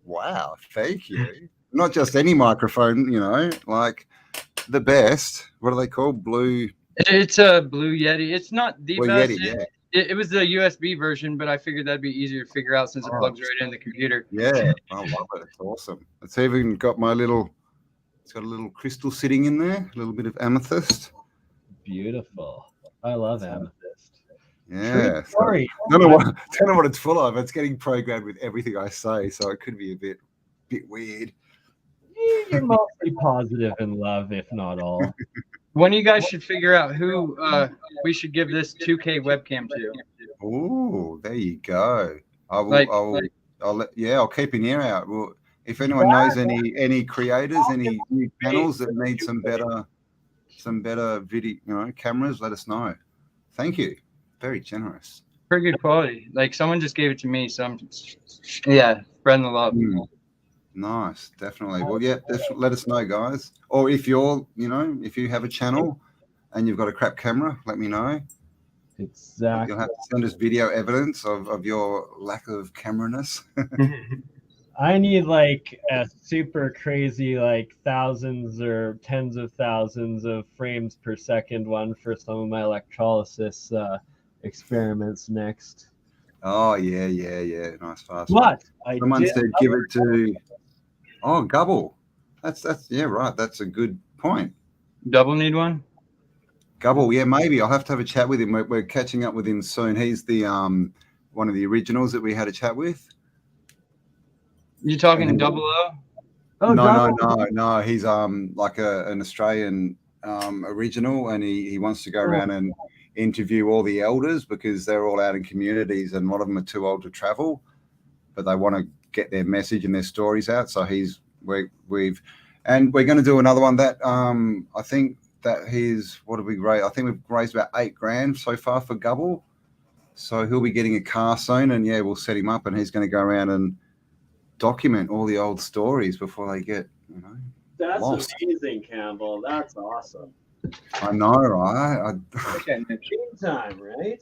wow, thank you. Not just any microphone, you know, like the best. What are they called? Blue. It's a Blue Yeti. It's not the best. Yeti, It was the USB version, but I figured that'd be easier to figure out since it plugs right in the computer. Yeah, I love it. It's awesome. It's even got it's got a little crystal sitting in there, a little bit of amethyst. Beautiful. I love amethyst. Yeah. Sorry. Don't know what it's full of. It's getting programmed with everything I say, so it could be a bit weird. You're mostly positive in love, if not all. One of you guys should figure out who we should give this 2K webcam to. Oh, there you go. I'll keep an ear out. Well, if anyone knows any creators, any new channels that need some better video, cameras, let us know. Thank you. Very generous. Pretty good quality. Like, someone just gave it to me, so I'm spreading the love. Nice, definitely. Well, let us know, guys. Or if if you have a channel and you've got a crap camera, let me know. Exactly. You'll have to send us video evidence of your lack of camera-ness. I need like a super crazy, like thousands or tens of thousands of frames per second one for some of my electrolysis experiments next. Oh, yeah. Nice, fast. What? Someone said give it to... Oh, Gubble. That's right. That's a good point. Double need one? Gubble, yeah, maybe. I'll have to have a chat with him. We're catching up with him soon. He's the one of the originals that we had a chat with. You talking Double O? Oh, no. He's like an Australian original, and he wants to go around and interview all the elders because they're all out in communities, and a lot of them are too old to travel, but they want to get their message and their stories out. So we're going to do another one that I think that what did we raise? I think we've raised about $8,000 so far for Gubble. So he'll be getting a car soon, and we'll set him up, and he's going to go around and document all the old stories before they get That's lost. Amazing, Campbell. That's awesome. I know, right? Game time, right?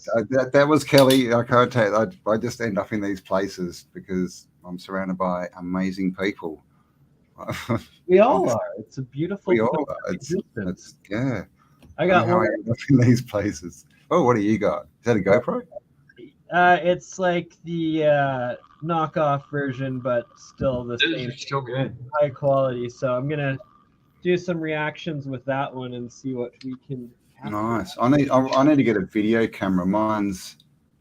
That was Kelly. I can't tell you. I just end up in these places because I'm surrounded by amazing people. We all are. It's a beautiful. We all are. It's I got one. I end up in these places. Oh, what do you got? Is that a GoPro? It's like the knockoff version, but still the same. Still good. High quality. So I'm gonna do some reactions with that one and see what we can Nice. I need to get a video camera. Mine's,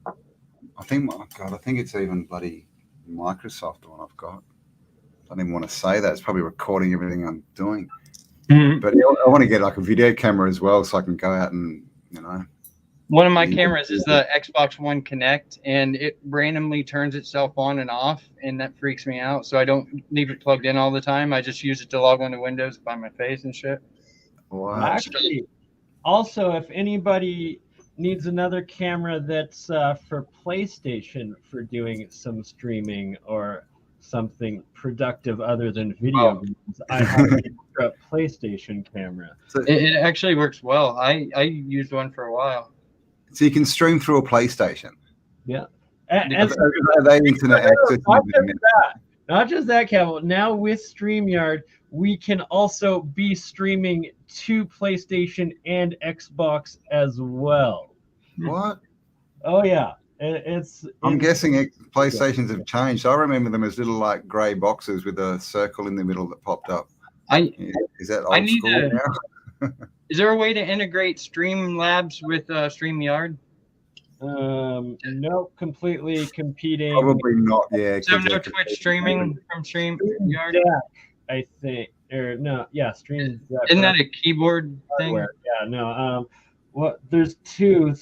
I think it's even bloody Microsoft one I've got. I don't even want to say that. It's probably recording everything I'm doing. Mhm. But I want to get like a video camera as well, so I can go out and One of my cameras is the Xbox One Connect, and it randomly turns itself on and off, and that freaks me out. So I don't leave it plugged in all the time. I just use it to log onto Windows by my face and shit. Wow. Actually, also, if anybody needs another camera that's for PlayStation for doing some streaming or something productive other than video games, I have an extra PlayStation camera. So, It actually works well. I used one for a while. so you can stream through a PlayStation. Yeah. Are they internet access? Not just that, Campbell. Now with StreamYard, we can also be streaming to PlayStation and Xbox as well. What? Oh yeah, I'm guessing PlayStations have changed. I remember them as little like grey boxes with a circle in the middle that popped up. Is that old school now? Is there a way to integrate Streamlabs with StreamYard? Nope, completely competing. Probably not. Yeah. So no Twitch streaming from StreamYard. I think, or no, yeah, Stream. Isn't that a keyboard thing? Yeah, no. There's two.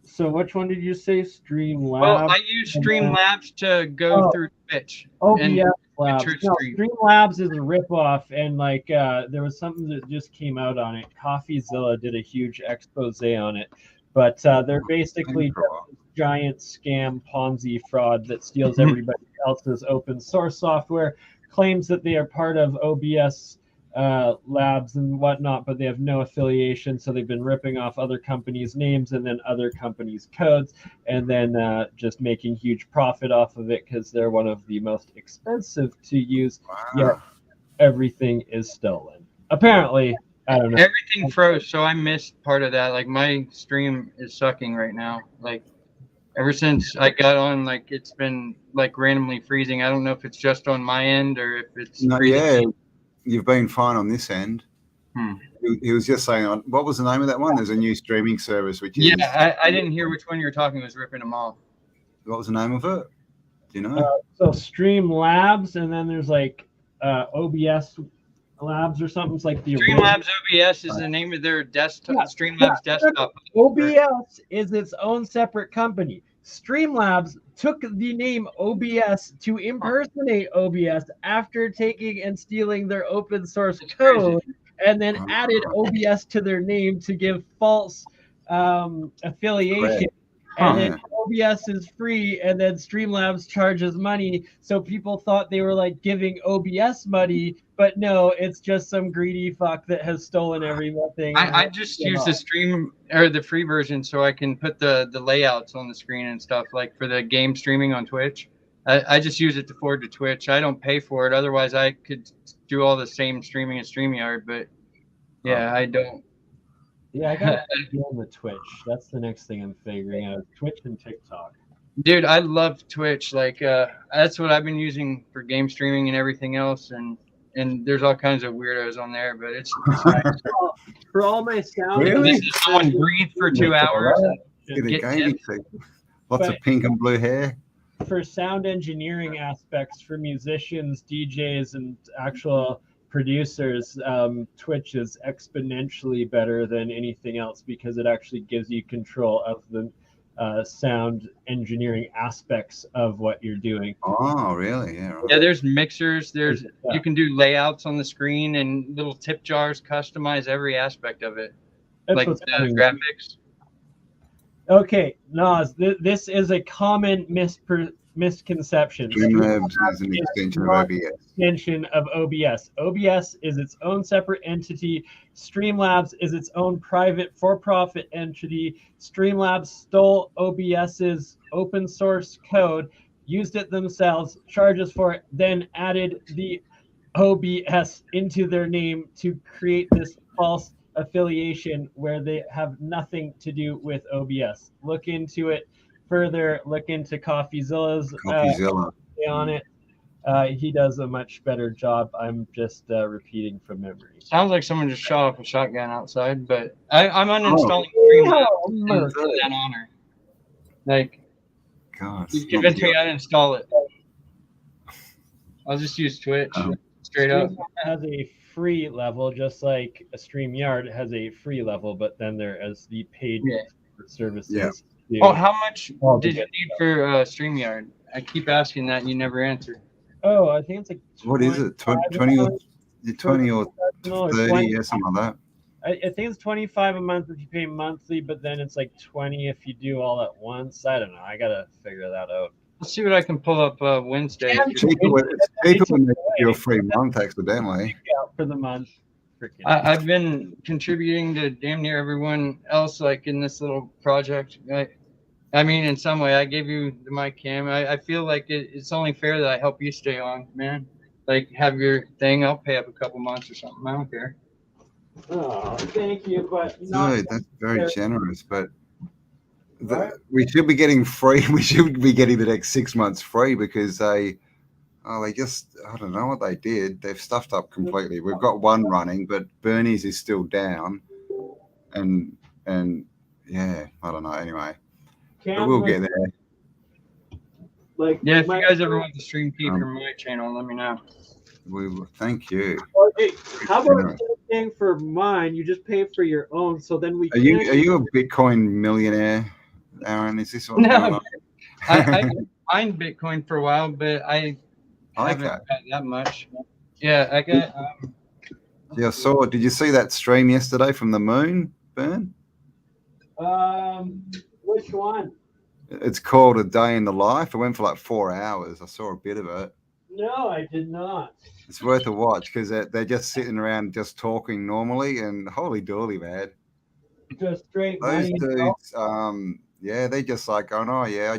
So which one did you say? Streamlabs. Well, I use Streamlabs to go through Twitch. OBS Labs. No, Streamlabs is a ripoff, and like there was something that just came out on it. CoffeeZilla did a huge expose on it, but they're basically just a giant scam Ponzi fraud that steals everybody else's open source software, claims that they are part of OBS labs and whatnot, but they have no affiliation, so they've been ripping off other companies' names and then other companies' codes, and then just making huge profit off of it because they're one of the most expensive to use. Yet everything is stolen. Apparently, I don't know. Everything froze, so I missed part of that. Like my stream is sucking right now. Like ever since I got on, like it's been like randomly freezing. I don't know if it's just on my end or if it's freezing. You've been fine on this end. He was just saying, what was the name of that one? There's a new streaming service, which is... Yeah, I didn't hear which one you were talking. Was ripping them off. What was the name of it? Do you know? So Streamlabs, and then there's like OBS Labs or something. It's like the Streamlabs OBS is the name of their desktop. Streamlabs desktop. OBS is its own separate company. Streamlabs took the name OBS to impersonate OBS after taking and stealing their open source code, and then added OBS to their name to give false affiliation. And then OBS is free, and then Streamlabs charges money. So people thought they were like giving OBS money, but no, it's just some greedy fuck that has stolen everything. I just use the stream or the free version so I can put the layouts on the screen and stuff, like for the game streaming on Twitch. I just use it to forward to Twitch. I don't pay for it. Otherwise, I could do all the same streaming as StreamYard, but yeah, I don't. Yeah, I gotta be on the Twitch. That's the next thing I'm figuring out. Twitch and TikTok. Dude, I love Twitch. Like, that's what I've been using for game streaming and everything else. And there's all kinds of weirdos on there, but it's nice. For all my sound. Really? Someone breathe for 2 hours. Lots of pink and blue hair. For sound engineering aspects, for musicians, DJs, and actual producers, Twitch is exponentially better than anything else because it actually gives you control of the sound engineering aspects of what you're doing. Oh, really? Yeah. Right. Yeah, there's mixers. You can do layouts on the screen and little tip jars. Customize every aspect of it, That's like the graphics. Okay, Nas, this is a common misconception. Streamlabs is an extension of OBS. Extension of OBS. OBS is its own separate entity. Streamlabs is its own private for-profit entity. Streamlabs stole OBS's open source code, used it themselves, charges for it, then added the OBS into their name to create this false affiliation where they have nothing to do with OBS. Look into it further. Look into CoffeeZilla's on it. He does a much better job. I'm just repeating from memory. Sounds like someone just shot off a shotgun outside, but I'm uninstalling Oh, in mercy. that honor. Like, God, you it's convinced not me I'd install it. I'll just use Twitch straight up. StreamYard has a free level, just like a StreamYard has a free level, but then there is the paid services. Yeah. too. Oh, how much Oh, did you need for StreamYard? I keep asking that, and you never answer. Oh, I think it's like What is it? 20 or 30, yeah, something like that. I think it's 25 a month if you pay monthly, but then it's like 20 if you do all at once. I don't know. I gotta figure that out. Let's see what I can pull up Wednesday. It's cheaper when they do a free month accidentally. For the month. I've been contributing to damn near everyone else, like in this little project. I mean, in some way, I gave you the mic cam. I feel like it's only fair that I help you stay on, man. Like, have your thing. I'll pay up a couple months or something. I don't care. Oh, thank you, but Dude, that's very generous. But we should be getting free. We should be getting the next 6 months free because they just, I don't know what they did. They've stuffed up completely. We've got one running, but Bernie's is still down, and yeah, I don't know. Anyway, but we'll get there. Like, yeah, if you guys ever want to stream key from my channel, let me know. We will. Thank you. Okay, how about paying for mine? You just pay for your own, so then we. Are you a Bitcoin millionaire, Aaron? Is this what's going on? I mined Bitcoin for a while, but I haven't got that much. Yeah, I got. Yeah, I saw. Did you see that stream yesterday from the moon, Bern? Which one? It's called A Day in the Life. It went for like 4 hours. I saw a bit of it. No, I did not. It's worth a watch because they're just sitting around just talking normally, and holy dooly, man. Just straight Those money. dudes, yeah, they just like going, oh yeah,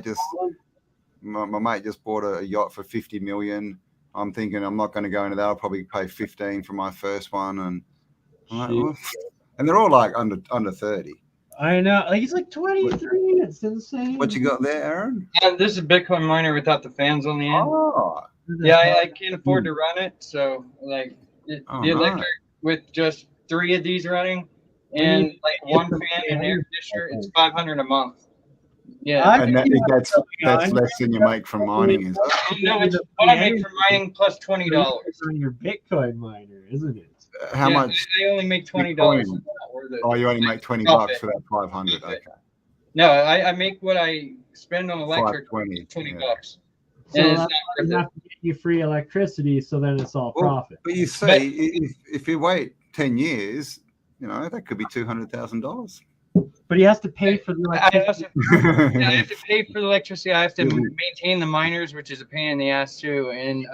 my mate just bought a yacht for 50 million. I'm thinking I'm not going to go into that. I'll probably pay 15 for my first one, and I'm like, well, and they're all like under 30. I know, like he's like 23. It's insane. What you got there, Aaron? This is a Bitcoin miner without the fans on the end. Oh, yeah, I can't afford to run it, so like the electric with just 3 of these running and like 1 fan and air conditioner, it's $500 a month. Yeah, and that's less than you make from mining, is it? No, it's what I make from mining plus $20 on your Bitcoin miner, isn't it? How much? I only make $20. Oh, you only make $20 for that 500. Okay. No, I make what I spend on electric. $20. So and it's not enough to get you free electricity, so then it's all profit. But you see, if you wait 10 years, you know, that could be $200,000. But he has to pay for the electricity. I have to pay for the electricity. I have to maintain the miners, which is a pain in the ass too, and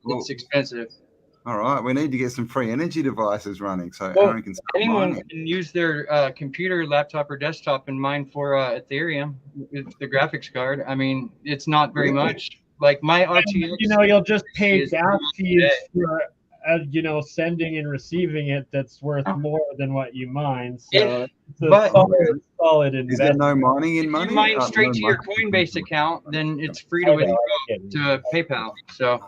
it's expensive. All right, we need to get some free energy devices running so Aaron can start anyone mining. can use their computer, laptop, or desktop and mine for Ethereum with the graphics card. I mean, it's not very much. Like my RTX, you'll just pay gas fees for sending and receiving it. That's worth more than what you mine. So it's a solid investment. Is there no mining in money? If you mine straight to your Coinbase account, then it's free to withdraw to PayPal. So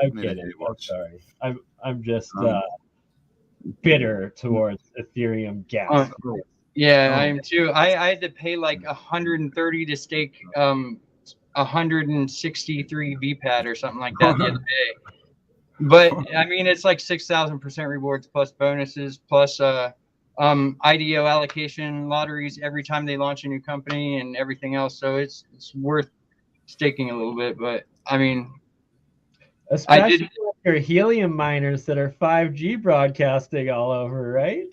I get it. I'm sorry. I'm just bitter towards Ethereum gas. Yeah, I am too. I had to pay like 130 to stake 163 VPAT or something like that the other day. But I mean, it's like 6,000% rewards plus bonuses plus IDO allocation lotteries every time they launch a new company and everything else. So it's worth staking a little bit. But I mean, especially with your helium miners that are 5G broadcasting all over, right?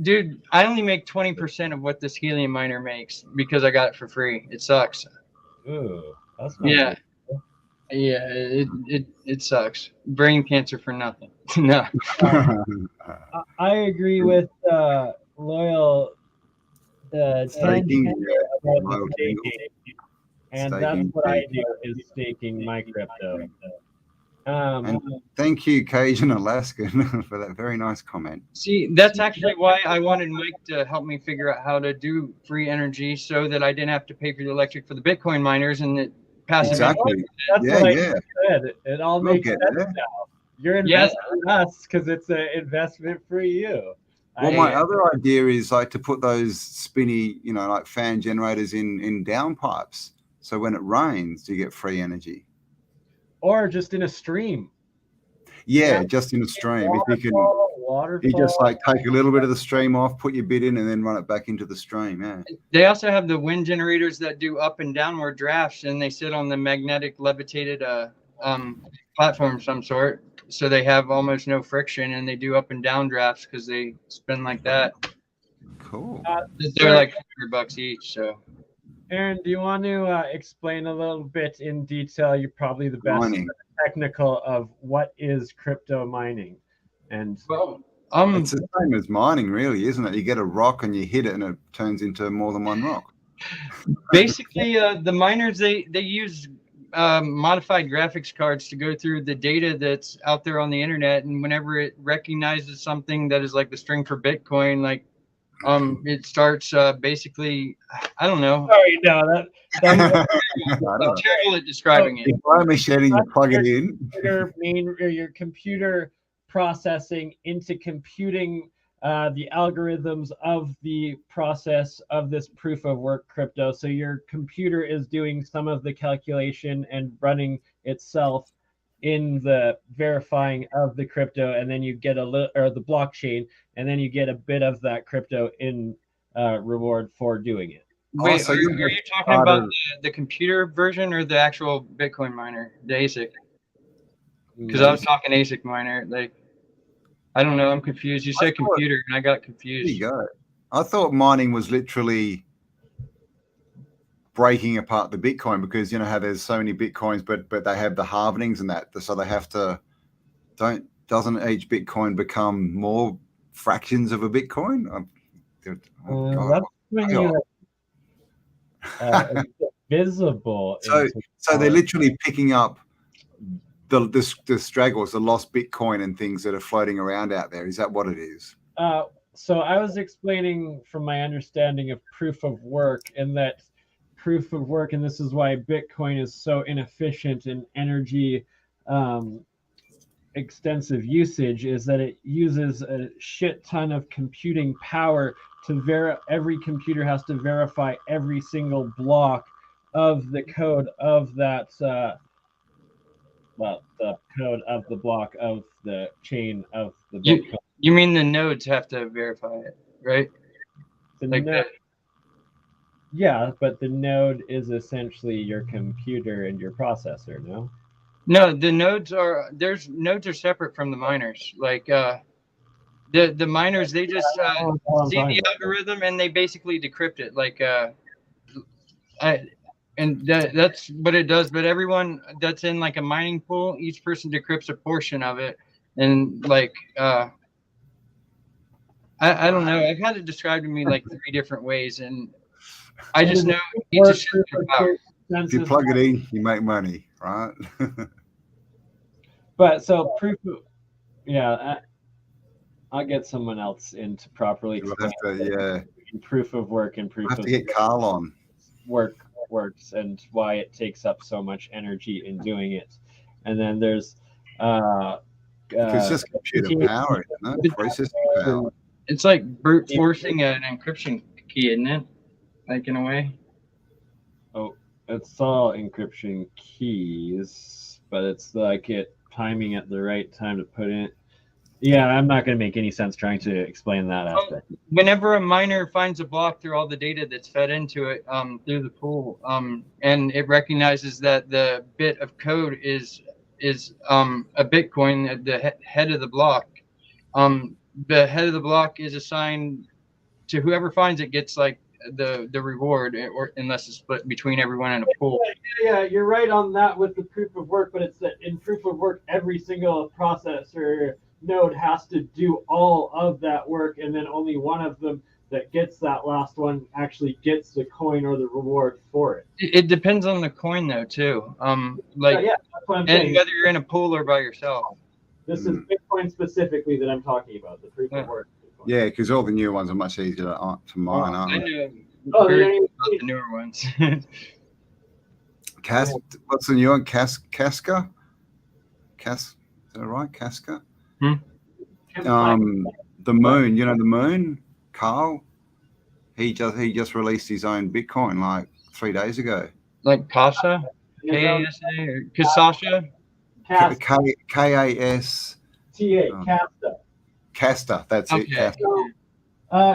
Dude, I only make 20% of what this helium miner makes because I got it for free. It sucks. Ooh, that's not good. Yeah, it sucks. Brain cancer for nothing. No. I agree with Loyal staking, and that's what I do is staking my crypto. And thank you, Cajun Alaskan, for that very nice comment. See, that's actually why I wanted Mike to help me figure out how to do free energy so that I didn't have to pay for the electric for the Bitcoin miners and that passive. Exactly. That's Yeah, what yeah. I said. It all We'll makes get sense there. now. You're Yeah. investing in us because it's an investment for you. Well, my other idea is like to put those spinny, you know, like fan generators in downpipes. So when it rains, you get free energy. Or just in a stream. Yeah, just in a stream. If you can, you just like take a little bit of the stream off, put your bit in, and then run it back into the stream. Yeah. They also have the wind generators that do up and downward drafts, and they sit on the magnetic levitated platform of some sort. So they have almost no friction, and they do up and down drafts because they spin like that. Cool. They're like $100 each. So, Aaron, do you want to explain a little bit in detail? You're probably the best Mining. technical of what is crypto mining, and well, It's the same as mining, really, isn't it? You get a rock and you hit it, and it turns into more than one rock. basically, the miners they use modified graphics cards to go through the data that's out there on the internet, and whenever it recognizes something that is like the string for Bitcoin, like it starts basically, I don't know. sorry, no, I I'm don't know. terrible at describing it. If I'm machining, you plug it in. your computer processing into computing the algorithms of the process of this proof of work crypto. So your computer is doing some of the calculation and running itself in the verifying of the crypto, and then you get a little, or the blockchain, and then you get a bit of that crypto in reward for doing it. Wait, so are you you talking about the computer version or the actual Bitcoin miner, the ASIC? Because I was talking ASIC miner. Like, I don't know. I'm confused. You said computer, and I got confused. There you go. I thought mining was literally breaking apart the Bitcoin, because you know how there's so many Bitcoins, but they have the halvenings and that, so they have to doesn't each Bitcoin become more fractions of a Bitcoin? That's when you visible. So they're literally picking up the straggles, the lost Bitcoin and things that are floating around out there. Is that what it is? So I was explaining from my understanding of proof of work, and that proof of work, and this is why Bitcoin is so inefficient in energy extensive usage, is that it uses a shit ton of computing power to every computer has to verify every single block of the code of that the code of the block of the chain of the Bitcoin. You mean the nodes have to verify it, right? Yeah, but the node is essentially your computer and your processor, no? No, the nodes are nodes are separate from the miners. Like the miners, they just see the algorithm and they basically decrypt it. Like that's what it does. But everyone that's in like a mining pool, each person decrypts a portion of it, and like I don't know. I've had it described to me like 3 different ways, and I just know it's if you plug it in, you make money, right? But so proof of, I'll get someone else in to properly explain proof of work and proof of get Carl on. works and why it takes up so much energy in doing it. And then there's it's just computer power, isn't it? Processing power. It's like brute forcing an encryption key, isn't it? Like in a way. Oh, it's all encryption keys, but it's like it timing at the right time to put in. Yeah, I'm not going to make any sense trying to explain that aspect. Whenever a miner finds a block through all the data that's fed into it through the pool, and it recognizes that the bit of code is a Bitcoin, the head of the block, the head of the block is assigned to whoever finds it gets like the reward, or unless it's split between everyone in a pool. Yeah, you're right on that with the proof of work, but it's that in proof of work, every single processor node has to do all of that work, and then only one of them that gets that last one actually gets the coin or the reward for it. It depends on the coin though too. Like that's what I'm and saying. whether you're in a pool or by yourself. This is Bitcoin specifically that I'm talking about, the proof of work. Yeah, because all the new ones are much easier to mine, aren't I they? know the newer ones. What's the new one? Casca? Is that right? Casca? The moon. You know the moon, Carl. He just released his own Bitcoin like 3 days ago. Like Kasha, K-A-S-A, or Kasasha? K-A-S-T-A, Casta. Casta, that's it. Casta.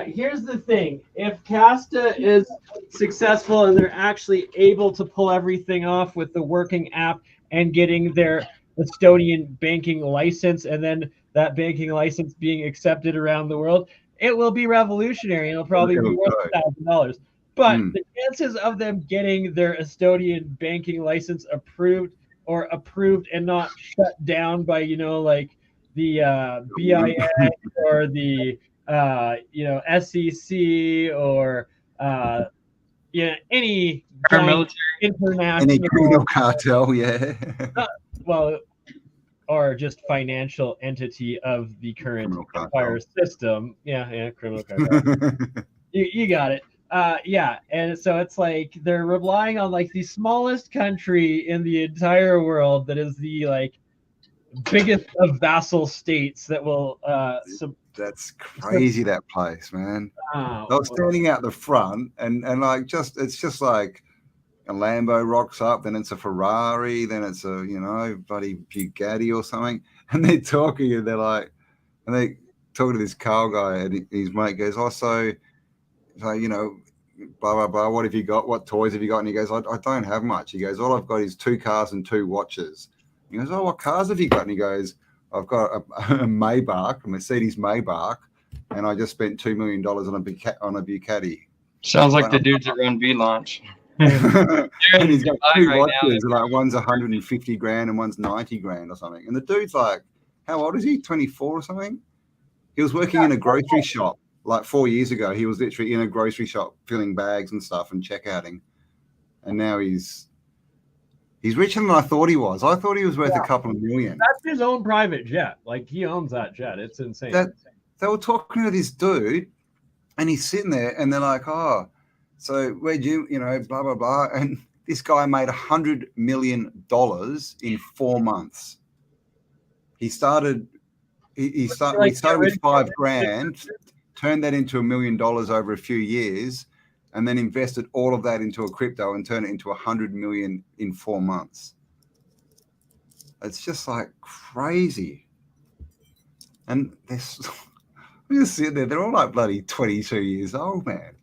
Here's the thing. If Casta is successful and they're actually able to pull everything off with the working app and getting their Estonian banking license, and then that banking license being accepted around the world, it will be revolutionary. It'll probably be worth $1,000. But the chances of them getting their Estonian banking license approved and not shut down by, like the BIS or the SEC or any international criminal cartel, or just financial entity of the current empire system. Criminal cartel. you got it. And so it's like they're relying on like the smallest country in the entire world that is the biggest of vassal states that will that's crazy, that place, man. I was standing out the front and like it's just like a Lambo rocks up, then it's a Ferrari, then it's a bloody Bugatti or something, and they're talking and they talk to this Carl guy, and his mate goes, so blah blah blah, what have you got, what toys have you got? And he goes, I don't have much. He goes, all I've got is 2 cars and 2 watches. He goes, what cars have you got? And he goes, I've got a Maybach, a Mercedes Maybach, and I just spent $2 million on a Bugatti. Sounds like the dudes that run V-Launch. And he's got 2 watches, like one's 150 grand and one's 90 grand or something. And the dude's like, how old is he? 24 or something? He was working in a grocery shop like 4 years ago. He was literally in a grocery shop filling bags and stuff and checkouting. And now he's richer than I thought he was. I thought he was worth a couple of million. That's his own private jet. Like, he owns that jet. It's insane. They were talking to this dude, and he's sitting there, and they're like, so where'd you, blah, blah, blah. And this guy made $100 million in 4 months. He started with $5,000, turned that into $1 million over a few years, and then invested all of that into a crypto and turned it into $100 million in 4 months. It's just like crazy. And they're just sitting there, they're all like bloody 22 years old, man.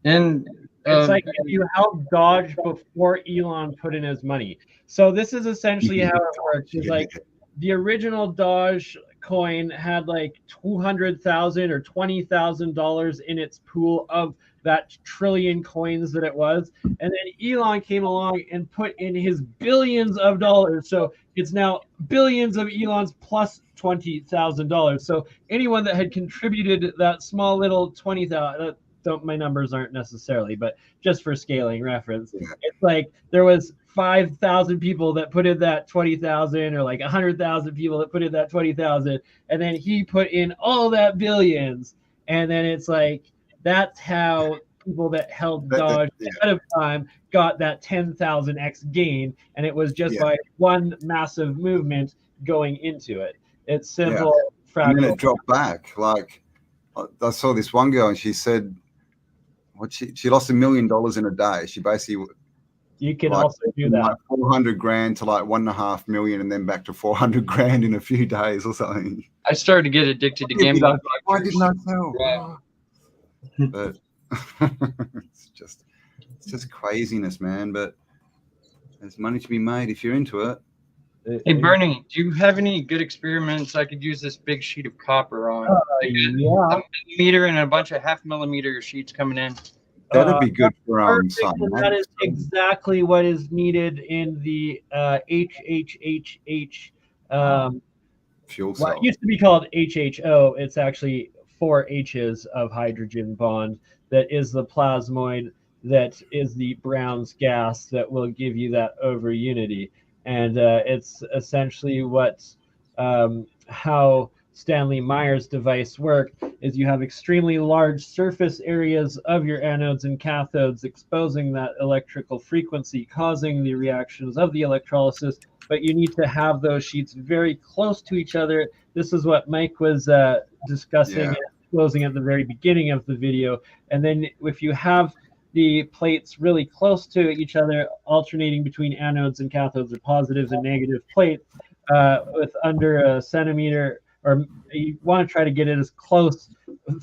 And it's like if you help Dodge before Elon put in his money. So this is essentially how it works. It's like the original Dodge coin had like $200,000 or $20,000 in its pool of that trillion coins that it was, and then Elon came along and put in his billions of dollars, so it's now billions of Elon's plus $20,000. So anyone that had contributed that small little 20,000, my numbers aren't necessarily, but just for scaling reference, it's like there was 5,000 people that put in that 20,000, or like 100,000 people that put in that 20,000, and then he put in all that billions, and then it's like that's how people that held Dodge ahead of time got that 10,000x gain, and it was just by one massive movement going into it. It's simple. And then it dropped back. Like I saw this one girl, and she said, she lost $1 million in a day. She basically, you can also do that, like 400 grand to like 1.5 million, and then back to 400 grand in a few days or something. I started to get addicted to gambling. Like, why didn't I know? But it's just craziness, man. But there's money to be made if you're into it. Hey Bernie, do you have any good experiments I could use this big sheet of copper on? A millimeter and a bunch of 0.5 millimeter sheets coming in. That'd be good for that is exactly what is needed in the HHHH fuel cell. What used to be called HHO. It's actually 4 H's of hydrogen bond. That is the plasmoid. That is the Brown's gas that will give you that over unity. And it's essentially how Stanley Meyer's device work, is you have extremely large surface areas of your anodes and cathodes exposing that electrical frequency, causing the reactions of the electrolysis, but you need to have those sheets very close to each other. This is what Mike was discussing and closing at the very beginning of the video. And then if you have the plates really close to each other, alternating between anodes and cathodes, or positives and negative plates, with under a centimeter, or you want to try to get it as close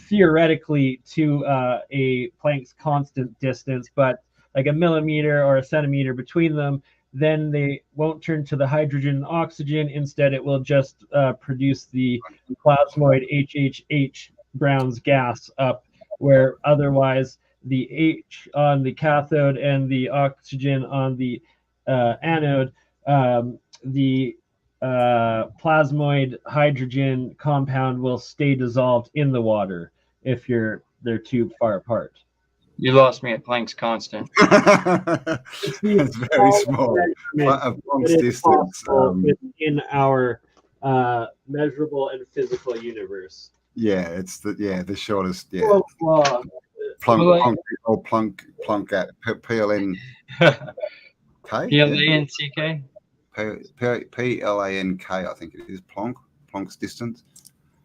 theoretically to a Planck's constant distance, but like a millimeter or a centimeter between them, then they won't turn to the hydrogen and oxygen. Instead, it will just produce the plasmoid HHH Brown's gas up, where otherwise the H on the cathode and the oxygen on the anode, the plasmoid hydrogen compound will stay dissolved in the water if they're too far apart. You lost me at Planck's constant. It's very small. A Planck's distance. In our measurable and physical universe. Yeah, it's the shortest. Yeah. Planck at PLN. PLANCK. PLANK, I think it is Planck's distance.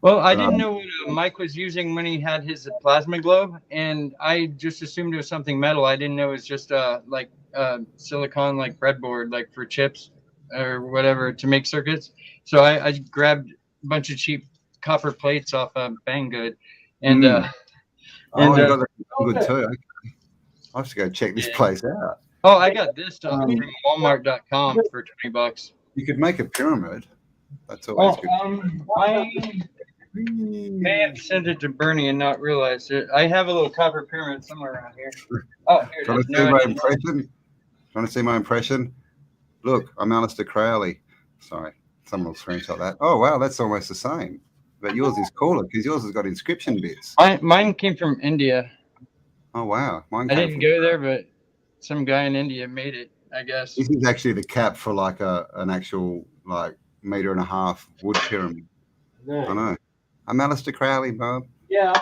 Well, I didn't know what Mike was using when he had his plasma globe, and I just assumed it was something metal. I didn't know it was just like silicon, like breadboard, like for chips or whatever to make circuits. So I grabbed a bunch of cheap copper plates off of Banggood, and you got that good too. Okay. I have to go check this place out. Oh, I got this stuff from Walmart.com for $20. You could make a pyramid. That's always good. I may have sent it to Bernie and not realized it. I have a little copper pyramid somewhere around here. Oh, here it is. Trying to see my impression? Trying to see my impression? Look, I'm Alistair Crowley. Sorry, someone will screenshot that. Oh, wow, that's almost the same. But yours is cooler because yours has got inscription bits. Mine came from India. Oh, wow. I didn't go there, but some guy in India made it, I guess. This is actually the cap for like an actual like 1.5 meter wood pyramid. Nice. I know. I'm Alistair Crowley, Bob. Yeah.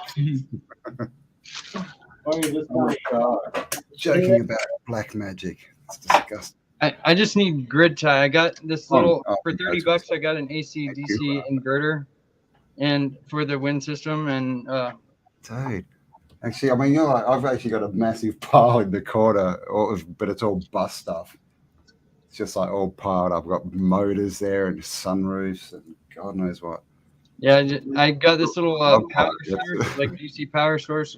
Joking about black magic. It's disgusting. I just need grid tie. I got this little for $30. I got an AC/DC inverter, and for the wind system, and dude. Actually, I mean, I've actually got a massive pile in the corner, but it's all bus stuff. It's just like all piled up. I've got motors there and sunroofs and God knows what. Yeah, I got this little power source, like DC power source.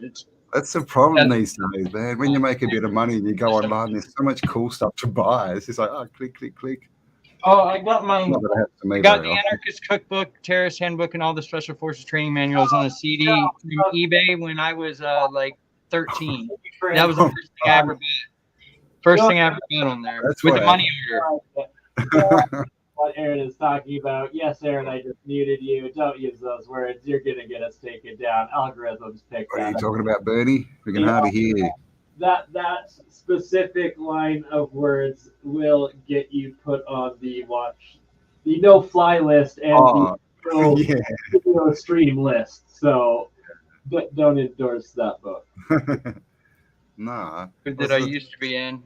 That's the problem these days, man. When you make a bit of money and you go online, there's so much cool stuff to buy. It's just like, click, click, click. Oh, I got the Anarchist Cookbook, Terrorist Handbook, and all the Special Forces training manuals on a CD from eBay when I was like 13. That was the first thing I ever bought. First thing I ever bought on there. That's with the money order. What Aaron is talking about. Yes, Aaron, I just muted you. Don't use those words. You're going to get us taken down. Algorithms pick that up. What are you talking about, Bernie? We can hardly hear you. That specific line of words will get you put on the no-fly list and the no stream list. So don't endorse that book. Nah. That I used to be in.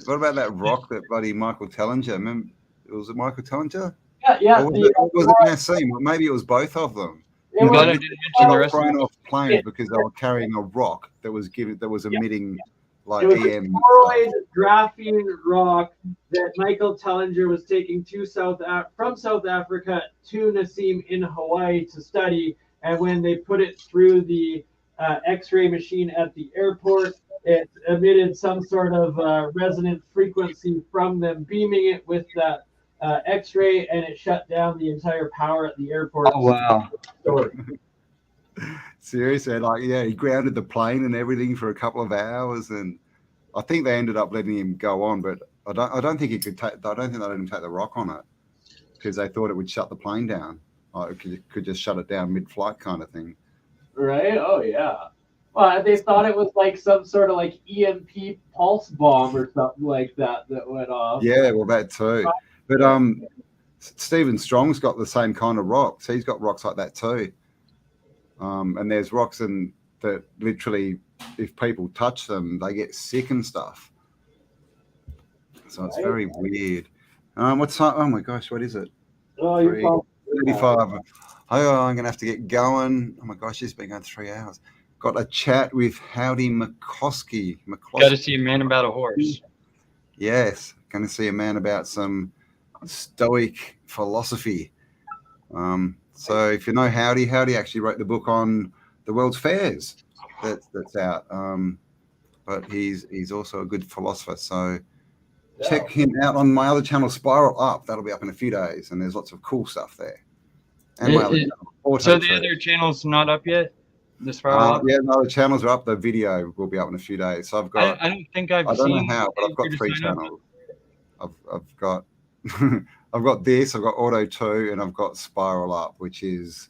What about that rock that bloody Michael Tellinger? Remember, was it Michael Tellinger? Yeah. Or was it Nassim? Maybe it was both of them. I'm glad I didn't mention the rest of thrown off planes because they were carrying a rock that was emitting like it was EM. A toroid graphene rock that Michael Tellinger was taking from South Africa to Nassim in Hawaii to study. And when they put it through the X-ray machine at the airport, it emitted some sort of resonant frequency from them beaming it with that X-ray, and it shut down the entire power at the airport. Oh, wow. Seriously, he grounded the plane and everything for a couple of hours, and I think they ended up letting him go on, but I don't think he could take. I don't think they let him take the rock on it because they thought it would shut the plane down. It could just shut it down mid-flight kind of thing. Right? Oh yeah. Well, they thought it was like some sort of like EMP pulse bomb or something like that went off. Yeah, well, that too. But Stephen Strong's got the same kind of rocks. He's got rocks like that too. And there's rocks that literally, if people touch them, they get sick and stuff. So it's very weird. What's that? Oh my gosh, what is it? Oh, you're 35. Oh, I'm gonna have to get going. Oh my gosh, it's been going 3 hours. Got a chat with Howdy McCloskey. Got to see a man about a horse. Yes, going to see a man about some Stoic philosophy. So if you know Howdy actually wrote the book on the world's fairs that's out. But he's also a good philosopher. So check him out on my other channel, Spiral Up. That'll be up in a few days, and there's lots of cool stuff there. And my other channel, so the other channel's not up yet? The Spiral Up? Yeah, no, the channels are up. The video will be up in a few days. So I've got. I don't think I've I don't seen know how, but I've got 3 channels. I've got I've got this. I've got Auto 2, and I've got Spiral Up, which is.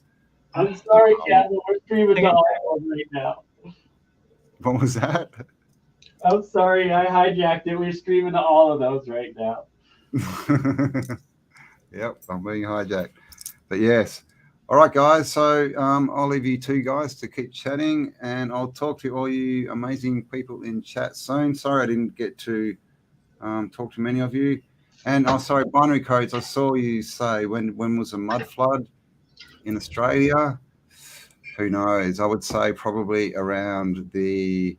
I'm sorry, Captain. We're streaming to all of them right now. What was that? I'm sorry, I hijacked it. We're streaming to all of those right now. Yep, I'm being hijacked. But yes. All right, guys. So I'll leave you two guys to keep chatting, and I'll talk to all you amazing people in chat soon. Sorry I didn't get to talk to many of you. And sorry, binary codes. I saw you say when was a mud flood in Australia? Who knows? I would say probably around the.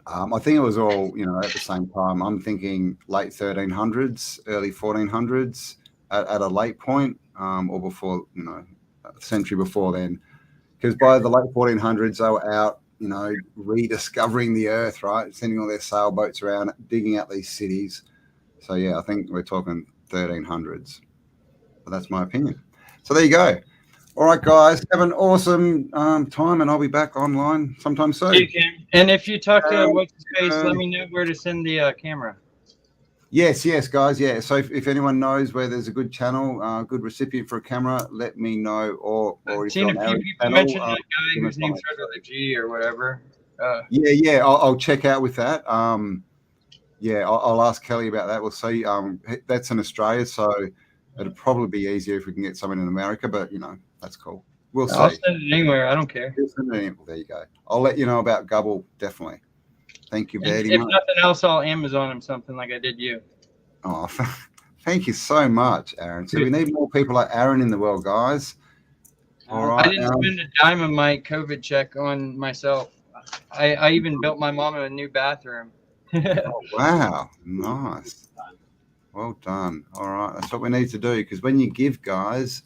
I think it was all, at the same time. I'm thinking late 1300s, early 1400s at a late point, or before, a century before then. Because by the late 1400s, they were out, rediscovering the earth, right? Sending all their sailboats around, digging out these cities. So, yeah, I think we're talking 1300s. But that's my opinion. So there you go. All right, guys, have an awesome time, and I'll be back online sometime soon. You can. And if you talk to what's his face, let me know where to send the camera. Yes, guys. Yeah. So if anyone knows where there's a good channel, good recipient for a camera, let me know. Or I've seen a few people mention that guy whose name starts with a G or whatever. Yeah. I'll check out with that. Yeah, I'll ask Kelly about that. We'll see. That's in Australia, so it'll probably be easier if we can get someone in America. But that's cool. We'll see. I'll send it anywhere. I don't care. There you go. I'll let you know about Gubble, definitely. Thank you very much. If nothing else, I'll Amazon him something like I did you. Oh, thank you so much, Aaron. So we need more people like Aaron in the world, guys. All right. I didn't spend a dime of my COVID check on myself. I even built my mom a new bathroom. Oh, wow. Nice. Well done. All right. That's what we need to do, because when you give, guys,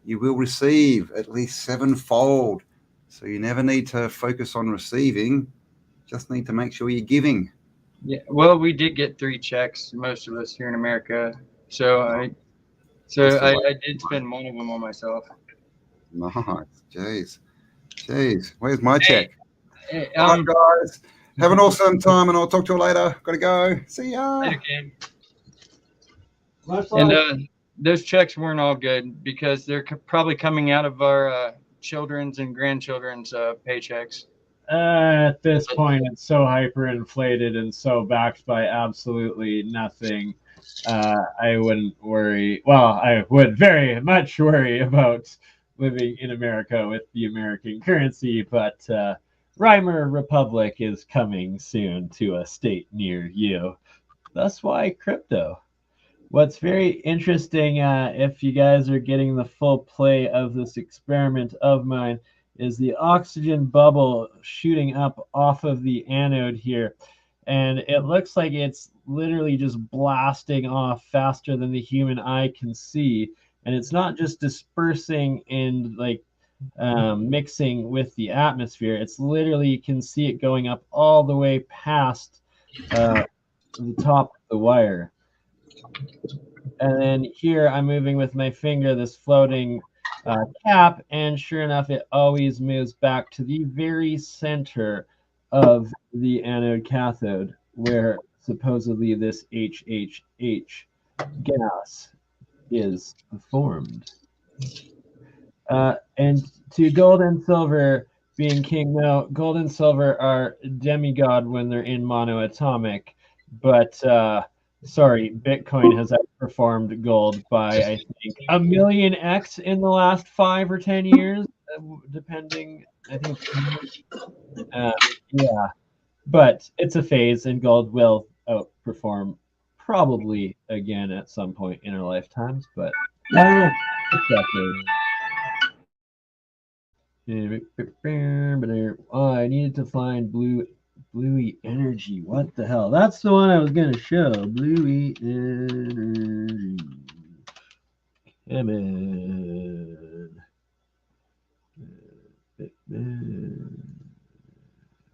you will receive at least 7-fold. So you never need to focus on receiving. Just need to make sure you're giving. Yeah. Well, we did get 3 checks, most of us here in America. So I did spend one of them on myself. Nice. Jeez. Where's my check? Hey, all right, guys. Have an awesome time, and I'll talk to you later. Got to go. See ya. And those checks weren't all good because they're probably coming out of our children's and grandchildren's paychecks. At this point, it's so hyperinflated and so backed by absolutely nothing. I wouldn't worry. Well, I would very much worry about living in America with the American currency, but Reimer Republic is coming soon to a state near you. That's why crypto. What's very interesting, if you guys are getting the full play of this experiment of mine, is the oxygen bubble shooting up off of the anode here. And it looks like it's literally just blasting off faster than the human eye can see. And it's not just dispersing and mixing with the atmosphere. It's literally, you can see it going up all the way past the top of the wire. And then here I'm moving with my finger this floating cap, and sure enough, it always moves back to the very center of the anode cathode, where supposedly this HHH gas is formed. And to gold and silver being king, now gold and silver are demigod when they're in monoatomic, but sorry, Bitcoin has outperformed gold by, I think, 1,000,000x in the last 5 or 10 years, depending. I think. Yeah, but it's a phase, and gold will outperform probably again at some point in our lifetimes. But oh, I needed to find Bluey Energy. What the hell? That's the one I was gonna show. Bluey Energy. Come on.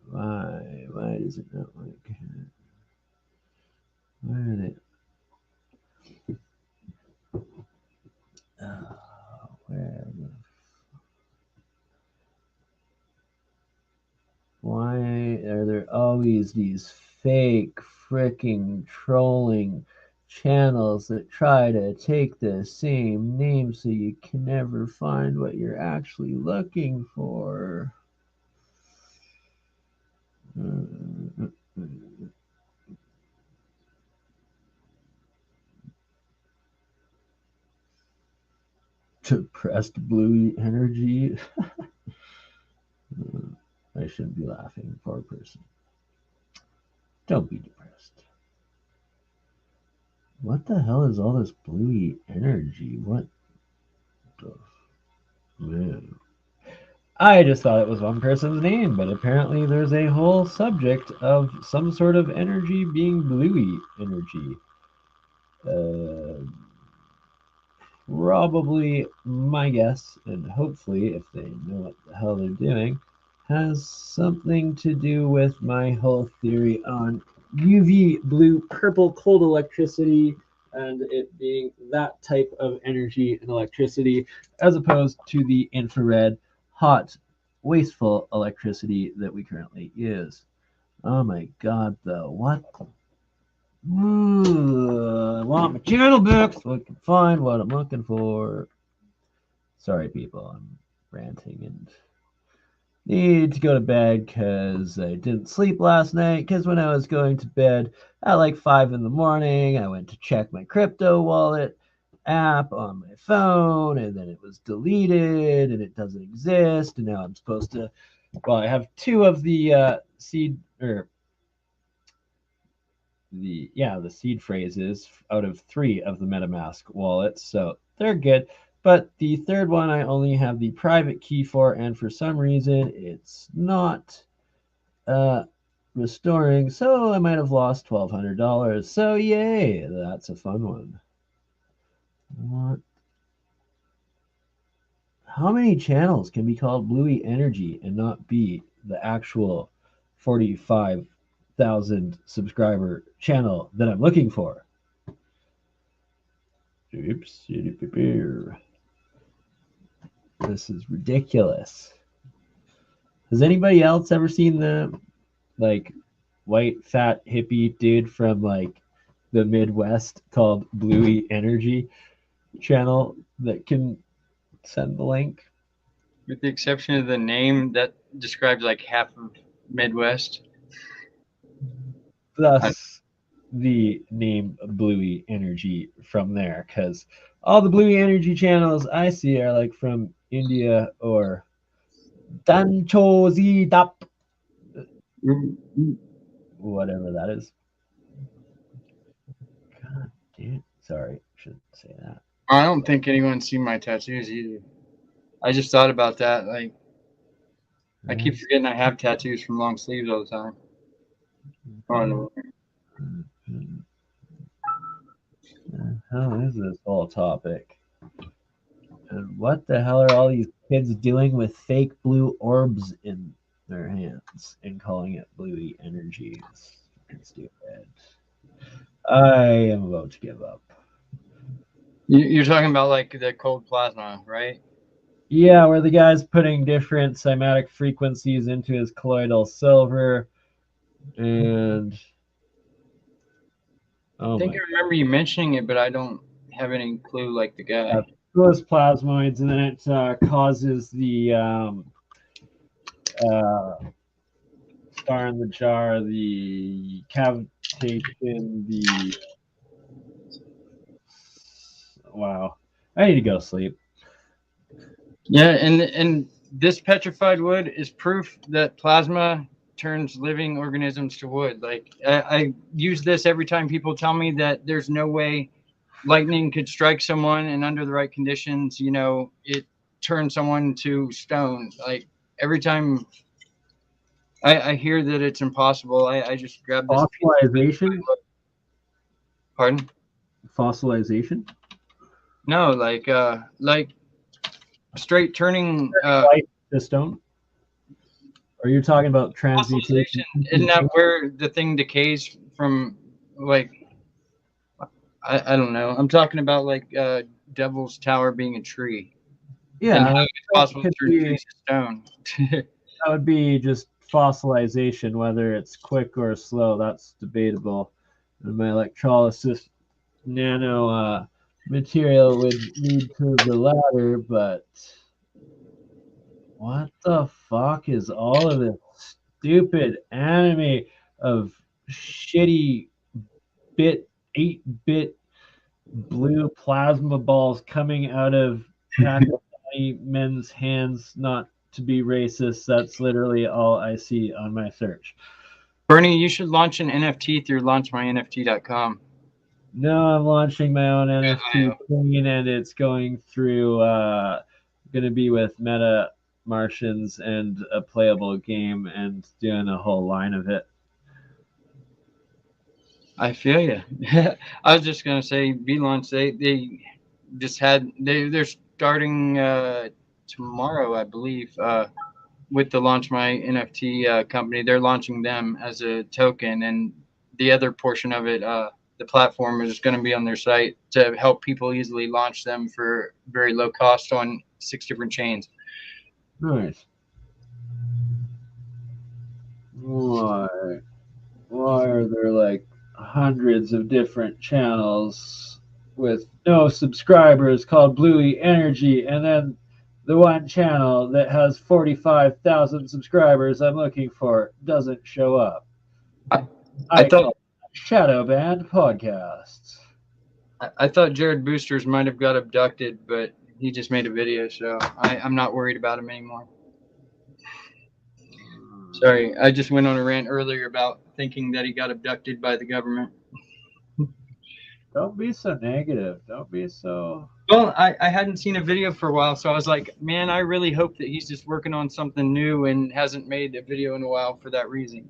Why does it not like? Why are they? Where the? Why are there always these fake freaking trolling channels that try to take the same name so you can never find what you're actually looking for? Depressed Bluey Energy. I shouldn't be laughing, poor person. Don't be depressed. What the hell is all this Bluey Energy? What the man? I just thought it was one person's name, but apparently there's a whole subject of some sort of energy being Bluey Energy. Probably my guess, and hopefully, if they know what the hell they're doing, has something to do with my whole theory on UV blue purple cold electricity and it being that type of energy and electricity as opposed to the infrared hot wasteful electricity that we currently use. Oh my god, though. What? I want my channel back so I can find what I'm looking for. Sorry, people. I'm ranting and need to go to bed because I didn't sleep last night. Because when I was going to bed at like 5 in the morning, I went to check my crypto wallet app on my phone, and then it was deleted and it doesn't exist. And now I'm supposed to. Well, I have 2 of the seed or the seed phrases out of 3 of the MetaMask wallets, so they're good. But the third one I only have the private key for, and for some reason it's not restoring, so I might have lost $1,200. So yay, that's a fun one. What? How many channels can be called Bluey Energy and not be the actual 45,000 subscriber channel that I'm looking for? Oops. This is ridiculous. Has anybody else ever seen the like white fat hippie dude from like the Midwest called Bluey Energy channel that can send the link? With the exception of the name that describes like half of Midwest. Thus the name Bluey Energy from there, because all the Bluey Energy channels I see are like from India or Danchozi Dap, whatever that is. God damn. Sorry, shouldn't say that. I don't think anyone's seen my tattoos either. I just thought about that. Like, I keep forgetting I have tattoos from long sleeves all the time. Oh, no. How is this whole topic? And what the hell are all these kids doing with fake blue orbs in their hands and calling it Bluey Energy? It's fucking stupid. I am about to give up. You're talking about like the cold plasma, right? Yeah, where the guy's putting different cymatic frequencies into his colloidal silver, and I think I remember you mentioning it, but I don't have any clue like the guy. Those plasmoids, and then it causes the star in the jar, the cavitation, the wow. I need to go sleep. Yeah, and this petrified wood is proof that plasma turns living organisms to wood. Like I use this every time people tell me that there's no way lightning could strike someone and under the right conditions, you know, it turns someone to stone. Like every time I hear that it's impossible, I just grab this. Fossilization? Pardon? Fossilization? No, like straight turning Light to stone? Are you talking about transmutation? Isn't that where the thing decays from? Like, I don't know. I'm talking about like Devil's Tower being a tree. Yeah, And how it's possible to turn be, trees to stone. that would be just fossilization, whether it's quick or slow. That's debatable. And my electrolysis nano material would lead to the latter, but what the fuck is all of this stupid anime of shitty 8-bit blue plasma balls coming out of Pakistani men's hands? Not to be racist, that's literally all I see on my search. Bernie, you should launch an NFT through launchmynft.com. No, I'm launching my own NFT clean, and it's going through going to be with Meta Martians and a playable game and doing a whole line of it. I feel you. I was just gonna say, V-Launch. They just had they're starting tomorrow, I believe, with the Launch My NFT company. They're launching them as a token, and the other portion of it, the platform is going to be on their site to help people easily launch them for very low cost on 6 different chains. Nice. Why are there like hundreds of different channels with no subscribers called Bluey Energy, and then the one channel that has 45,000 subscribers I'm looking for doesn't show up? I thought Shadow Band Podcasts. I thought Jared Boosters might have got abducted, but he just made a video, so I'm not worried about him anymore. Sorry, I just went on a rant earlier about thinking that he got abducted by the government. Don't be so negative. Don't be so... Well, I hadn't seen a video for a while, so I was like, man, I really hope that he's just working on something new and hasn't made a video in a while for that reason.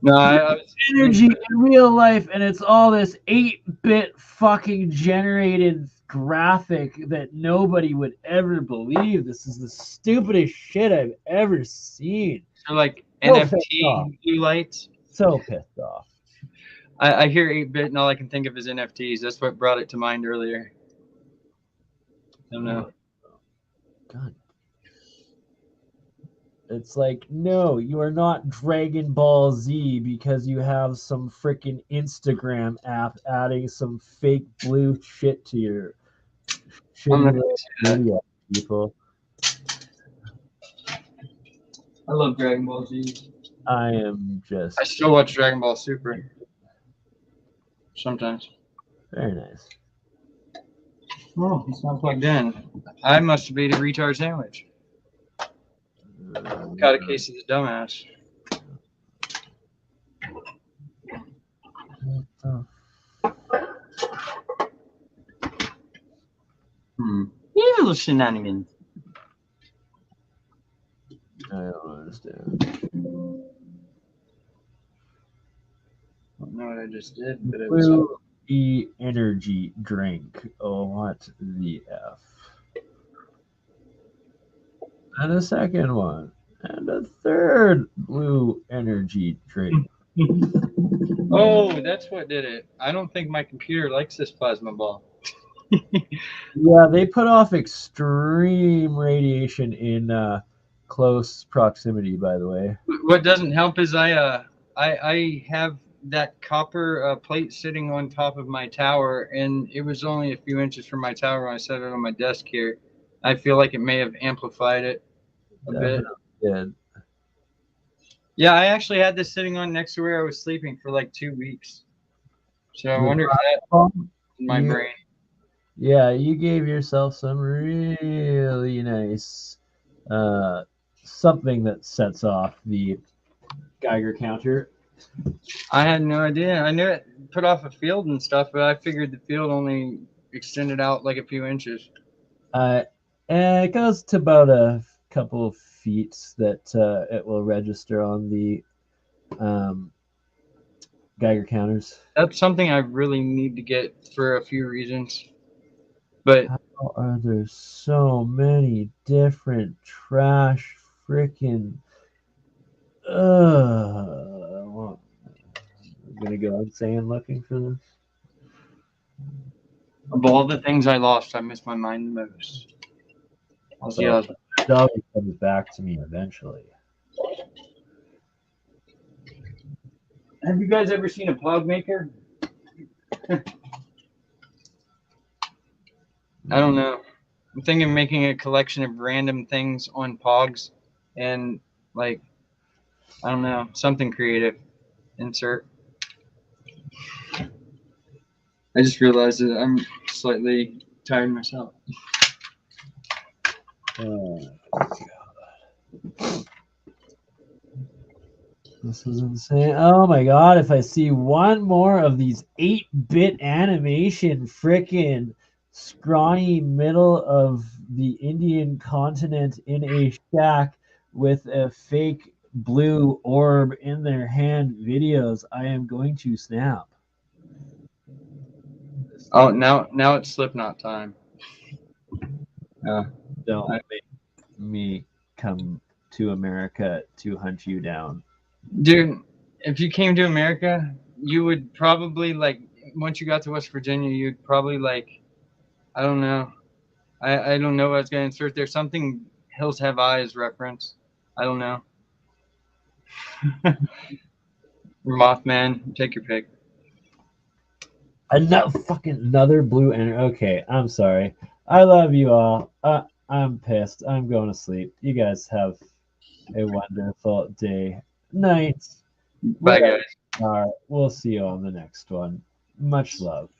No, I was energy in real life, and it's all this 8-bit fucking generated graphic that nobody would ever believe. This is the stupidest shit I've ever seen. So like NFT blue lights. So pissed off. I hear 8-bit and all I can think of is NFTs. That's what brought it to mind earlier. I don't know. God. It's like, no, you are not Dragon Ball Z because you have some freaking Instagram app adding some fake blue shit to your shitty media, people. I love Dragon Ball Z. I still watch Dragon Ball Super. Sometimes. Very nice. Oh, it's not plugged in. I must have ate a retard sandwich. Got a case of the dumbass. Evil shenanigans. I don't understand. I don't know what I just did, but it Blue was energy drink. Oh, what the F? And a second one. And a third blue energy drink. Oh, that's what did it. I don't think my computer likes this plasma ball. Yeah, they put off extreme radiation in close proximity, by the way. What doesn't help is I have that copper plate sitting on top of my tower, and it was only a few inches from my tower when I set it on my desk here. I feel like it may have amplified it a bit. Yeah. Yeah, I actually had this sitting on next to where I was sleeping for like 2 weeks. So I wonder if that's in my brain. Yeah, you gave yourself some really nice something that sets off the Geiger counter. I had no idea. I knew it put off a field and stuff, but I figured the field only extended out like a few inches. And it goes to about a couple of feet that it will register on the Geiger counters. That's something I really need to get for a few reasons. But how are there so many different trash freaking I'm gonna go insane looking for this. Of all the things I lost, I miss my mind the most. So it always comes back to me eventually. Have you guys ever seen a pog maker? I don't know. I'm thinking of making a collection of random things on pogs and like, I don't know, something creative. Insert. I just realized that I'm slightly tired myself. Oh God. This is insane. Oh my God, if I see one more of these 8-bit animation frickin' scrawny middle of the Indian continent in a shack with a fake blue orb in their hand videos, I am going to snap. Oh, now it's Slipknot time. Don't make me come to America to hunt you down. Dude, if you came to America, you would probably like, once you got to West Virginia, you'd probably like, I don't know. I don't know what I was going to insert there. Something Hills Have Eyes reference. I don't know. Mothman, take your pick. Another blue energy. Okay, I'm sorry. I love you all. I'm pissed. I'm going to sleep. You guys have a wonderful day, night. Bye, guys. All right, we'll see you on the next one. Much love.